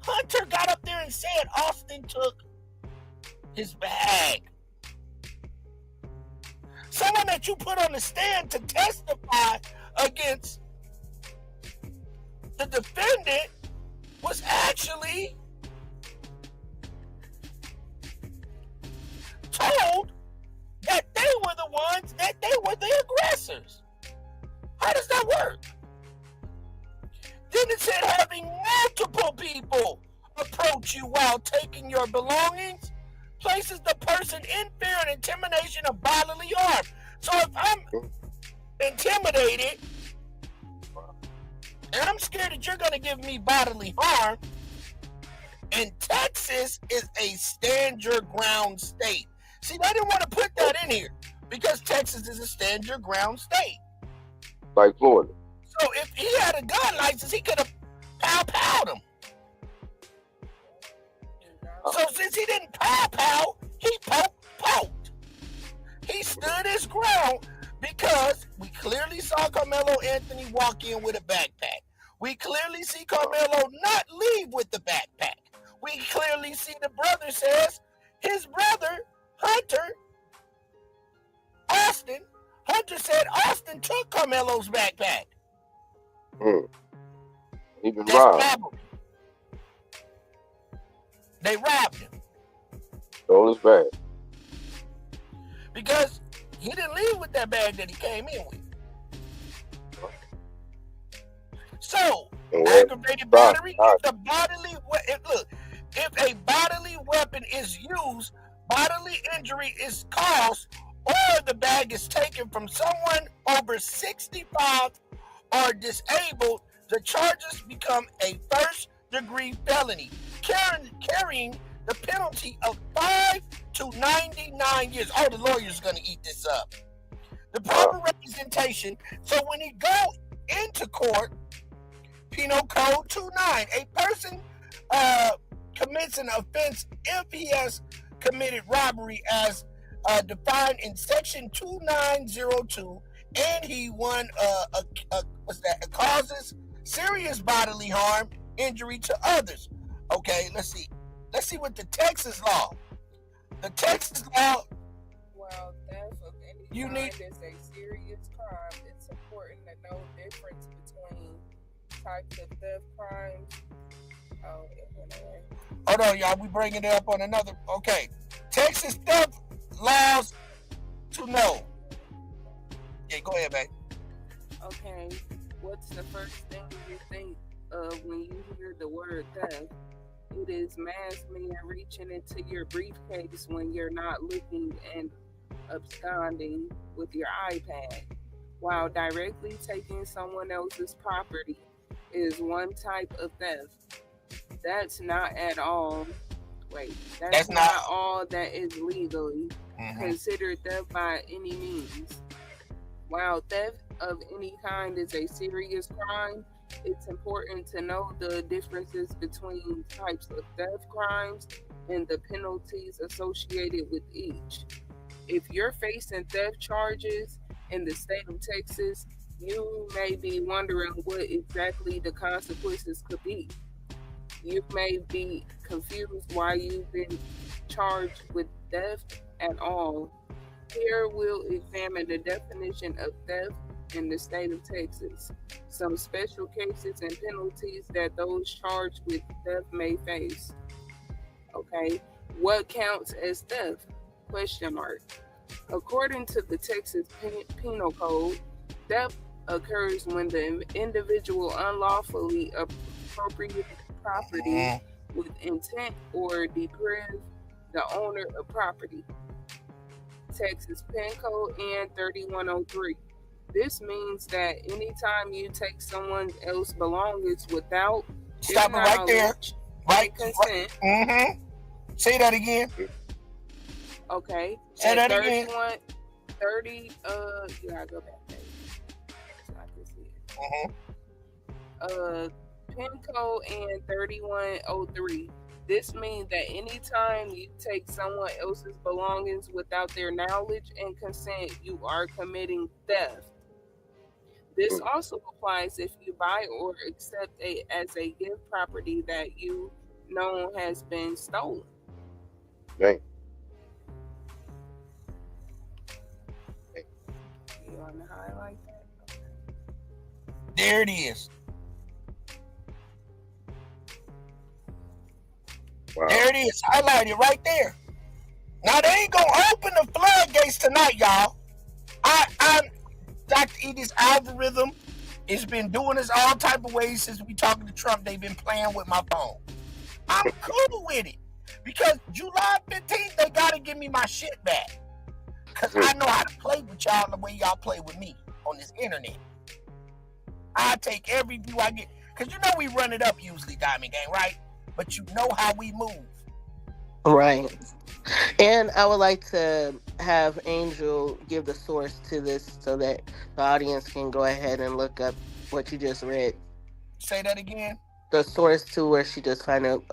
Hunter got up there and said Austin took his bag. Someone that you put on the stand to testify against the defendant was actually told that they were the ones, that they were the aggressors. How does that work? Then it said having multiple people approach you while taking your belongings. places the person in fear and intimidation of bodily harm. So if I'm intimidated and I'm scared that you're going to give me bodily harm, and Texas is a stand your ground state. See, they didn't want to put that in here because Texas is a stand your ground state. Like Florida. So if he had a gun license, he could have pow-powed him. So since he didn't pow-pow, he poked. He stood his ground because we clearly saw Karmelo Anthony walk in with a backpack. We clearly see Karmelo not leave with the backpack. We clearly see the brother says his brother, Hunter said Austin took Karmelo's backpack. Even That's robbed. robbery. They robbed him. Stole his bag. Because he didn't leave with that bag that he came in with. So, aggravated battery, if a bodily weapon is used, bodily injury is caused, or the bag is taken from someone over 65 or disabled, the charges become a first-degree felony, carrying the penalty of 5 to 99 years. Oh, the lawyer's going to eat this up. The proper representation. So when he go into court, Penal Code 29, a person commits an offense if he has committed robbery as defined in Section 2902, and he causes serious bodily harm, injury to others. Okay, let's see what the Texas law. The Texas law. Well, theft of any kind is a serious crime. It's important to know the difference between types of theft crimes. Oh, it went away. Hold on, y'all. We bringing it up on another. Okay, Texas theft laws to know. Yeah, go ahead, man. Okay, what's the first thing you think of when you hear the word theft? It is masked man reaching into your briefcase when you're not looking and absconding with your iPad, while directly taking someone else's property is one type of theft. That's not at all. Wait, that's not all that is legally considered theft by any means. While theft of any kind is a serious crime, it's important to know the differences between types of theft crimes and the penalties associated with each. If you're facing theft charges in the state of Texas, you may be wondering what exactly the consequences could be. You may be confused why you've been charged with theft at all. Here we'll examine the definition of theft in the state of Texas, some special cases and penalties that those charged with theft may face. Okay, what counts as theft? Question mark. According to the Texas Penal Code, theft occurs when the individual unlawfully appropriates property with intent or deprive the owner of property. Texas Pen Code N 3103. This means that anytime you take someone else's belongings without stop it right there, right consent. Say that again. Okay. Say that again. 30. You gotta go back there so I can see it. Pen Code N 3103. This means that anytime you take someone else's belongings without their knowledge and consent, you are committing theft. This also applies if you buy or accept as a gift property that you know has been stolen. Right. You want to highlight that? Okay. There it is. Wow. There it is, highlighted right there. Now they ain't gonna open the floodgates tonight, y'all. I'm Dr. Edith's algorithm has been doing this all type of ways since we talking to Trump. They've been playing with my phone. I'm cool with it Because July 15th, they gotta give me my shit back. Cause I know how to play with y'all the way y'all play with me on this internet. I take every view I get. Cause you know we run it up usually, Diamond Gang, right? But you know how we move. Right. And I would like to have Angel give the source to this so that the audience can go ahead and look up what you just read. Say that again. The source to where she just kind of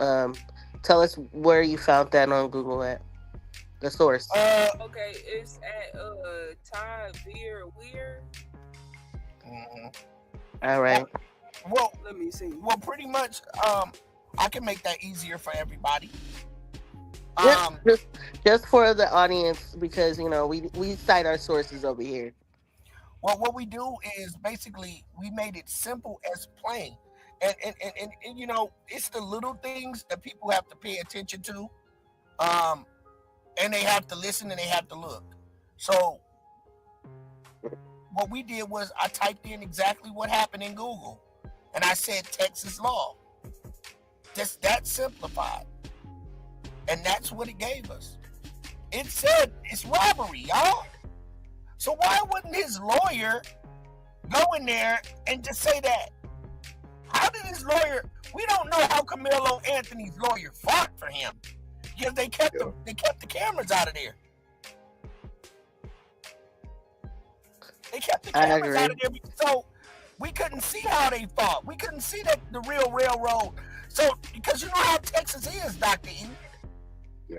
tell us where you found that on Google at. The source. Okay, it's at Todd Veer Weir. All right. Well, let me see. Well, pretty much, I can make that easier for everybody. Just for the audience, because you know we cite our sources over here. Well, what we do is basically we made it simple as plain, and you know it's the little things that people have to pay attention to, and they have to listen and they have to look. So what we did was I typed in exactly what happened in Google, and I said Texas law. Just that simplified. And that's what it gave us. It said it's robbery, y'all. So why wouldn't his lawyer go in there and just say that? How did his lawyer? We don't know how Karmelo Anthony's lawyer fought for him because they kept the cameras out of there. They kept the cameras out of there, so we couldn't see how they fought. We couldn't see that the real railroad. So because you know how Texas is, Dr. E. Yeah.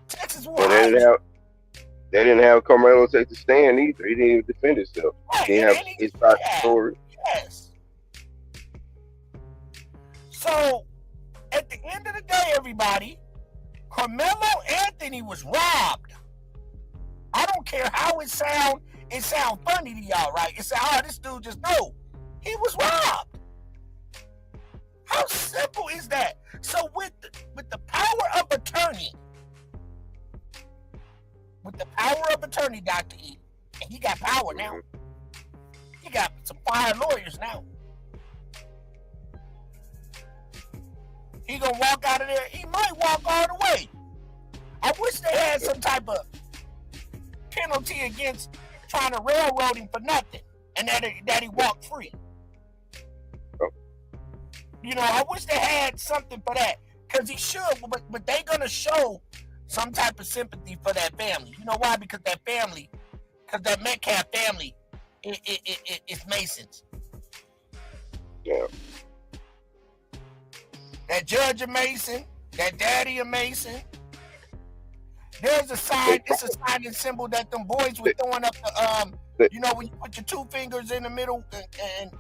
Texas was they didn't have Karmelo take the stand either. He didn't even defend himself. Right. He didn't have his side of the story. Yes. So at the end of the day, everybody, Karmelo Anthony was robbed. I don't care how it sound funny to y'all, right? It sound, oh, this dude just no. He was robbed. How simple is that? So with the power of attorney, Dr. E, and he got power now. He got some fire lawyers now. He gonna walk out of there. He might walk all the way. I wish they had some type of penalty against trying to railroad him for nothing, and that he walked free. You know, I wish they had something for that, because he should, but they're going to show some type of sympathy for that family. You know why? Because that Metcalf family is Masons. Yeah. That judge a Mason, that daddy a Mason. There's a sign, it's a sign and symbol that them boys were throwing up the, you know, when you put your two fingers in the middle and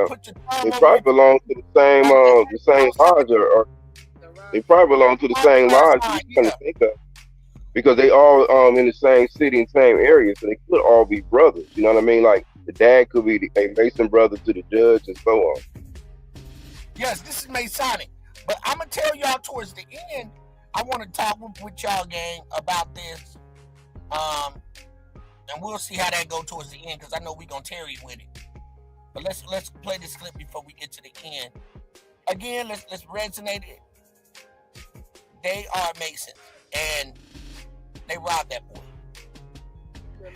put your thumb. They probably belong to the same lodge, or they probably belong to the same lodge. You're trying to think of, because they all in the same city and same area, so they could all be brothers. You know what I mean? Like the dad could be a Mason brother to the judge, and so on. Yes, this is Masonic, but I'm gonna tell y'all towards the end. I want to talk with y'all, gang, about this, and we'll see how that go towards the end, because I know we're gonna tarry with it. But let's play this clip before we get to the end. Again, let's resonate it. They are Masons, and they robbed that boy.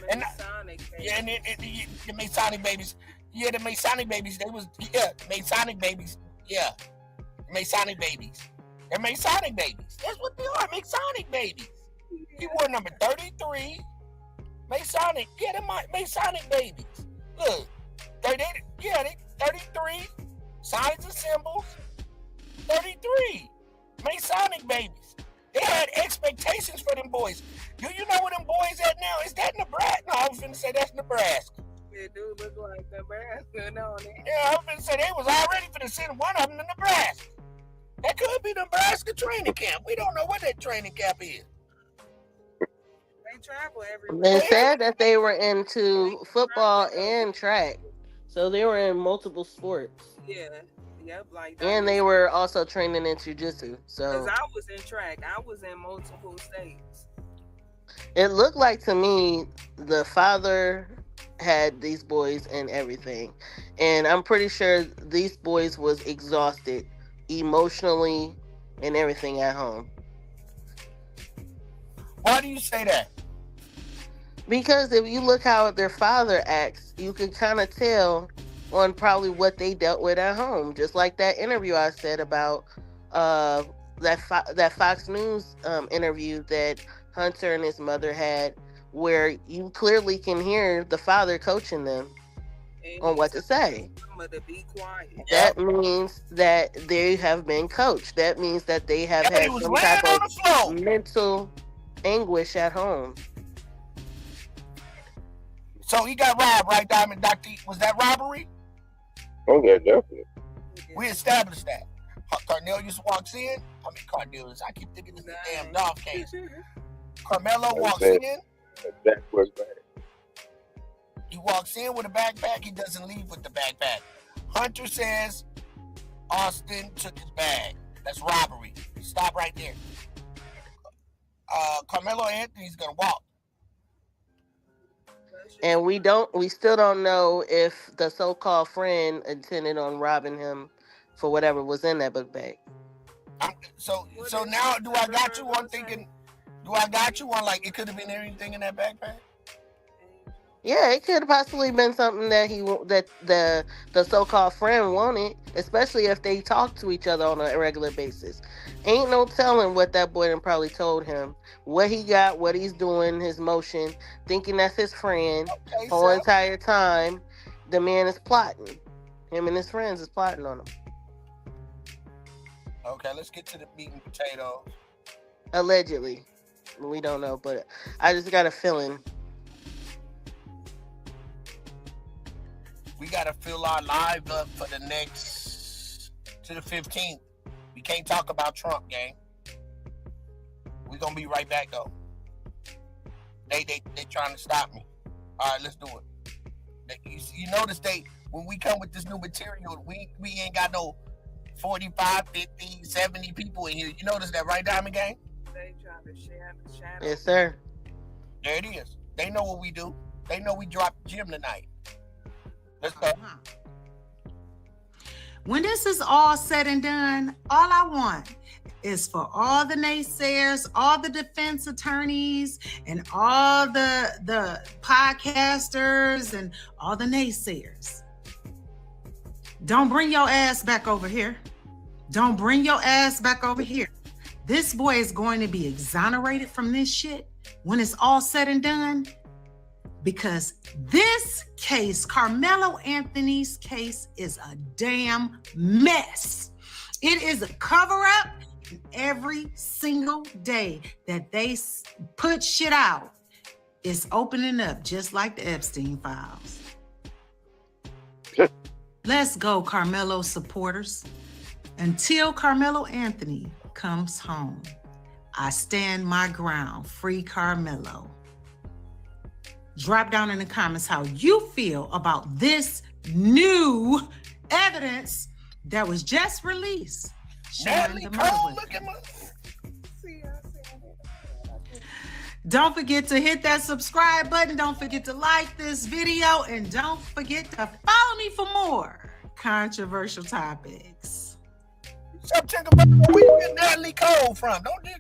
The Masonic babies. Yeah, the Masonic babies. They was Masonic babies. Yeah, Masonic babies. They're Masonic babies. That's what they are, Masonic babies. He wore number 33. Masonic. Yeah, they're Masonic babies. Look, they 33. Signs and symbols. 33. Masonic babies. They had expectations for them boys. Do you know where them boys at now? Is that Nebraska? No, I was finna say that's Nebraska. It do look like Nebraska, don't it? Yeah, I was finna say they was already finna send one of them to Nebraska. That could be Nebraska training camp. We don't know what that training camp is. They travel everywhere. They said that they were into football and track. So they were in multiple sports. Yeah. Yep, like that. And they were also training in jiu-jitsu. So because I was in track. I was in multiple states. It looked like to me the father had these boys and everything. And I'm pretty sure these boys was exhausted emotionally and everything at home. Why do you say that? Because if you look how their father acts, you can kind of tell on probably what they dealt with at home. Just like that interview I said about that Fox News interview that Hunter and his mother had, where you clearly can hear the father coaching them on what to say. To be quiet. That means that they have been coached. That means that they have had some type of mental anguish at home. So he got robbed, right, Diamond? Dr. Was that robbery? Oh, yeah, definitely. We established that. Cornelius walks in. I mean, Cornelius. I keep thinking it's the damn dog case. Carmelo walks in. That was bad. He walks in with a backpack. He doesn't leave with the backpack. Hunter says Austin took his bag. That's robbery. Stop right there. Karmelo Anthony's gonna walk. And we still don't know if the so-called friend intended on robbing him for whatever was in that book bag. So now do I got you on thinking? Do I got you on like it could have been anything in that backpack? Yeah, it could have possibly been something that the so-called friend wanted, especially if they talk to each other on a regular basis. Ain't no telling what that boy done probably told him, what he got, what he's doing, his motion, thinking that's his friend. Okay, whole entire time, the man is plotting. Him and his friends is plotting on him. Okay, let's get to the meat and potatoes. Allegedly. We don't know, but I just got a feeling. We gotta fill our live up for the to the 15th. We can't talk about Trump, gang. We're gonna be right back though. They trying to stop me. All right, let's do it. You notice when we come with this new material, we ain't got no 45, 50, 70 people in here. You notice that, right, Diamond Gang? They trying to share the shadow. Yes, sir. There it is. They know what we do. They know we dropped the gym tonight. Let's go. When this is all said and done, all I want is for all the naysayers, all the defense attorneys, and all the podcasters and all the naysayers. Don't bring your ass back over here. Don't bring your ass back over here. This boy is going to be exonerated from this shit when it's all said and done. Because this case, Karmelo Anthony's case, is a damn mess. It is a cover-up, and every single day that they put shit out, it's opening up just like the Epstein files. Let's go, Karmelo supporters. Until Karmelo Anthony comes home, I stand my ground. Free Karmelo. Drop down in the comments how you feel about this new evidence that was just released. Natalie Cole, look at my... Don't forget to hit that subscribe button. Don't forget to like this video. And don't forget to follow me for more controversial topics. September, where you get Natalie Cole from? Don't you...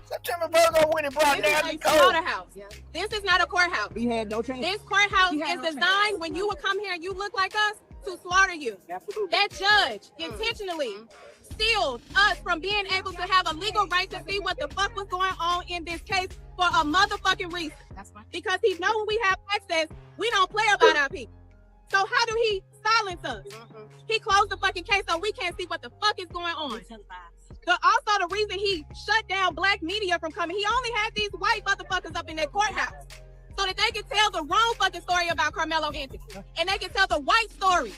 September Virgo went and brought Natalie Cole. Slaughterhouse. Yeah. This is not a courthouse. We had no chance. This courthouse is designed when you would come here and you look like us to slaughter you. Absolutely. That judge intentionally sealed us from being able to have a legal right to see what the fuck was going on in this case for a motherfucking reason. That's fine. Because he know when we have access, we don't play about our people. So how do silence us? He closed the fucking case so we can't see what the fuck is going on. Also, the reason he shut down black media from coming, he only had these white motherfuckers up in that courthouse so that they could tell the wrong fucking story about Karmelo Anthony. And they could tell the white story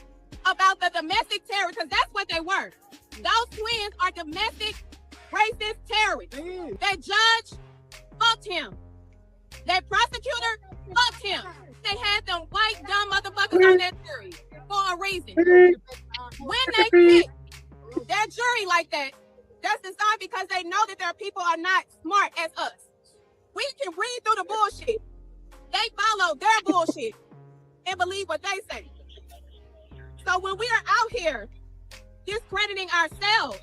about the domestic terror, because that's what they were. Those twins are domestic racist terrorists. That judge fucked him. That prosecutor fucked him. They had them white dumb motherfuckers on that jury for a reason. When they pick their jury like that, that's designed because they know that their people are not smart as us. We can read through the bullshit. They follow their bullshit and believe what they say. So when we are out here discrediting ourselves,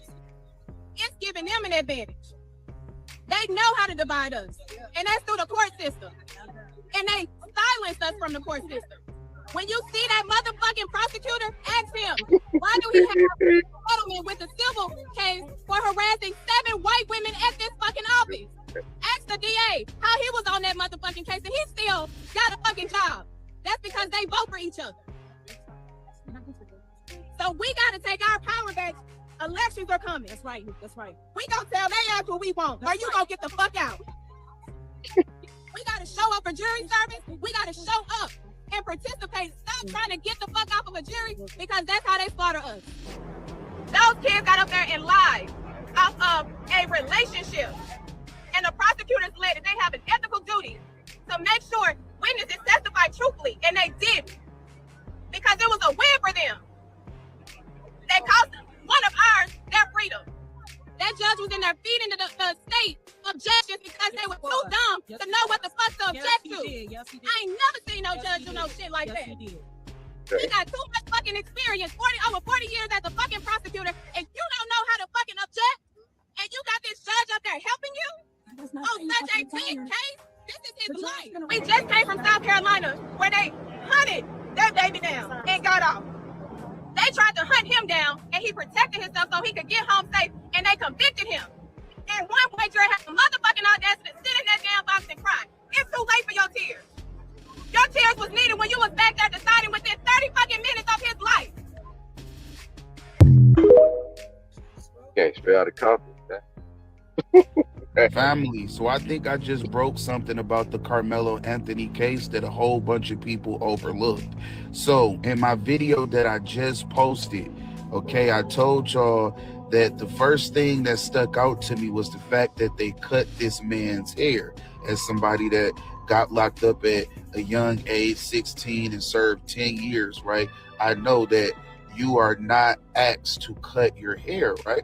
it's giving them an advantage. They know how to divide us, and that's through the court system. And they silence us from the court system. When you see that motherfucking prosecutor, ask him, why do he have a settlement with the civil case for harassing 7 white women at this fucking office? Ask the DA how he was on that motherfucking case and he still got a fucking job. That's because they vote for each other. So we gotta take our power back. Elections are coming. That's right. That's right. We gonna tell they ass what we want, or you gonna get the fuck out. We gotta show up for jury service. We gotta show up and participate. Stop trying to get the fuck off of a jury because that's how they slaughter us. Those kids got up there and lied off of a relationship. And the prosecutors led it. They have an ethical duty to make sure witnesses testify truthfully, and they did. Because it was a win for them. They cost one of ours their freedom. That judge was in there feeding the state objections because they were too dumb to know what the fuck to object to. I ain't never seen no judge do no shit like that. He got too much fucking experience, over 40 years as a fucking prosecutor, and you don't know how to fucking object? And you got this judge up there helping you? Oh, such a big case? This is his life. We just came from South Carolina where they hunted their baby down and got off. They tried to hunt him down, and he protected himself so he could get home safe, and they convicted him. And one white juror had the motherfucking audacity to sit in that damn box and cry. It's too late for your tears. Your tears was needed when you was back there deciding within 30 fucking minutes of his life. Can't spell out of confidence, man. Family. So I think I just broke something about the Karmelo Anthony case that a whole bunch of people overlooked. So in my video that I just posted, okay, I told y'all that the first thing that stuck out to me was the fact that they cut this man's hair. As somebody that got locked up at a young age, 16, and served 10 years, right? I know that you are not asked to cut your hair, right?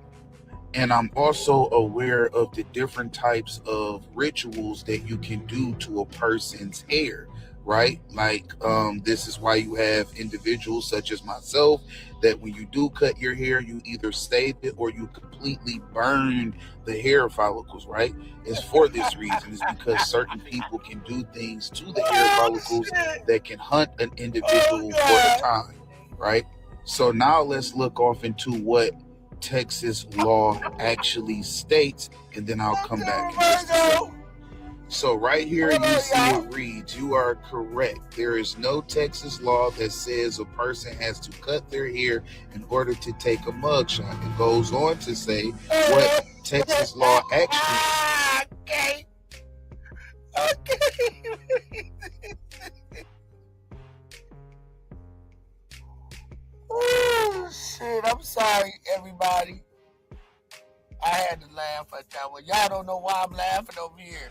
And I'm also aware of the different types of rituals that you can do to a person's hair, right? Like, this is why you have individuals such as myself that when you do cut your hair, you either save it or you completely burn the hair follicles, right? It's for this reason. It's because certain people can do things to the hair follicles that can hunt an individual for a time, right? So now let's look off into what Texas law actually states, and then I'll come back in just a second. So right here you see it reads, you are correct. There is no Texas law that says a person has to cut their hair in order to take a mugshot. It goes on to say what Texas law actually... Okay. Oh shit, I'm sorry everybody. I had to laugh at that one. Y'all don't know why I'm laughing over here.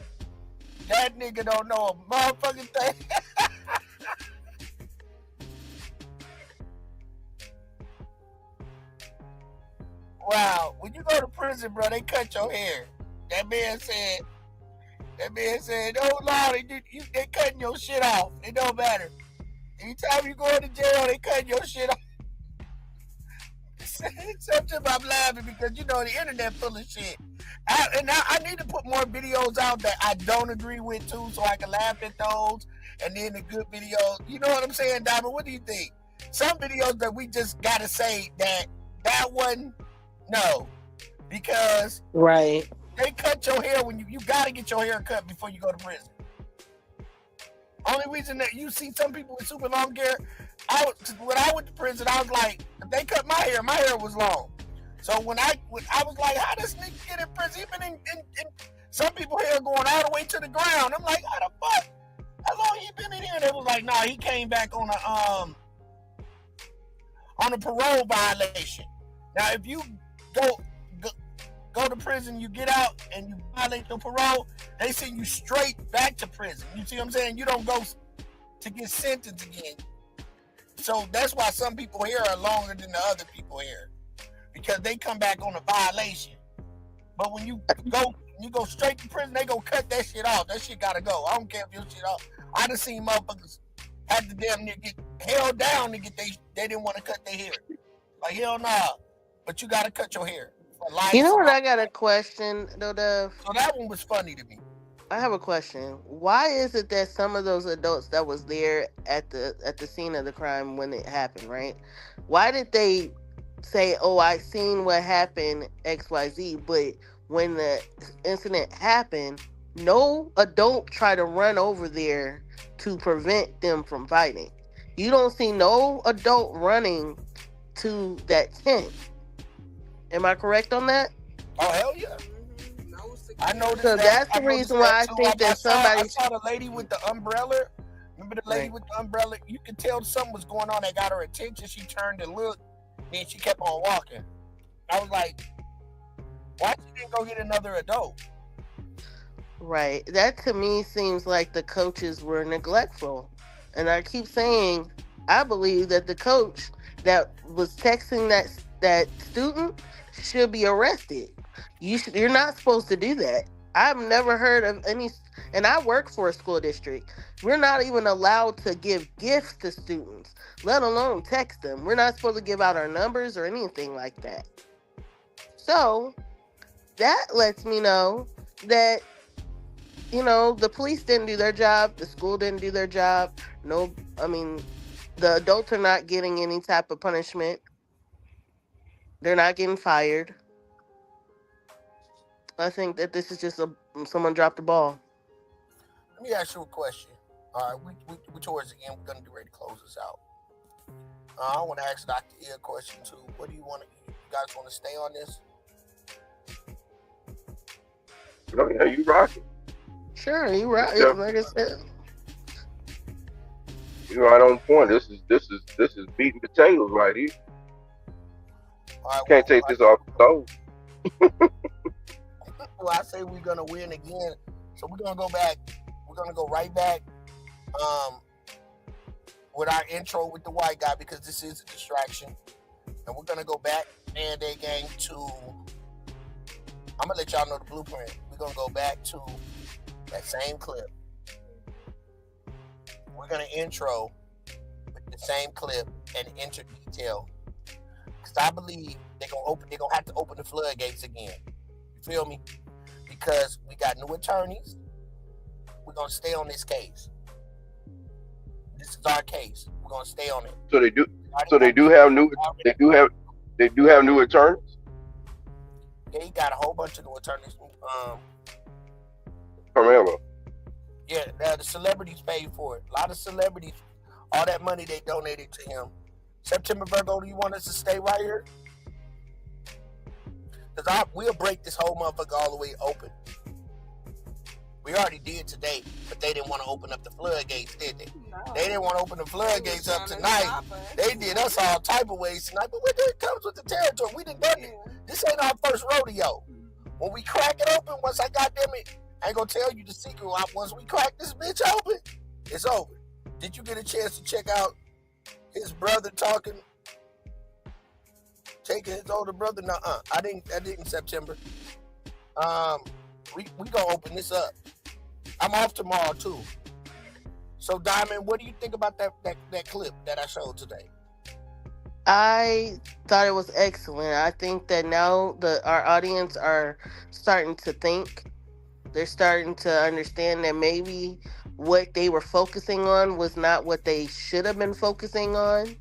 That nigga don't know a motherfucking thing. Wow, when you go to prison, bro, they cut your hair. That man said, oh Lord, they cutting your shit off. It don't matter. Anytime you go into jail, they cutting your shit off. Sometimes I'm laughing because you know the internet full of shit. I need to put more videos out that I don't agree with too, so I can laugh at those. And then the good videos, you know what I'm saying, Diamond? What do you think? Some videos that we just gotta say that one, no, because right, they cut your hair when you gotta get your hair cut before you go to prison. Only reason that you see some people with super long hair. When I went to prison, I was like, if they cut my hair was long. So when I was like, how does this nigga get in prison? He been in some people hair going all the way to the ground. I'm like, how the fuck? How long he been in here? And they was like, nah, he came back on a parole violation. Now, if you go to prison, you get out and you violate your parole, they send you straight back to prison. You see what I'm saying? You don't go to get sentenced again. So that's why some people here are longer than the other people here, because they come back on a violation. But when you go straight to prison, they gonna cut that shit off. That shit gotta go. I don't care if your shit off. I done seen motherfuckers have to damn near get held down to get they didn't want to cut their hair. Like hell nah. But you gotta cut your hair. You know what? I got a question, though, Dev. So that one was funny to me. I have a question. Why is it that some of those adults that was there at the scene of the crime when it happened, right? Why did they say, "Oh, I seen what happened XYZ," but when the incident happened, no adult tried to run over there to prevent them from fighting? You don't see no adult running to that tent. Am I correct on that? Oh hell yeah! I noticed So that. that's the reason why I too. think that somebody. I saw the lady with the umbrella. Remember the lady with the umbrella? You could tell something was going on that got her attention. She turned and looked, then she kept on walking. I was like, why she didn't go get another adult? Right. That to me seems like the coaches were neglectful. And I keep saying, I believe that the coach that was texting that student should be arrested. You're not supposed to do that. I've never heard of any, and I work for a school district. We're not even allowed to give gifts to students, let alone text them. We're not supposed to give out our numbers or anything like that. So that lets me know that, the police didn't do their job. The school didn't do their job. No, I mean, the adults are not getting any type of punishment. They're not getting fired. I think that this is just someone dropped the ball. Let me ask you a question. All right, we towards the end. We're gonna be ready to close this out. I want to ask Dr. E a question too. What do you want? You guys want to stay on this? Oh yeah, you rocking. Sure, you right. Yeah. Like I said, You're right on point. This is beating potatoes right here. Right, Can't take this off the stove. Well, I say we're gonna win again. So we're gonna go back. We're gonna go right back with our intro with the white guy because this is a distraction. And we're gonna go back and they gang to. I'm gonna let y'all know the blueprint. We're gonna go back to that same clip. We're gonna intro with the same clip and enter detail. Because I believe they're gonna have to open the floodgates again. You feel me? Because we got new attorneys. We're gonna stay on this case. This is our case. We're gonna stay on it. So they do. So they do have new. They do have new attorneys. Yeah, he got a whole bunch of new attorneys. Karmelo. Yeah, the celebrities paid for it. A lot of celebrities, all that money they donated to him. September Virgo, do you want us to stay right here? Because we'll break this whole motherfucker all the way open. We already did today, but they didn't want to open up the floodgates, did they? No. They didn't want to open the floodgates up tonight. They did us all type of ways tonight, but it comes with the territory. We done done it. This ain't our first rodeo. When we crack it open, once I got them, I ain't gonna tell you the secret. Once we crack this bitch open, it's over. Did you get a chance to check out his brother taking his older brother? Nuh-uh. I didn't September. We gonna open this up. I'm off tomorrow too. So Diamond, what do you think about that clip that I showed today? I thought it was excellent. I think that now our audience are starting to think. They're starting to understand that maybe what they were focusing on was not what they should have been focusing on.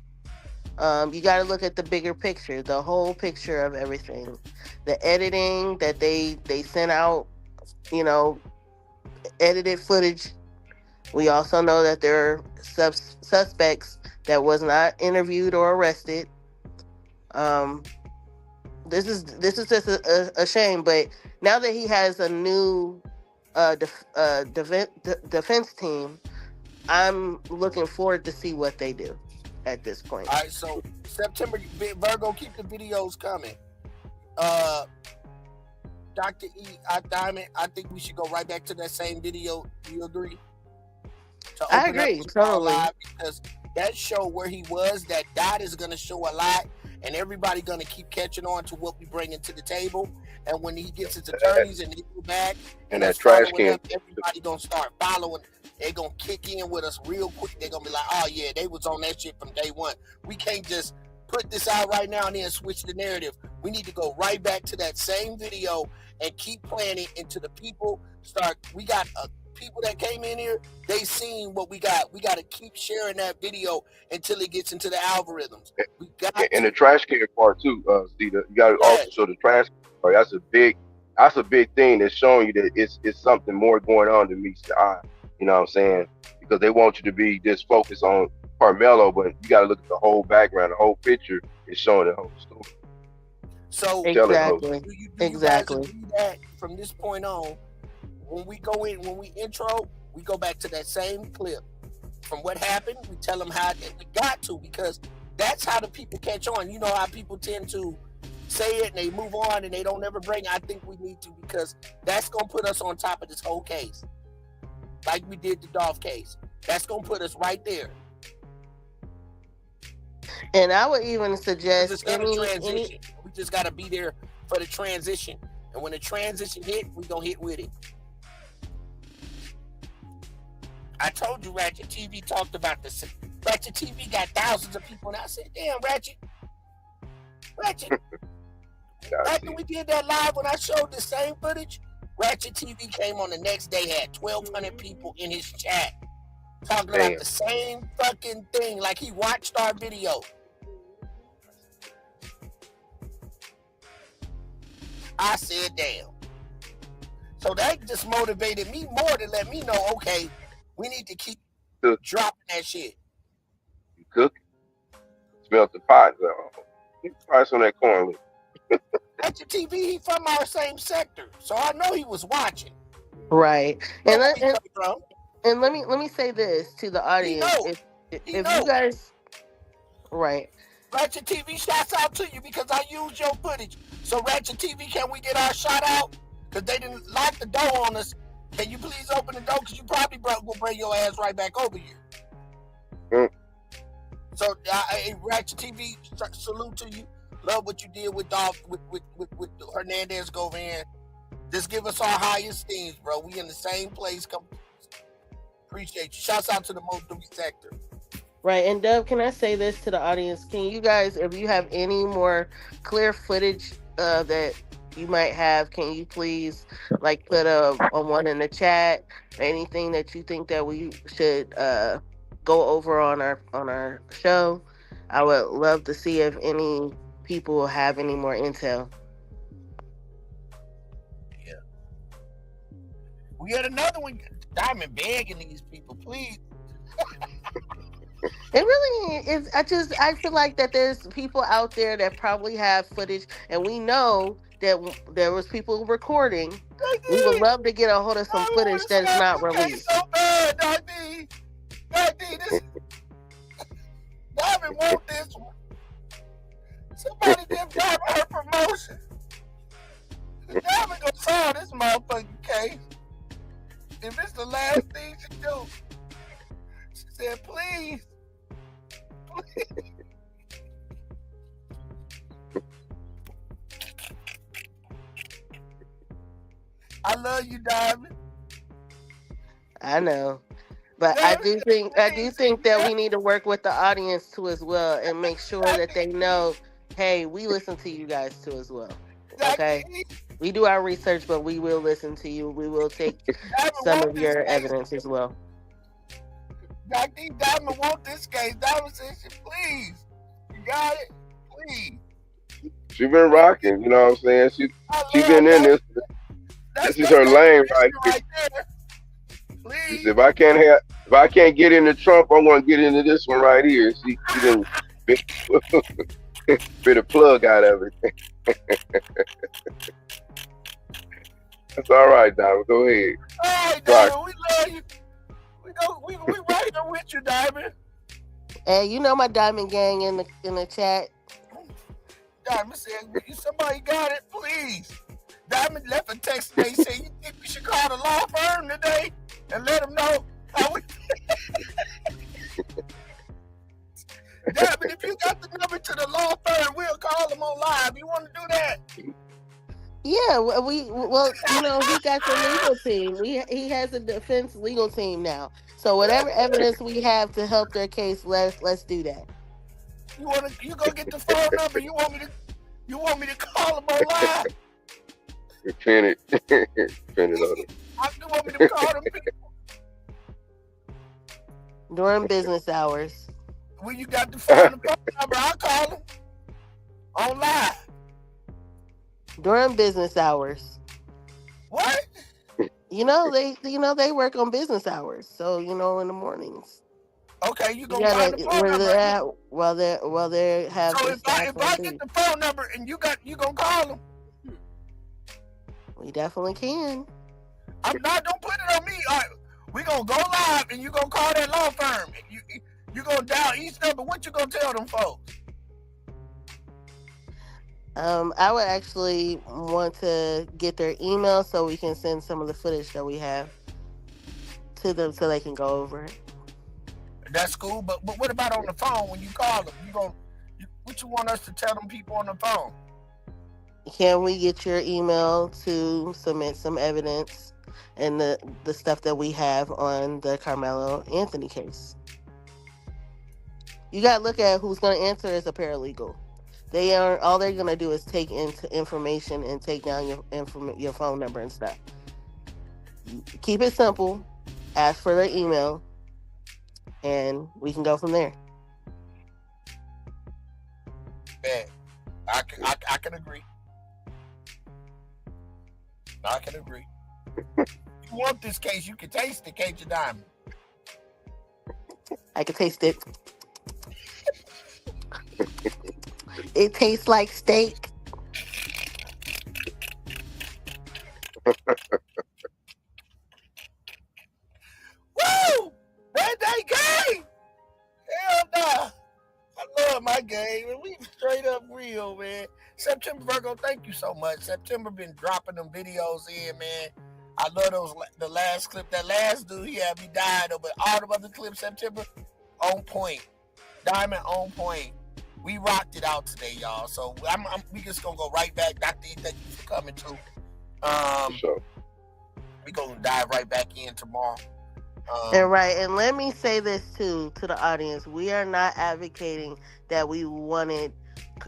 You got to look at the bigger picture, the whole picture of everything. The editing that they sent out, edited footage. We also know that there are suspects that was not interviewed or arrested. This is just a shame, but now that he has a new defense team, I'm looking forward to see what they do at this point. All right, so September, Virgo, keep the videos coming. Dr. E, Diamond, I think we should go right back to that same video. Do you agree? I agree, totally. Because that show where he was, that dot is going to show a lot, and everybody going to keep catching on to what we bring into the table. And when he gets his attorneys and they go back and that trash can, everybody going to start following. They're going to kick in with us real quick. They're going to be like, oh yeah, they was on that shit from day one. We can't just put this out right now and then switch the narrative. We need to go right back to that same video and keep playing it until the people start. We got people that came in here, they seen what we got. We got to keep sharing that video until it gets into the algorithms. We got and the trash can part too, Steve. You got to also show the trash can part. That's a big thing that's showing you that it's something more going on than meets the eye. You know what I'm saying? Because they want you to be just focused on Karmelo, but you got to look at the whole background. The whole picture is showing the whole story. So exactly, do you guys agree that from this point on, when we intro, we go back to that same clip from what happened. We tell them how we got to, because that's how the people catch on. You know how people tend to say it and they move on and they don't ever bring it. I think we need to, because that's gonna put us on top of this whole case, like we did the Dolph case. That's gonna put us right there. And I would even suggest it's gonna transition. We just gotta be there for the transition, and when the transition hit, we gonna hit with it. I told you Ratchet TV talked about this. Ratchet TV got thousands of people, and I said, damn, Ratchet. After we did that live, when I showed the same footage, Ratchet TV came on the next day, had 1,200 people in his chat talking about the same fucking thing, like he watched our video. I said, damn. So that just motivated me more to let me know, okay, we need to keep dropping that shit. You cook, smell the pot. Keep the price on that corn. Ratchet TV, he from our same sector, so I know he was watching. Right. And let me say this to the audience. If you guys, right. Ratchet TV, shouts out to you because I used your footage. So Ratchet TV, can we get our shout out? Because they didn't lock the door on us. Can you please open the door? Because you probably will bring your ass right back over here. So Ratchet TV, salute to you. Love what you did with Dolph, with Hernandez Govan. Just give us our highest themes, bro. We in the same place. Appreciate you. Shouts out to the Moultrie sector. Right, and Dub, can I say this to the audience? Can you guys, if you have any more clear footage that you might have, can you please put a one in the chat? Anything that you think that we should go over on our show? I would love to see if any people have any more intel. Yeah, we had another one. Diamond begging these people, please. It really is. I feel like that there's people out there that probably have footage, and we know that there was people recording. We would love to get a hold of some footage that is not released. So bad, Doc D, this Diamond want this one. Somebody give Diamond her promotion. Diamond gonna solve this motherfucking case. If it's the last thing she do, she said, please. I love you, Diamond. I know, but Diamond, I do think that we need to work with the audience too as well, and make sure that they know, hey, we listen to you guys too as well. Okay, we do our research, but we will listen to you. We will take some of your evidence as well. Diamond want this case. Diamond says, please, you got it, please. She been rocking, you know what I'm saying? She been in this. This is her lane right here. She said, if I can't get into Trump, I'm gonna get into this one right here. She done bit a plug out of it. That's all right, Diamond. Go ahead. All right, Diamond, we love you. We right there with you, Diamond. Hey, you know my Diamond gang in the chat. Diamond said, somebody got it, please. Diamond left a text today saying, you think we should call the law firm today and let them know how we... Diamond, if you got the number to the law firm, we'll call them on live. You want to do that? Yeah, he got the legal team. He has a defense legal team now. So whatever evidence we have to help their case, let's do that. You go get the phone number. You want You want me to call him on live? Pin it. Pin it on it. You want me to call them people? During business hours. When you got the phone number, I'll call them on live. During business hours. What? They work on business hours. So, in the mornings. Okay, you gonna find the phone number. While they have So the if I get the phone number and you gonna call them? We definitely can. I'm not, don't put it on me. All right, we gonna go live and you gonna call that law firm. You gonna dial each number. What you gonna tell them folks? I would actually want to get their email so we can send some of the footage that we have to them so they can go over it. That's cool, but what about on the phone when you call them? What you want us to tell them people on the phone? Can we get your email to submit some evidence and the stuff that we have on the Karmelo Anthony case? You gotta look at who's gonna answer as a paralegal. All they're gonna do is take into information and take down your phone number and stuff. Keep it simple. Ask for their email, and we can go from there. Man, I can agree. I can agree. If you want this case, you can taste it, can't you, Diamond? I can taste it. It tastes like steak. Woo! That game! Hell nah. I love my game, and we straight up real, man. September Virgo, thank you so much. September been dropping them videos in, man. I love the last clip. That last dude, he had me dying, but all the other clips, September, on point. Diamond on point. We rocked it out today, y'all. So we just gonna go right back. Dr. E, thank you for coming too. Sure. We gonna dive right back in tomorrow. And let me say this too to the audience: we are not advocating that we wanted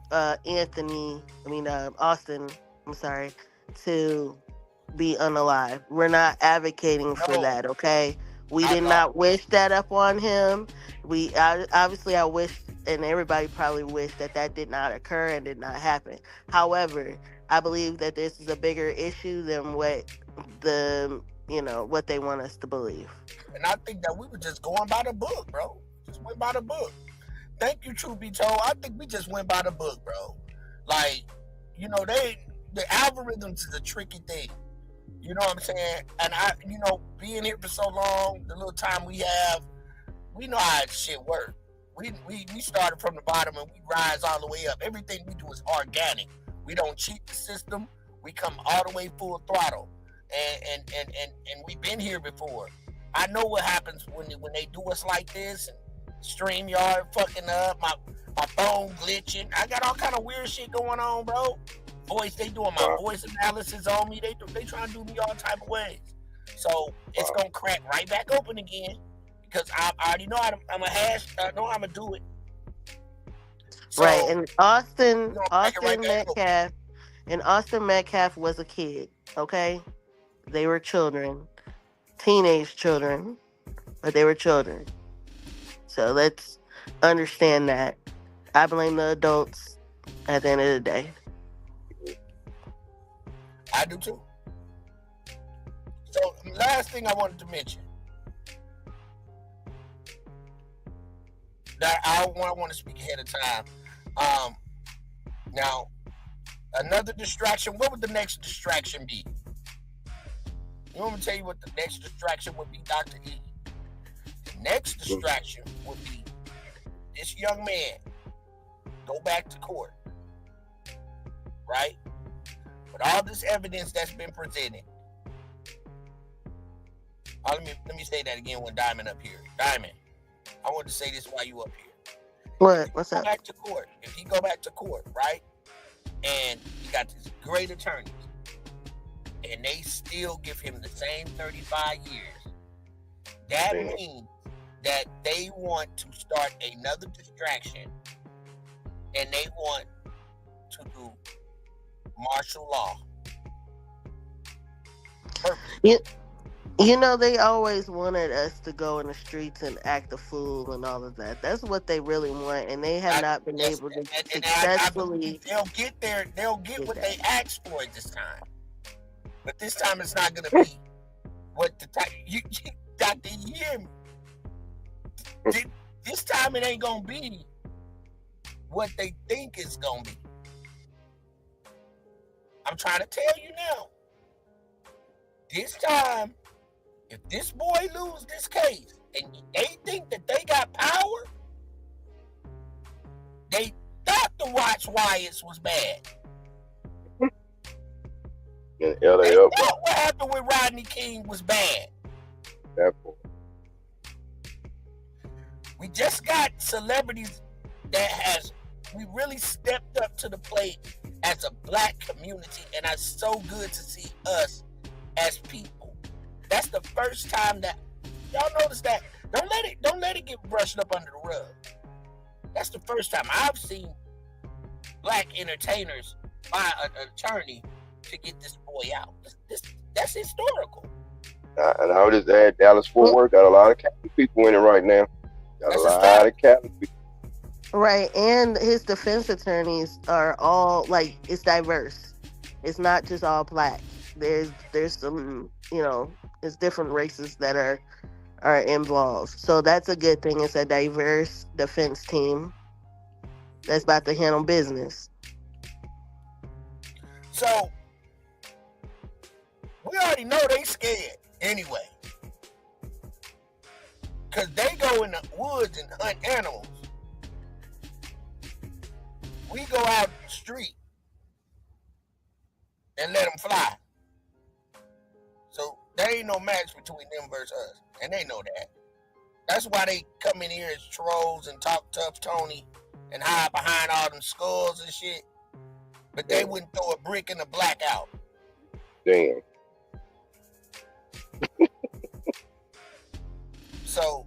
Austin. I'm sorry, to be unalive. We're not advocating for that. Okay, we did not wish that upon him. I wish, and everybody probably wished that did not occur and did not happen. However, I believe that this is a bigger issue than what they want us to believe. And I think that we were just going by the book, bro. Just went by the book. Thank you, truth be told. I think we just went by the book, bro. Like, the algorithms is a tricky thing. You know what I'm saying? And being here for so long, the little time we have, we know how shit works. We started from the bottom and we rise all the way up. Everything we do is organic. We don't cheat the system. We come all the way full throttle. And we've been here before. I know what happens when they do us like this, and StreamYard fucking up, my phone glitching. I got all kind of weird shit going on, bro. They doing my voice analysis on me. They trying to do me all type of ways. So it's gonna crack right back open again because I already know I know I'm gonna do it. So, right, and Austin Metcalf was a kid. Okay, they were children. Teenage children, but they were children. So let's understand that. I blame the adults at the end of the day. I do too. So last thing I wanted to mention that I want to speak ahead of time. Now, another distraction. What would the next distraction be? You want me to tell you what the next distraction would be, Dr. E? The next distraction would be this young man go back to court, right? With all this evidence that's been presented. Let me say that again when Diamond up here. Diamond, I want to say this while you up here. What's up? Back to court. If he go back to court, right? And he got these great attorneys. And they still give him the same 35 years. That means that they want to start another distraction, and they want to do martial law. You know, they always wanted us to go in the streets and act a fool and all of that. That's what they really want, and they have not been able to I believe successfully. they'll get there. They'll get what they asked for this time. But this time it's not going to be what the time. Dr. You hear me? This time it ain't going to be what they think it's going to be. I'm trying to tell you now. This time, if this boy lose this case and they think that they got power, they thought the Watch Wyatts was bad. In LA, they thought what happened with Rodney King was bad. That boy. We just got celebrities that we really stepped up to the plate as a black community, and it's so good to see us as people. That's the first time that y'all notice that. Don't let it get brushed up under the rug. That's the first time I've seen black entertainers buy an attorney to get this boy out. That's historical. And I would just add, Dallas Fort Worth got a lot of Catholic people in it right now. Got a lot of Catholic people. Right, and his defense attorneys are all like, it's diverse. It's not just all black. There's some, it's different races that are involved. So that's a good thing. It's a diverse defense team that's about to handle business. So we already know they scared anyway, because they go in the woods and hunt animals. We go out the street and let them fly. So there ain't no match between them versus us, and they know that. That's why they come in here as trolls and talk tough Tony and hide behind all them skulls and shit. But they wouldn't throw a brick in the blackout. Damn. So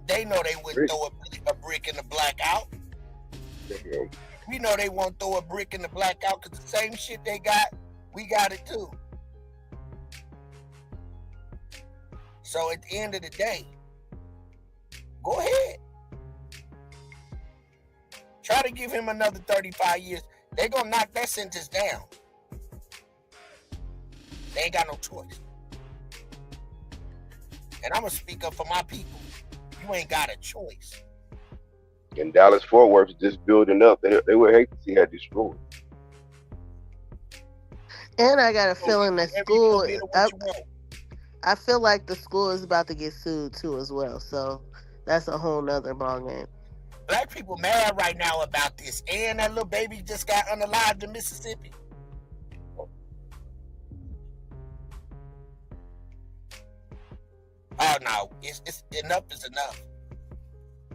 they know they wouldn't throw a brick in the blackout. Damn. We know they won't throw a brick in the blackout because the same shit they got, we got it too. So at the end of the day, go ahead. Try to give him another 35 years. They're going to knock that sentence down. They ain't got no choice. And I'm going to speak up for my people. You ain't got a choice. And Dallas Fort Worth is just building up. They would hate to see that destroyed. And I got a feeling that school, I feel like the school is about to get sued too as well. So that's a whole nother ballgame. Black people mad right now about this. And that little baby just got unalived in Mississippi. Oh no, it's enough is enough.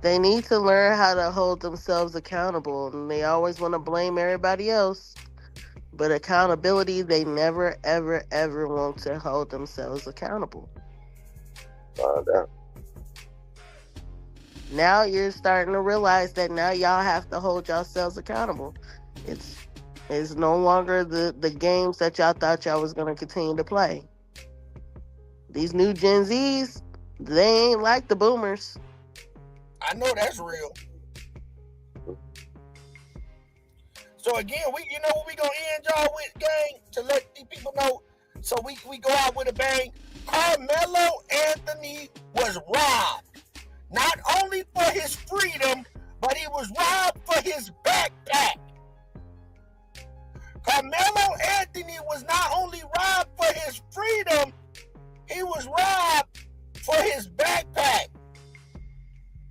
They need to learn how to hold themselves accountable, and they always want to blame everybody else. But accountability, they never, ever, ever want to hold themselves accountable. Now you're starting to realize that now y'all have to hold yourselves accountable. It's no longer the games that y'all thought y'all was going to continue to play. These new Gen Zs, they ain't like the boomers. I know that's real. So again, you know what we gonna end y'all with, gang? To let these people know, so we go out with a bang. Karmelo Anthony was robbed, not only for his freedom, but he was robbed for his backpack. Karmelo Anthony was not only robbed for his freedom, he was robbed for his backpack.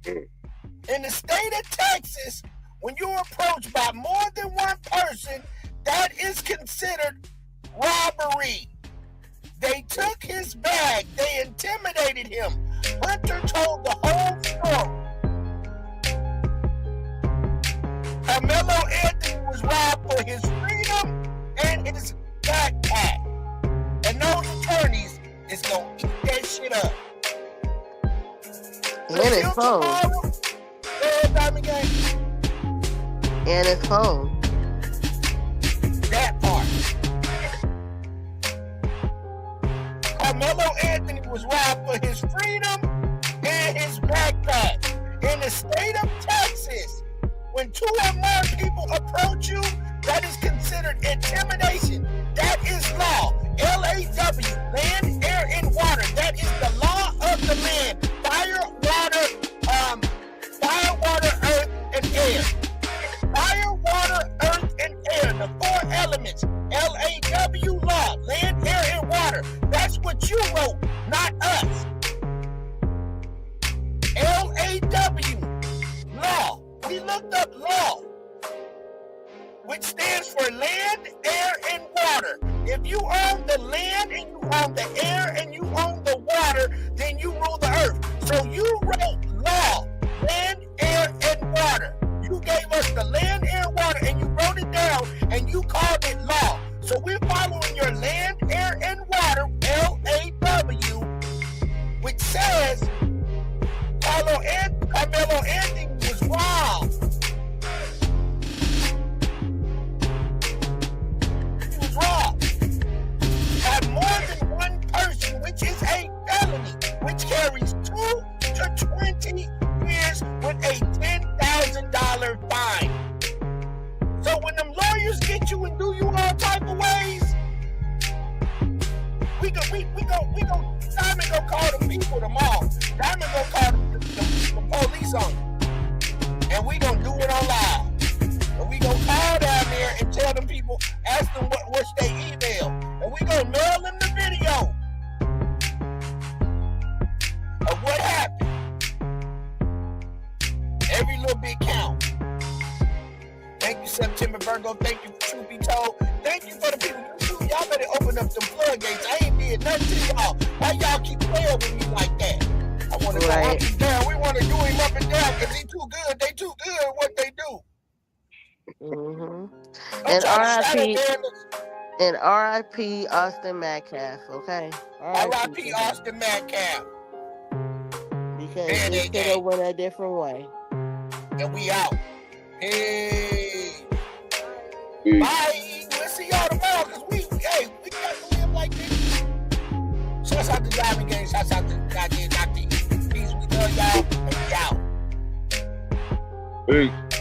In the state of Texas, when you're approached by more than one person, that is considered robbery. They took his bag. They intimidated him. Hunter told the whole story. Karmelo Anthony was robbed for his freedom and his backpack. And those attorneys is going to eat that shit up. And his phone. And his phone. Karmelo Anthony was robbed for his freedom and his backpack. In the state of Texas, when 2 or more people approach you, that is considered intimidation. That is law. LAW, land, air, and water. That is the law of the land. Fire, water, earth, and air. Fire, water, earth, and air. The 4 elements. LAW law. Land, air, and water. That's what you wrote, not us. LAW law. We looked up law, which stands for land, air, and water. If you own the land and you own the air and you own the water, then you rule the earth. So you wrote law, land, air, and water. You gave us the land, air, water, and you wrote it down and you called it law. So we're following your land, air, and water, LAW, which says Karmelo Anthony was wrong. He was wrong. Have more than one person, which is a felony, which carries 2 to 20 years with a $10,000 fine. So when them lawyers get you and do you all type of ways, we go. Diamond go call the people tomorrow. Diamond go call the police on you, and we gonna do it on live. And we gonna call down there and tell them people, ask them what's their email, and we gonna mail them the video of what happened. Every little bit count. Thank you, September Virgo. Thank you, Truth Be Told. Thank you for the people. Y'all better open up them floodgates. I ain't did nothing to y'all. Why y'all keep playing with me like that? I want to go up and down. We want to do him up and down because he too good. They too good at what they do. Mm-hmm. And R.I.P. Austin Metcalf, okay? R.I.P. Austin Metcalf. Because he could have went a different way. And we out. Hey. Bye. We'll see y'all tomorrow because we got to live like this. Shouts out to Diamond Gang. Shouts out to Goddamn Dr. Peace. We love y'all and we out. Peace.